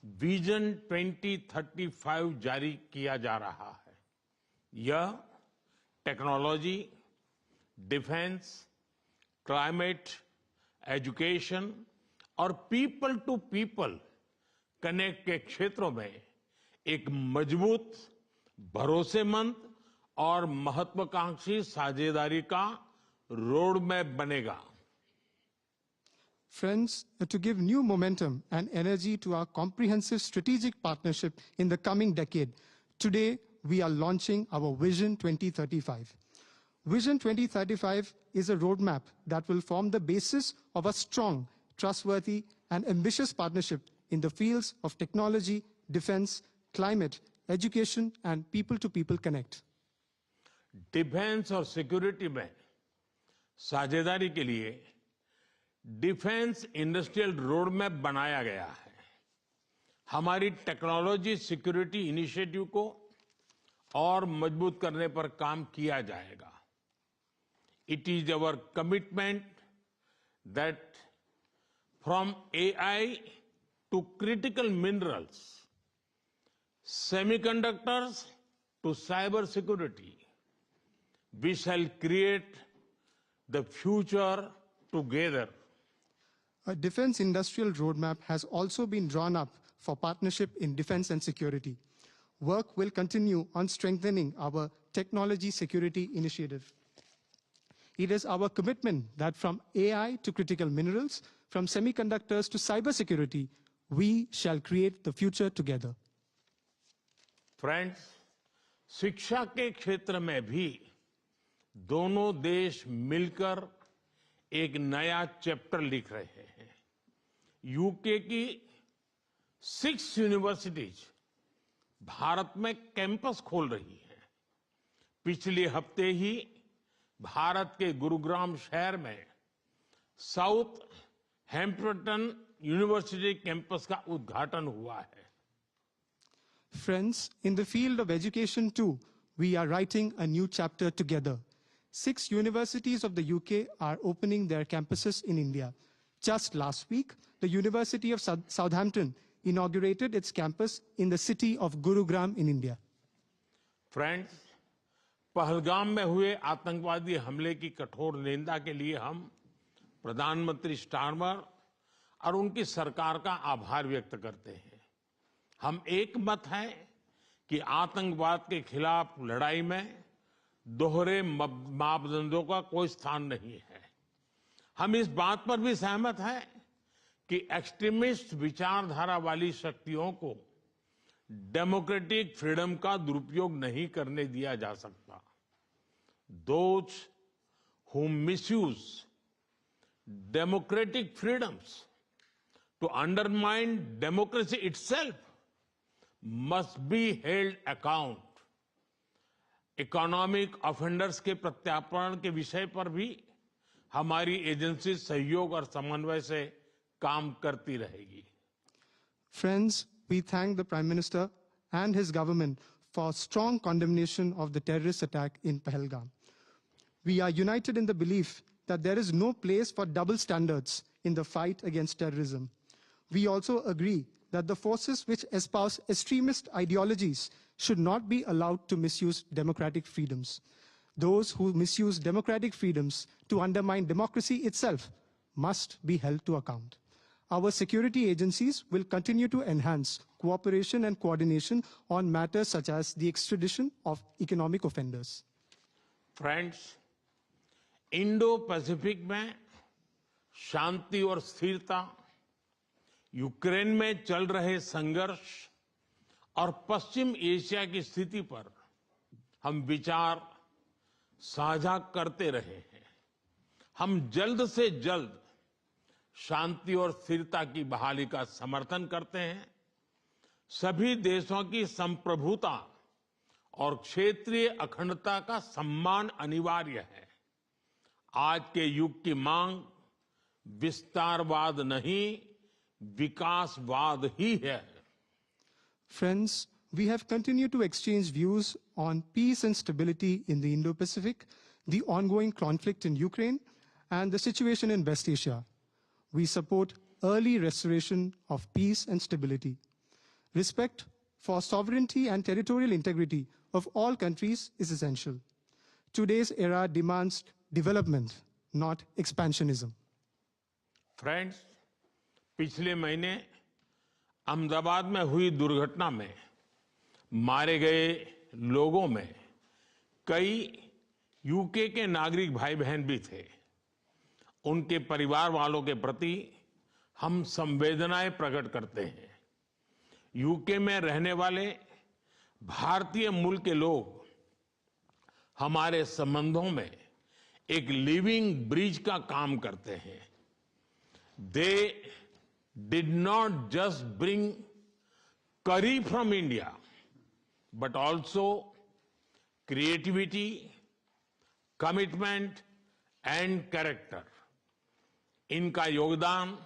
विजन 2035 जारी किया जा रहा है। यह टेक्नोलॉजी, डिफेंस, क्लाइमेट, एजुकेशन और पीपल टू पीपल कनेक्ट के क्षेत्रों में एक मजबूत, भरोसेमंद और महत्वाकांक्षी साझेदारी का रोड मैप बनेगा। Friends, to give new momentum and energy to our comprehensive strategic partnership in the coming decade, today we are launching our Vision 2035. Vision 2035 is a roadmap that will form the basis of a strong, trustworthy, and ambitious partnership in the fields of technology, defense, climate, education, and people-to-people connect. Defence और security में साझेदारी के लिए defence industrial road map बनाया गया है। हमारी technology security initiative को और मजबूत करने पर काम किया जाएगा। It is our commitment that from AI to critical minerals, semiconductors to cyber security, we shall create the future together. A defense industrial roadmap has also been drawn up for partnership in defense and security. Work will continue on strengthening our technology security initiative. It is our commitment that from AI to critical minerals, from semiconductors to cybersecurity, we shall create the future together. Friends, शिक्षा के क्षेत्र में भी दोनों देश मिलकर एक नया चैप्टर लिख रहे हैं। यूके की 6 यूनिवर्सिटीज भारत में कैंपस खोल रही है। पिछले हफ्ते ही भारत के गुरुग्राम शहर में साउथ हैम्पटन यूनिवर्सिटी कैंपस का उद्घाटन हुआ है। Friends, in the field of education too, we are writing a new chapter together. 6 universities of the UK are opening their campuses in India. Just last week, the University of Southampton inaugurated its campus in the city of Gurugram in India. Friends, Pahalgam में हुए आतंकवादी हमले की कठोर निंदा के लिए हम प्रधानमंत्री स्टारमर और उनकी सरकार का आभार व्यक्त करते हैं। हम एक मत हैं कि आतंकवाद के खिलाफ लड़ाई में दोहरे मापदंडों का कोई स्थान नहीं है। हम इस बात पर भी सहमत हैं कि एक्सट्रीमिस्ट विचारधारा वाली शक्तियों को डेमोक्रेटिक फ्रीडम का दुरुपयोग नहीं करने दिया जा सकता। Those who misuse democratic freedoms to undermine democracy itself must be held account. Economic offenders के प्रत्यार्पण के विषय पर भी हमारी एजेंसी सहयोग और समन्वय से काम करती रहेगी। Friends, we thank the Prime Minister and his government for strong condemnation of the terrorist attack in Pahalgam. We are united in the belief that there is no place for double standards in the fight against terrorism. We also agree that the forces which espouse extremist ideologies should not be allowed to misuse democratic freedoms. Those who misuse democratic freedoms to undermine democracy itself must be held to account. Our security agencies will continue to enhance cooperation and coordination on matters such as the extradition of economic offenders. Friends, Indo Pacific में शांति और स्थिरता, Ukraine में चल रहे संघर्ष और पश्चिम Asia की स्थिति पर हम विचार साझा करते रहे हैं। हम जल्द से जल्द शांति और स्थिरता की बहाली का समर्थन करते हैं। सभी देशों की संप्रभुता और क्षेत्रीय अखंडता का सम्मान अनिवार्य है। आज के युग की मांग विस्तारवाद नहीं, विकासवाद ही है। Friends, we have continued to exchange views on peace and stability in the Indo-Pacific, the ongoing conflict in Ukraine, and the situation in West Asia. We support early restoration of peace and stability. Respect for sovereignty and territorial integrity of all countries is essential. Today's era demands development, not expansionism. Friends, पिछले महीने अहमदाबाद में हुई दुर्घटना में मारे गए लोगों में कई यूके के नागरिक भाई बहन भी थे। उनके परिवार वालों के प्रति हम संवेदनाएं प्रकट करते हैं। यूके में रहने वाले भारतीय मूल के लोग हमारे संबंधों में एक लिविंग ब्रिज का काम करते हैं। They did not just bring curry from India, but also creativity, commitment and character. इनका योगदान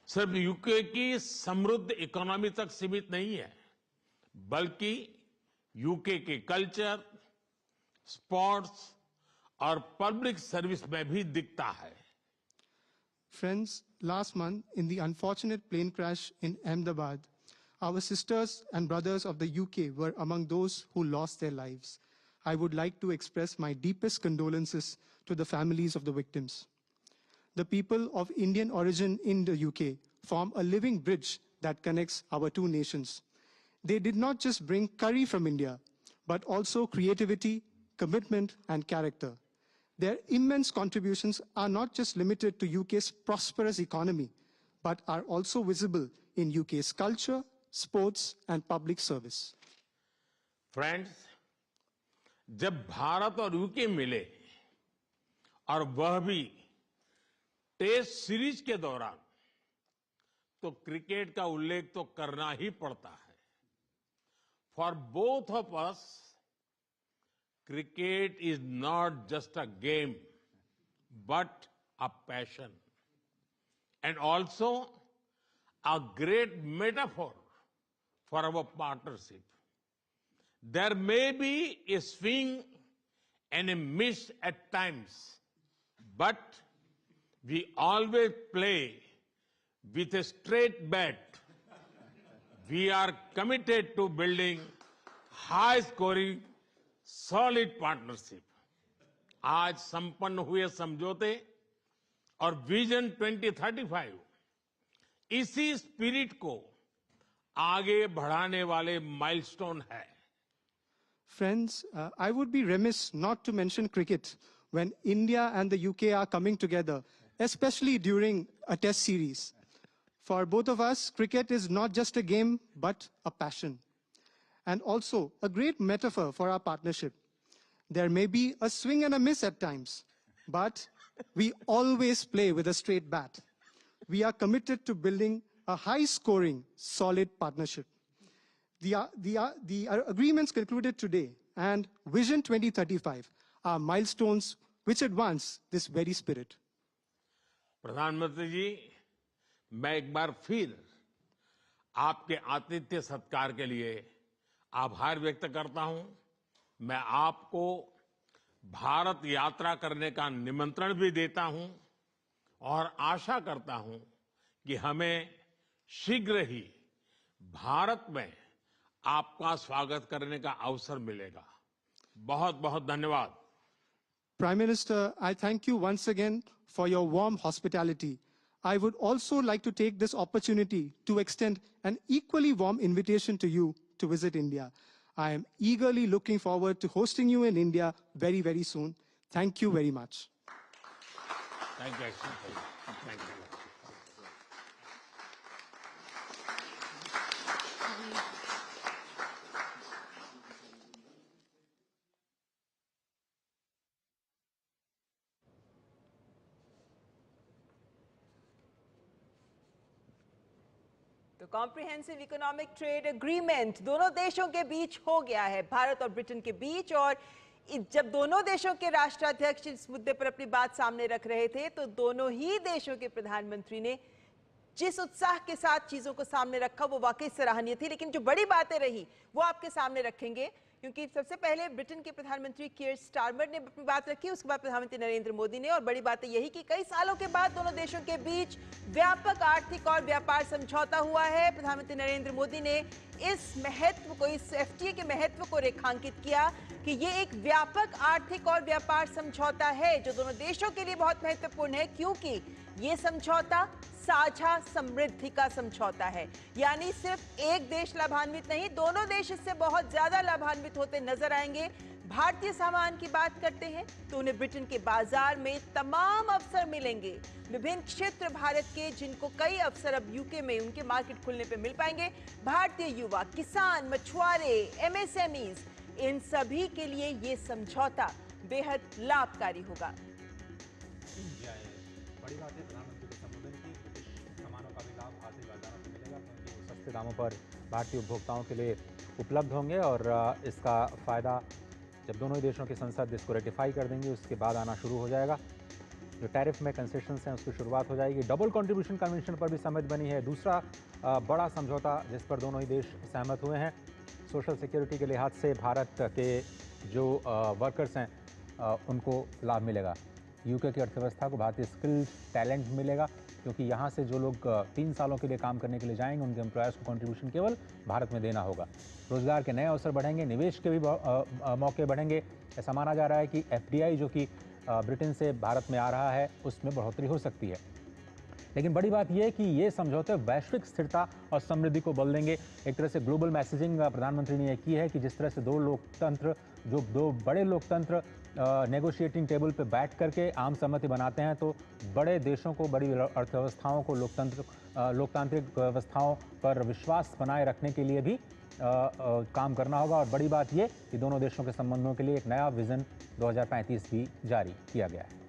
सिर्फ यूके की समृद्ध इकोनॉमी तक सीमित नहीं है, बल्कि यूके के कल्चर, स्पोर्ट्स और पब्लिक सर्विस में भी दिखता है। Friends, last month in the unfortunate plane crash in Ahmedabad, our sisters and brothers of the UK were among those who lost their lives. I would like to express my deepest condolences to the families of the victims. The people of Indian origin in the UK form a living bridge that connects our two nations. They did not just bring curry from India, but also creativity, commitment, and character. Their immense contributions are not just limited to UK's prosperous economy, but are also visible in UK's culture, sports, and public service. Friends, जब भारत और UK मिले और वह भी test series के दौरान, तो cricket का उल्लेख तो करना ही पड़ता है। For both of us, cricket is not just a game, but a passion. And also a great metaphor for our partnership. There may be a swing and a miss at times, but we always play with a straight bat. We are committed to building high-scoring, solid partnership. आज संपन्न हुए समझौते और vision 2035 इसी spirit को आगे बढ़ाने वाले माइलस्टोन है. Friends, I would be remiss not to mention cricket when India and the UK are coming together, especially during a test series. For both of us, cricket is not just a game, but a passion. And also a great metaphor for our partnership. There may be a swing and a miss at times, but we always play with a straight bat. We are committed to building a high-scoring, solid partnership. The agreements concluded today and Vision 2035 are milestones which advance this very spirit. प्रधानमंत्री जी, मैं एक बार फिर आपके आतिथ्य सत्कार के लिए आभार व्यक्त करता हूं. मैं आपको भारत यात्रा करने का निमंत्रण भी देता हूं और आशा करता हूं कि हमें शीघ्र ही भारत में आपका स्वागत करने का अवसर मिलेगा. बहुत बहुत धन्यवाद. Prime Minister, I thank you once again for your warm hospitality. I would also like to take this opportunity to extend an equally warm invitation to you to visit India. I am eagerly looking forward to hosting you in India very, very soon. Thank you very much. Thank you. Thank you. तो comprehensive economic trade agreement दोनों देशों के बीच हो गया है, भारत और Britain के बीच. और जब दोनों देशों के राष्ट्राध्यक्ष इस मुद्दे पर अपनी बात सामने रख रहे थे तो दोनों ही देशों के प्रधानमंत्री ने जिस उत्साह के साथ चीजों को सामने रखा वो वाकई सराहनीय थी. लेकिन जो बड़ी बातें रही वो आपके सामने रखेंगे, क्योंकि सबसे पहले ब्रिटेन के प्रधानमंत्री कियर स्टारमर ने अपनी बात रखी, उसके बाद प्रधानमंत्री नरेंद्र मोदी ने. और बड़ी बात यही कि कई सालों के बाद दोनों देशों के बीच व्यापक आर्थिक और व्यापार समझौता हुआ है. प्रधानमंत्री नरेंद्र मोदी ने इस महत्व को, इस एफटीए के महत्व को रेखांकित किया कि ये एक व्यापक आर्थिक और व्यापार समझौता है जो दोनों देशों के लिए बहुत महत्वपूर्ण है, क्योंकि ये समझौता साझा समृद्धि का समझौता है. यानी सिर्फ एक देश लाभान्वित नहीं, दोनों देश इससे बहुत ज्यादा लाभान्वित होते नजर आएंगे. भारतीय सामान की बात करते हैं तो उन्हें ब्रिटेन के बाजार में तमाम अवसर मिलेंगे. विभिन्न क्षेत्र भारत के जिनको कई अवसर अब यूके में उनके मार्केट खुलने पे मिल पाएंगे. भारतीय युवा, किसान, मछुआरे, एमएसएमईज, इन सभी के लिए ये समझौता बेहद लाभकारी होगा. बड़ी बात है प्रधानमंत्री के संबोधन की. ब्रिटिश सामानों का भी लाभ भारतीय बाजारों में मिलेगा, क्योंकि वो सस्ते दामों पर भारतीय उपभोक्ताओं के लिए उपलब्ध होंगे. और इसका फ़ायदा जब दोनों ही देशों की संसद इसको रेटिफाई कर देंगी उसके बाद आना शुरू हो जाएगा. जो टैरिफ में कंसेशंस हैं उसकी शुरुआत हो जाएगी. डबल कंट्रीब्यूशन कन्वेंशन पर भी सहमति बनी है, दूसरा बड़ा समझौता जिस पर दोनों ही देश सहमत हुए हैं. सोशल सिक्योरिटी के लिहाज से भारत के जो वर्कर्स हैं उनको लाभ मिलेगा. यूके की अर्थव्यवस्था को भारतीय स्किल्ड टैलेंट मिलेगा, क्योंकि यहाँ से जो लोग 3 सालों के लिए काम करने के लिए जाएंगे उनके एम्प्लॉयर्स को कंट्रीब्यूशन केवल भारत में देना होगा. रोजगार के नए अवसर बढ़ेंगे, निवेश के भी मौके बढ़ेंगे. ऐसा माना जा रहा है कि एफडीआई जो कि ब्रिटेन से भारत में आ रहा है उसमें बढ़ोतरी हो सकती है. लेकिन बड़ी बात यह है कि ये समझौते वैश्विक स्थिरता और समृद्धि को बल देंगे. एक तरह से ग्लोबल मैसेजिंग प्रधानमंत्री ने यह की है कि जिस तरह से दो बड़े लोकतंत्र नेगोशिएटिंग टेबल पे बैठ करके आम सहमति बनाते हैं, तो बड़े देशों को, बड़ी अर्थव्यवस्थाओं को लोकतांत्रिक व्यवस्थाओं पर विश्वास बनाए रखने के लिए भी काम करना होगा. और बड़ी बात ये कि दोनों देशों के संबंधों के लिए एक नया विजन 2035 भी जारी किया गया है.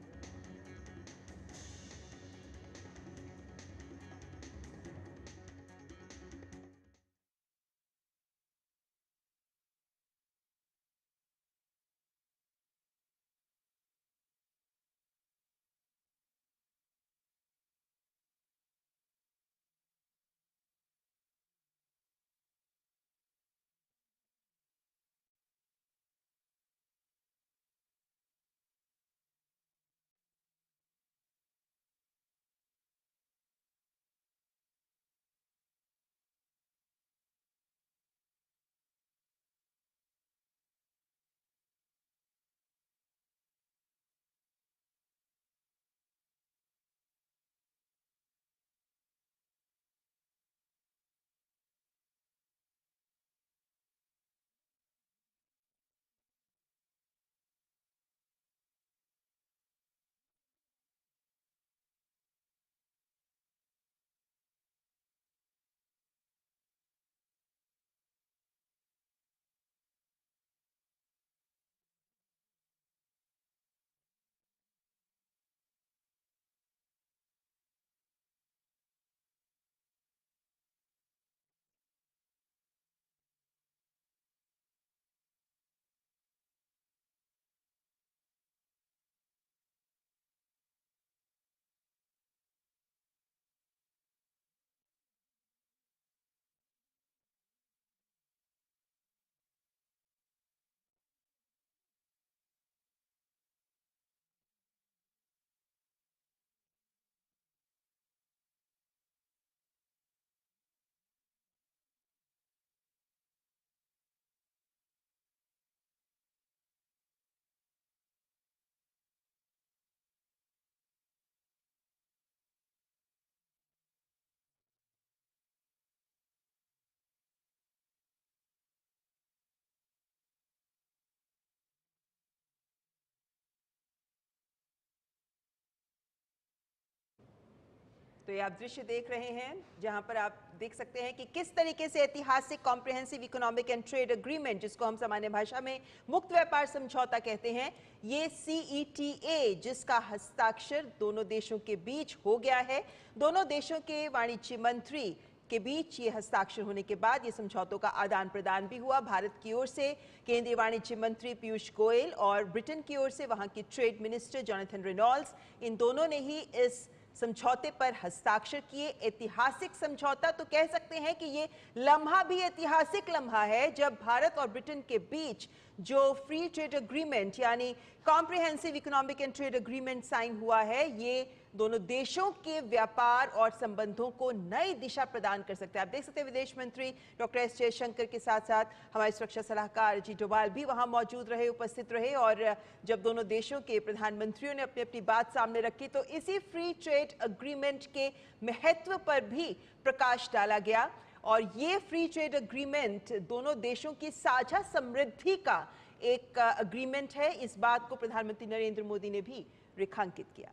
तो ये आप दृश्य देख रहे हैं जहां पर आप देख सकते हैं कि किस तरीके से ऐतिहासिक comprehensive economic and trade agreement, जिसको हम सामान्य भाषा में मुक्त व्यापार समझौता कहते हैं, ये CETA जिसका हस्ताक्षर दोनों देशों के बीच हो गया है। दोनों देशों के वाणिज्य मंत्री के बीच ये हस्ताक्षर होने के बाद ये समझौतों का आदान प्रदान भी हुआ। भारत की ओर से केंद्रीय वाणिज्य मंत्री पीयूष गोयल और ब्रिटेन की ओर से वहां की ट्रेड मिनिस्टर जोनाथन रेनॉल्ड्स, इन दोनों ने ही इस समझौते पर हस्ताक्षर किए। ऐतिहासिक समझौता, तो कह सकते हैं कि ये लम्हा भी ऐतिहासिक लम्हा है जब भारत और ब्रिटेन के बीच जो फ्री ट्रेड एग्रीमेंट यानी comprehensive economic and trade agreement sign हुआ है, ये दोनों देशों के व्यापार और संबंधों को नई दिशा प्रदान कर सकते हैं। आप देख सकते हैं विदेश मंत्री डॉक्टर एस जयशंकर के साथ साथ हमारे सुरक्षा सलाहकार अजीत डोभाल भी वहां मौजूद रहे, उपस्थित रहे, और जब दोनों देशों के प्रधानमंत्रियों ने अपनी अपनी बात सामने रखी तो इसी फ्री ट्रेड एग्रीमेंट के महत्व पर भी प्रकाश डाला गया। और ये फ्री ट्रेड एग्रीमेंट दोनों देशों की साझा समृद्धि का एक एग्रीमेंट है। इस बात को प्रधानमंत्री नरेंद्र मोदी ने भी रेखांकित किया।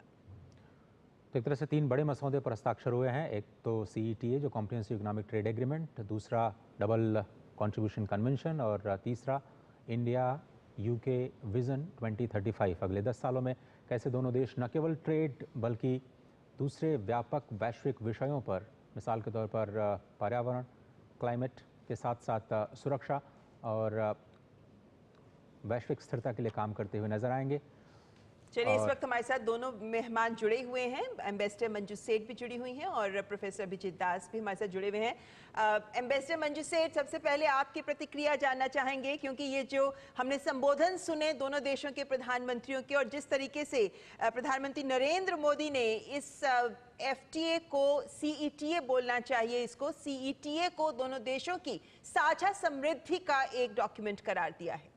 तो एक तरह से 3 बड़े मसौदे पर हस्ताक्षर हुए हैं। एक तो CETA जो कॉम्प्रिहेंसिव इकोनॉमिक ट्रेड एग्रीमेंट, दूसरा डबल कंट्रीब्यूशन कन्वेंशन और तीसरा इंडिया UK विजन 2035। अगले 10 सालों में कैसे दोनों देश न केवल ट्रेड बल्कि दूसरे व्यापक वैश्विक विषयों पर, मिसाल के तौर पर पर्यावरण, क्लाइमेट के साथ साथ सुरक्षा और वैश्विक स्थिरता के लिए काम करते हुए नजर आएंगे। चलिए, इस वक्त हमारे साथ दोनों मेहमान जुड़े हुए हैं। एम्बेसडर मंजू सेठ भी जुड़ी हुई हैं और प्रोफेसर अभिजीत दास भी हमारे साथ जुड़े हुए हैं। एम्बेसडर मंजू सेठ, सबसे पहले आपकी प्रतिक्रिया जानना चाहेंगे, क्योंकि ये जो हमने संबोधन सुने दोनों देशों के प्रधानमंत्रियों के, और जिस तरीके से प्रधानमंत्री नरेंद्र मोदी ने इस FTA को CETA बोलना चाहिए, इसको CETA को दोनों देशों की साझा समृद्धि का एक डॉक्यूमेंट करार दिया है।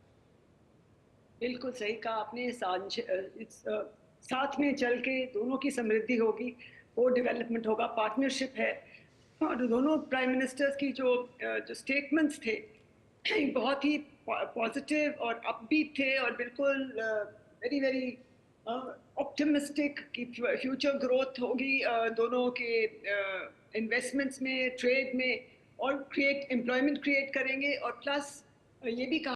बिल्कुल सही कहा आपने। साथ में चल के दोनों की समृद्धि होगी, वो डेवलपमेंट होगा, पार्टनरशिप है। और दोनों प्राइम मिनिस्टर्स की जो स्टेटमेंट्स थे बहुत ही पॉजिटिव और अपबीट थे और बिल्कुल वेरी वेरी ऑप्टिमिस्टिक कि फ्यूचर ग्रोथ होगी दोनों के इन्वेस्टमेंट्स में, ट्रेड में, और एम्प्लॉयमेंट क्रिएट करेंगे। और प्लस ये भी कहा